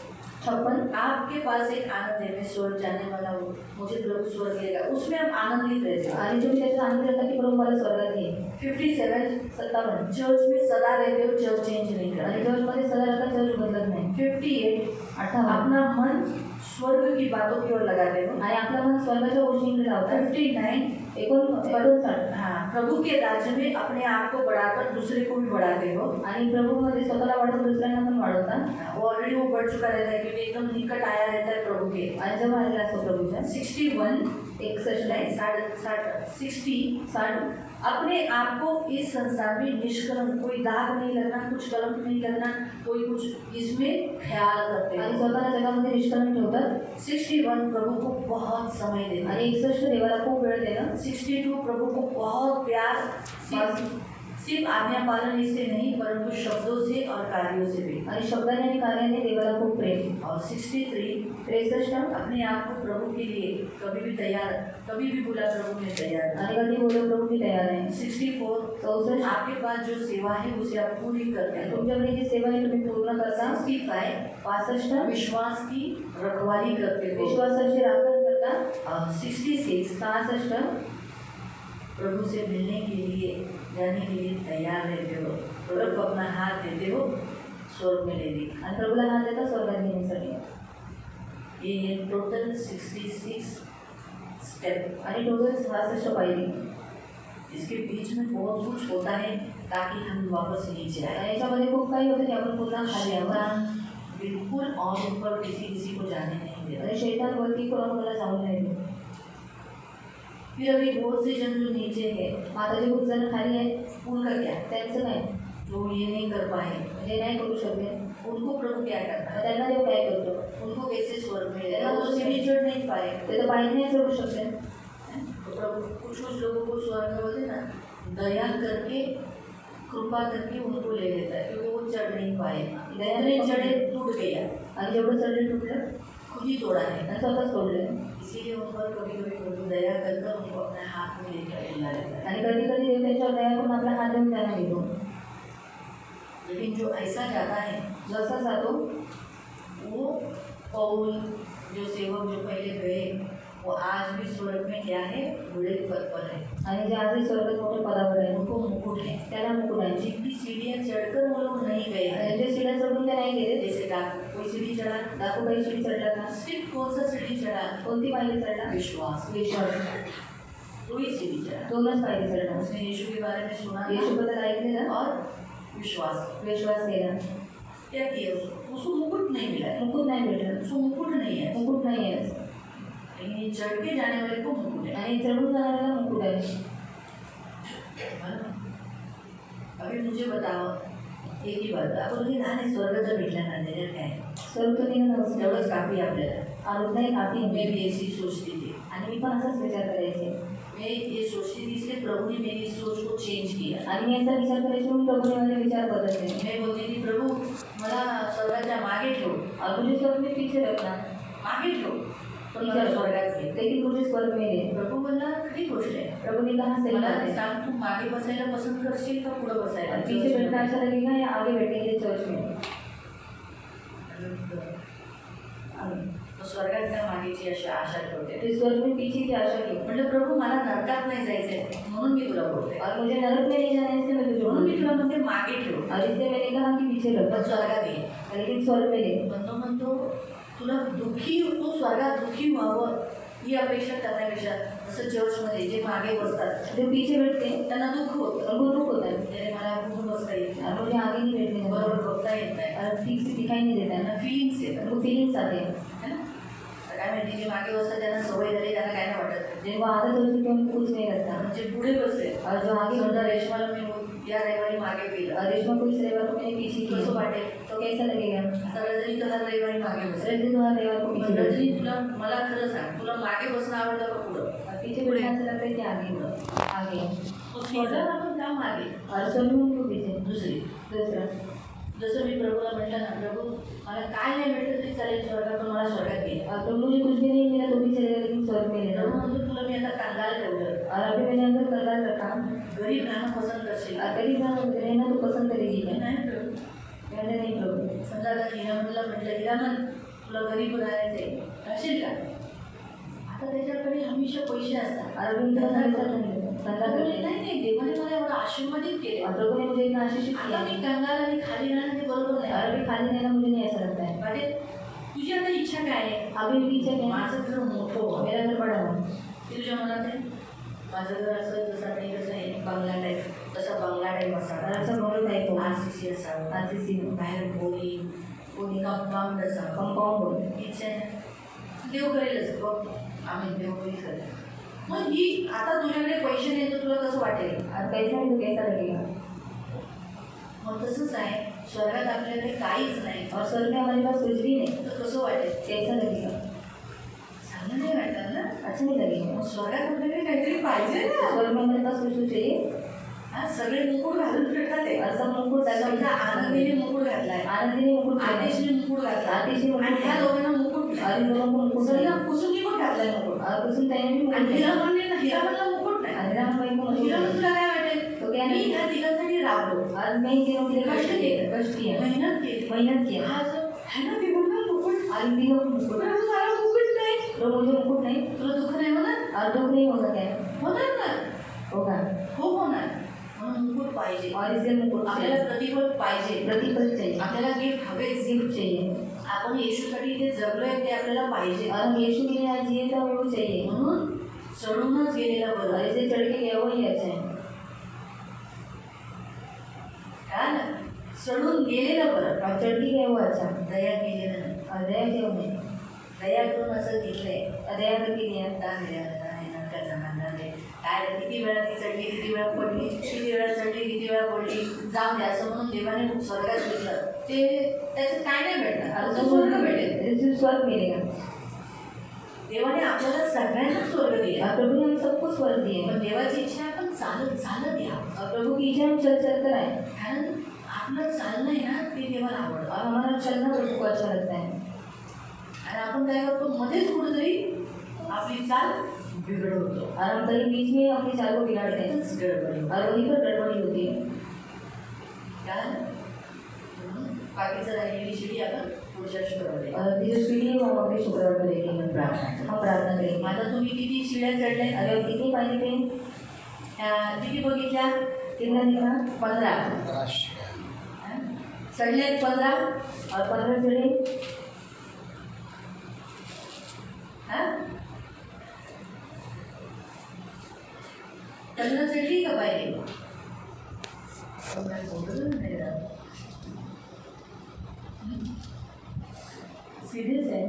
56
आपके पास एक आनंद है, मैं स्वर्ग जाने वाला हूँ, मुझे प्रभु स्वर्ग लेगा, उसमें आप आनंदित रहते हो।
आणि तुम्ही त्याचा आनंद करता की प्रभू मला स्वर्गात ये,
57
57
चर्च में सदा रहते हो, चर्च चेंज नहीं
आणि
करते।
चर्चमध्ये सदा राहता, चर्च बदलत नाही,
58
58
अपना मन स्वर्ग की बातों की ओर लगाते हो।
आणि आपलं मन स्वर्गाच्या गोष्टींकडे लावता,
59
59
हाँ प्रभु के राज्य में अपने आप को बढ़ाकर दूसरे को भी बढ़ाते हो।
आणि प्रभूमध्ये स्वतःला वाढवून दुसऱ्यांना पण वाढवता,
वो ऑलरेडी वो बढ़ चुका रहता है क्योंकि एकदम निकट आया रहता है प्रभु के।
आणि जवळ आलेला असतो प्रभूच्या,
61
61
नहीं 60 अपने आप को इस संसार में निष्कलंक, कोई दाग नहीं लगना, कुछ कलंक नहीं लगना, कोई कुछ इसमें ख्याल करते
आणि
हैं।
स्वतःला जगामध्ये निष्कलंक ठेवतात
61 प्रभु को बहुत समय देना,
आणि 61 देवाला खूप वेळ देणं,
62 प्रभु को बहुत प्यार, सिर्फ आज्ञा पालन इससे नहीं परंतु शब्दों से और कार्यों से भी।
आणि शब्दाने आणि कार्याने देवाला खूप प्रेम।
और 63
63
अपने आप को प्रभु के लिए कभी भी तैयार, कभी भी बोला प्रभु में तैयार।
आणि कधी बोलो प्रभु मी तयार आहे।
64 आपके पास जो सेवा है उसे आप पूरी करते हैं।
तुमच्याकडे जी सेवा आहे तुम्ही पूर्ण करता।
65 विश्वास की रखवाली करते हो,
विश्वासाची राखण करता।
66 प्रभु से मिलने के लिए जाने के लिए तैयार रहते हो, प्रभु को अपना हाथ देते हो स्वर्ग में ले ली।
आणि प्रभूला हात देता स्वर्गात घेण्यासाठी।
ये टोटल 66 स्टेप
आणि टोटल 66 पायरी।
इसके बीच में बहुत कुछ होता है ताकि हम वापस नीचे आए।
आणि याच्यामध्ये खूप काही होतं की आपण पुन्हा खाली यावं।
शैतान बिल्कुल और ऊपर किसी को जाने नहीं देता।
आणि शैतान वरती कोणाकोणाला जाऊ नाही देत।
फिर अभी बहुत से जन जो नीचे है,
आता जे खूप जण खाली आहेत
उनका क्या?
त्यांचं काय,
जो ये नहीं कर पाए
जे नाही करू शकले
उनको प्रभु क्या करता है?
त्यांना देव काय करतो?
उनको कैसे स्वर्ग में ले? वो तो सीढ़ी चढ़ नहीं पाए।
ते तर पायरी नाही चढू शकले।
तो प्रभु कुछ लोगों को स्वर्ग में बोलते ना, दया करके कृपा करके उनको ले लेता है क्योंकि वो चढ़ नहीं पाए। दया नहीं चढ़े टूट गया,
आणि जेवढं चढले टुटलं
खुद ही तोड़ा है।
आणि स्वतःच तोडले।
इसीलिए उन पर कभी कभी प्रभु दया करके उनको अपने हाथ में लेकर बुला लेता है।
आणि कधी कधी देव त्यांच्यावर दया करून आपला हात देऊन त्यांना घेतो।
लेकिन जो ऐसा जाता है
जसा जातो
वो पौल जो सेवक जो पहले गए वो आज भी स्वर्ग में क्या है? बड़े पद पर है।
आणि जे आजही स्वर्गात मोठे पदावर आहे
उनको मुकुट है।
त्याला मुकुट आहे।
जितनी सीढ़ियाँ चढ़कर वो लोग नहीं गए हैं,
आणि जे सीड्या चढून ते नाही गेले,
जैसे डाकू कोई सीढ़ी चढ़ा,
डाकू काही सीडी चढला का?
सिर्फ कौन सा सीढ़ी चढ़ा?
कोणती पायरी चढला?
विश्वास।
विश्वास।
तो ही सीढ़ी चढ़ा।
दोनच पायरी चढला।
उसने यीशु के बारे में सुना
येशूबद्दल ऐकलेलं
और विश्वास
विश्वास केला।
क्या किया? उसको मुकुट नहीं मिला है,
मुकुट नाही भेटलं,
उसको मुकुट नहीं है,
मुकुट नाही आहे
लेकिन ये चढ़ के जाने वाले को मुकुट है।
आणि चढून जाणाऱ्याला मुकुट आहे।
अभी मुझे बताओ एक ही बात, आपण म्हणजे नाही स्वर्गाचा भेटला ना त्याच्यात काय?
स्वर्ग तर निघून नव्हतं,
तेवढंच काफी आपल्याला।
आरोप नाही काफी
मैं
आहे।
भी ऐसी सोचती थी,
आणि मी पण असाच विचार करायचे
मैं ये सोचती थी, इसलिए प्रभु ने मेरी सोच को चेंज किया।
आणि मी असा विचार करायचे म्हणून प्रभूने माझे विचार बदलले।
मैं बोलती थी प्रभु मला स्वर्गाच्या मागे ठेव,
और मुझे स्वर्ग में पीछे रखना,
मागे ठेव पण
पीछे
मला
रखना,
स्वर्गात घे।
लेकिन मुझे स्वर्ग में ले।
प्रभु बोलला खरी गोष्ट आहे,
प्रभु ने कहा सही
मला
बात है।
सांग तू मागे बसायला पसंत करशील का पुढे बसायला?
और पीछे बैठना अच्छा लगेगा या आगे बैठेंगे चर्च में?
तो स्वर्गात त्या मागेची अशी आशा ठेवते।
तो स्वर्ग में पीछे की आशा की,
म्हणजे प्रभु मला नरकात नाही जायचंय म्हणून मी तुला बोलते,
और मुझे नरक में नहीं जाना है इसलिए मैं तुझे
म्हणून मी
बोलती
तुला म्हणते मागे ठेव
हूँ। और इसलिए मैंने कहा कि पीछे
पण
रख,
स्वर्गात ये।
लेकिन स्वर्ग में ले।
म्हणतो तुला दुःखी, तू स्वर्गात दुःखी व्हावं ही अपेक्षा करण्यापेक्षा जसं चर्चमध्ये जे मागे बसतात
जो पीछे बैठते हैं
त्यांना दुःख होतं,
उनको दुख होता है,
अरे मला पुढे बसता येत नाही,
और मुझे आगे नहीं बैठने देता,
बरोबर बघता येत नाही,
और ठीक से दिखाई नहीं देता है,
त्यांना फिलिंग्स येतात
उनको फीलिंग्स आते हैं।
है ना। तर काय माहिती जे मागे बसतात त्यांना सवय झाली, त्यांना काय नाही वाटत,
जिनको आदत हो चुकी है उनको कुछ नहीं लगता,
म्हणजे पुढे बसले।
और जो आगे
समजा रेशमाला मी या रविवारी मागे गेलं,
और रेशमा को इस रविवार को मैंने पीछे
कसं
किया
वाटेल?
तो कैसा लगेगा?
सगळ्याजणी तर हर रविवारी मागे बसले।
रजनी तो हर रविवार को पीछे बैठती
रजनी तुला मला खरं सांग, तुला मागे बसणं आवडतं का पुढं?
और पीछे बैठना अच्छा लगता है कि आगे? आगे।
तो स्वर्गात आपण का मागे?
और स्वर्ग में उनको पीछे।
दुसरी
दूसरा,
जसं मी प्रभूला म्हटलं ना, प्रभू मला काय नाही भेटलं तरी चालेल स्वर्गात, पण मला स्वर्गात घे।
और तो मुझे कुछ भी नहीं मिला तो भी चलेगा लेकिन स्वर्ग में लेना।
प्रभू म्हणतो तुला मी आता कंगाल ठेवलं,
और अभी मैंने अंदर कंगाल रखा,
गरीब राहणं पसंत करशील?
और गरीब रहना तो पसंद करेगी क्या?
नाही प्रभू।
मैंने नहीं प्रभु।
समजा आता हिरामनला म्हटलं हिरामन तुला गरीब राहायचंय, राहशील का? आता त्याच्याकडे हमेशा पैसे असतात,
और अभी उनका
धंदा
पैसा
करतो।
नहीं है, धंधा
प्रभू
करते
बोलले,
हैं।
नाही नाही देवाने मला एवढं आशीर्वादित केले,
और प्रभु ने मुझे इतना आशीषित
आता
किया
मी कंगाल आणि खाली राहणं ते बरोबर
और
नाही।
अभी खाली रहना मुझे नहीं ऐसा लगता है।
वाटेल तुझी आता इच्छा काय आहे?
अभी भी इच्छा क्या है?
माझं घर मोठं हो,
मेरा घर बड़ा हो,
ते तुझ्या मनात आहे? माझं घर असं जसं नाही कसं आहे बंगला टाईप, तसा बंगला टाईप
और
असावा,
अच्छा बंगलो टाइप हो,
RCC असावं,
RCC हो,
बाहेर खोली
कोणी
कंपाऊंड असावं,
कंपाउंड हो।
इच्छा आहे ना? देव करेलच बघ, आम्ही देवपुरी करतो. मग ही आता तुझ्याकडे पैसे नाही तर तुला कसं वाटेल?
और पैसा नहीं तो कैसा लगेगा?
मग तसंच आहे, स्वर्गात आपल्याकडे काहीच नाही
और स्वर्ग में हमारे पास कुछ भी नहीं,
तर कसं वाटेल?
कैसा लगेगा?
चांगलं नाही वाटत ना.
अच्छा नहीं लगेगा.
मग स्वर्गात आपल्याकडे काहीतरी पाहिजे ना.
स्वर्ग में हमारे पास कुछ तो चाहिए.
हा, सगळे मुकुट घालून फिरतात आहे.
और सब मुकुट
समजा आनंदीने मुकुट घातलाय,
आनंदी ने मुकुट पहना है.
आदेशने मुकुट घातला,
आतिश ने मुकुट
आणि ह्या
पहना है.
दोघांना मुकुट नाही.
और इन दोनों को मुकुट
सगळ्या
पहना है.
कुसुमी पण घातलाय मुकुट.
और कुसुम ताई ने भी मुकुट
आणि
पहना है.
हिरामनला मुकुट नाही.
और राम भाई को मुकुट
हिरामन
पहना है.
तुला काय वाटेल?
तो क्या
मी
नहीं?
ह्या तिघांसाठी राबलो,
और मैं इन तीनों के लिए
कष्ट किए.
कष्ट किया,
मेहनत केली.
मेहनत किया.
हा जो है ना तिघांना मुकुट,
और इन तीनों को मुकुट.
परंतु मला मुकुट नाही.
तो मुझे मुकुट नहीं
तुला दुःख नाही होणार?
और दुख नहीं होगा क्या?
होणार ना.
होगा.
हो होणार. म्हणून मुकुट पाहिजे.
और इसलिए मुकुट
आपल्याला
चाहिए,
प्रतिफल पाहिजे.
प्रतिफल चाहिए,
आपल्याला गिफ्ट हवेच.
गिफ्ट चाहिए.
आपण येशूसाठी इथे जगलोय ते आपल्याला पाहिजे.
और हम यीशु के लिए आज जिए तो हमें वो चाहिए.
म्हणून चढूनच गेलेला
और
बरं.
ऐसे चढ़ के गया वही अच्छा है.
काय ना, चढून गेलेलं बरं,
और चढ़ के गया वो अच्छा.
दया केलेलं नाही.
और दया क्यों नहीं?
दया करून असं दिलंय.
और दया करके दिया.
काय किती वेळा ती चढली, किती वेळा पडली, किती वेळा चढली, किती वेळा पडली, जाऊन द्या असं म्हणून देवाने स्वर्गात घेतलं. ते त्याचं काय नाही भेटणार,
और
फक्त स्वर्ग भेटेल.
इससे स्वर्ग मिलेगा.
देवाने आपल्याला सगळ्यांना स्वर्ग दिला.
और प्रभु ने हमें सबको स्वर्ग दिए.
पण देवाची इच्छा आहे आपण चालत चालत या.
और प्रभु की इच्छा हम चल चल कर आए.
कारण आपलं चालणं आहे ना ते देवाला आवडतं.
और हमारा चलना प्रभु को अच्छा लगता है.
आणि आपण काय करतो, मध्येच कुठेतरी आपली चाल बिघडवतो.
और हम कहीं बीच में अपनी चाल को बिगाड़ते हैं
इथंच गडबड होते.
और वहीं पर गड़बड़ी होती है.
कारण बाकीचं राहिलेली शिडी आपण पुढच्या शुक्रवारी.
और ये जो सीढ़ी है वो हम अगले शुक्रवार को देखेंगे. हम प्रार्थना करेंगे.
आता तुम्ही किती शिड्या चढल्या?
अरे अब कितनी पानी पे?
किती बघितल्या?
कितना दिखा?
15. चढल्यात 15.
और 15 चढ़े.
हा, 15 चढली का पाहिजे?
सीरियस है.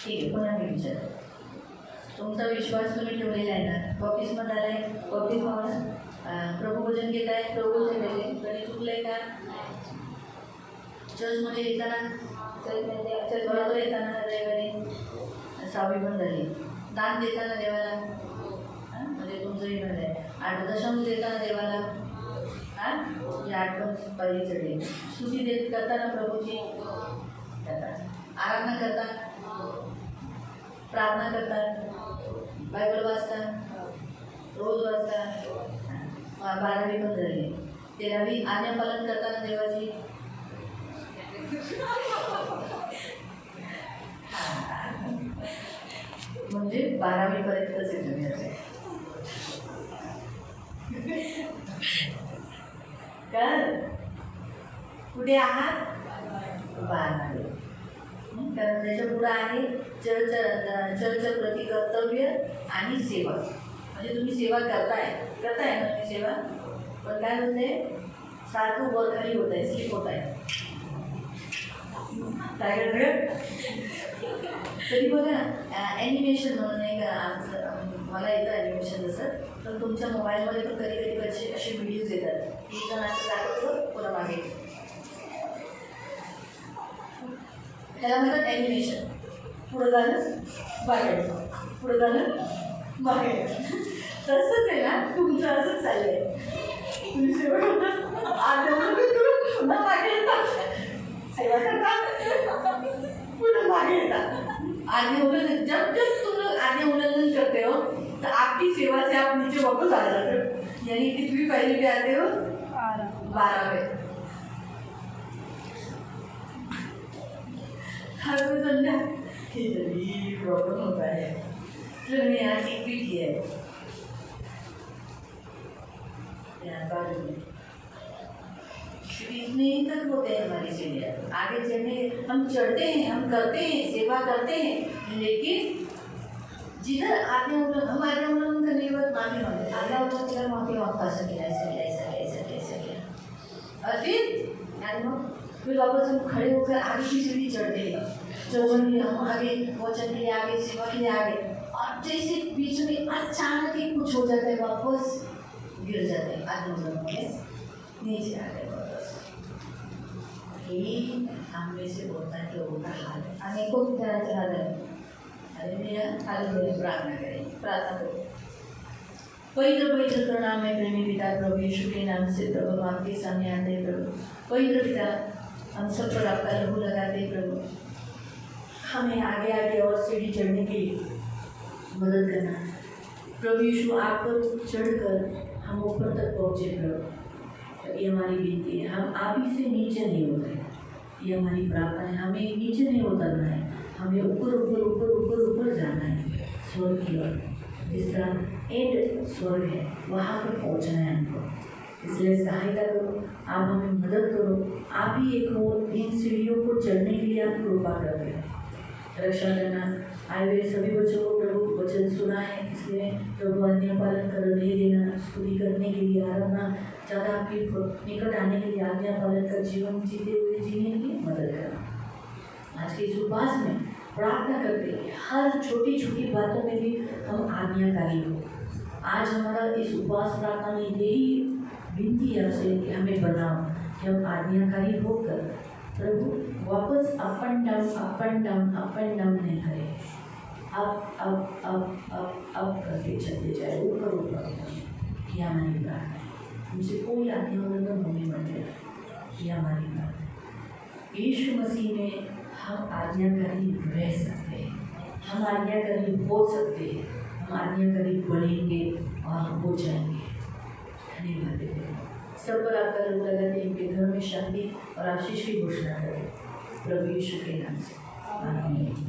ठीक आहे, पुन्हा मी विचारतो. तुमचा विश्वास तुम्ही ठेवलेला आहे ना? ऑफिसमध्ये आलाय,
बपतिस्मा वाला
प्रभू भोजन घेत आहे,
प्रभू से पहले
कधी चुकलंय का? चर्चमध्ये येताना, बरोबर येताना रविवारी सहावी पण झाली. दान देताना देवाला, म्हणजे तुमचंही म्हणजे 8 दशम देताना देवाला, म्हणजे 8 पण पहिली चढली. स्तुती देत करताना प्रभूची करता, आराधना करता, प्रार्थना करता, बायबल वाचता, रोज वाचता. 12वी पण झाली. 13वी आज्ञापालन करताना देवाची. म्हणजे 12वी पर्यंतच आहे तुम्ही असे. काय कुठे आहात? 12वी. कारण त्याच्या पुढं आहे चर्च प्रति कर्तव्य आणि सेवा. म्हणजे तुम्ही सेवा करताय ना तुम्ही सेवा, पण काय होते, सारखं वर खाली होत आहे, स्लिप होत आहे. काय तरी बघा ॲनिमेशन म्हणून नाही का, आमचं मला येतं ॲनिमेशन जसं, पण तुमच्या मोबाईलमध्ये पण कधी कधी कसे असे व्हिडिओज येतात की जण असं दाखवतो पुन्हा मागे. त्याला म्हणतात ॲनिमेशन. पुढं झालं मागे, पुढं झालं मागे. तसंच आहे ना तुमचं, असंच चाललं आहे. तुम्ही सेवा करता, पुन्हा मागे येतात, सेवा करता, पुन्हा मागे येतात. आगे उल्लंघन, जब तुम लोग आगे उल्लंघन करते हो तो आपकी सेवा से आप नीचे वापस आ जाते हो. यानी कितनी पहले पे आते हो? 12वें. हर कोई समझा कि जल्दी प्रॉब्लम होता है. फिर मैं यहाँ टिक भी किया है यहाँ बाजू में. इतने तक होते हैं हमारी सीढ़ियाँ. आगे चढ़ने हम चढ़ते हैं, हम करते हैं, सेवा करते हैं, लेकिन जिधर आते हैं हम आते हैं उन करने के बाद माफी मांगते हैं. अल्लाह उनको फिर माफी मांगता है, ऐसा किया ऐसा किया ऐसा किया ऐसा किया ऐसा किया. और फिर वापस हम खड़े होकर आगे की सीढ़ी चढ़ते हैं. जब भी हम आगे वचन के लिए आगे, सेवा के लिए आगे, और जैसे बीच में अचानक ही कुछ हो जाता है, वापस गिर जाते हैं, आत्मजन्म में नीचे आ गए वापस। यही हम में से होता है लोगों का हाल है।
अनेकों तरह हाल है।
Hallelujah,
hallelujah.
प्रार्थना करें।
प्रार्थना करो।
पवित्र करुणा में प्रेमी पिता प्रभु यीशु के नाम से प्रभु हम आपके सामने आते हैं प्रभु। पवित्र पिता, हम सब पर आपका लहू लगाते हैं प्रभु। हमें आगे आगे और सीढ़ी चढ़ने के लिए मदद करना। प्रभु यीशु आप पर चढ़कर हम ऊपर तक पहुँचे प्रभु। ये हमारी विनती है, हम आप ही से नीचे नहीं उतरे। ये हमारी प्रार्थना है, हमें नीचे नहीं उतरना है, हमें ऊपर ऊपर ऊपर ऊपर ऊपर जाना है, स्वर्ग की ओर। जिस तरह एंड स्वर्ग है वहाँ पर पहुँचना है हमको। इसलिए सहायता करो, आप हमें मदद करो। आप ही एक हो, इन सीढ़ियों को चढ़ने के लिए आप कृपा कर रहे हैं। रक्षा करना। आए हुए सभी बच्चों को प्रभु वचन सुना है, इसलिए प्रभु आज्ञा पालन कर नहीं देना, स्तुति करने के लिए, आराधना ज़्यादा आपके निकट आने के लिए आज्ञा पालन कर जीवन जीते हुए जीने की मदद करना। आज के इस उपवास में प्रार्थना करते हैं, हर छोटी छोटी बातों में भी हम आज्ञाकारी हो। आज हमारा इस उपवास प्रार्थना में यही विनती है आपसे कि हमें बनाओ कि हम आज्ञाकारी होकर प्रभु वापस अप एंड डाउन नहीं करें। अब करके चलते जाए, ऊपर किया हमारी प्रार्थना है। हमसे कोई आज्ञा उल्लंघन होने मत देना, किया हमारी प्रार्थना है। यीशु मसीह में हम आज्ञाकारी रह सकते हैं, हम आज्ञाकारी हो सकते हैं, हम आज्ञाकारी बनेंगे और हो जाएंगे। धन्यवाद देते हैं। सब पर आपका लहू लगाते, इनके घर में शांति और आशीष की घोषणा करें प्रभु यीशु के नाम से। आमीन।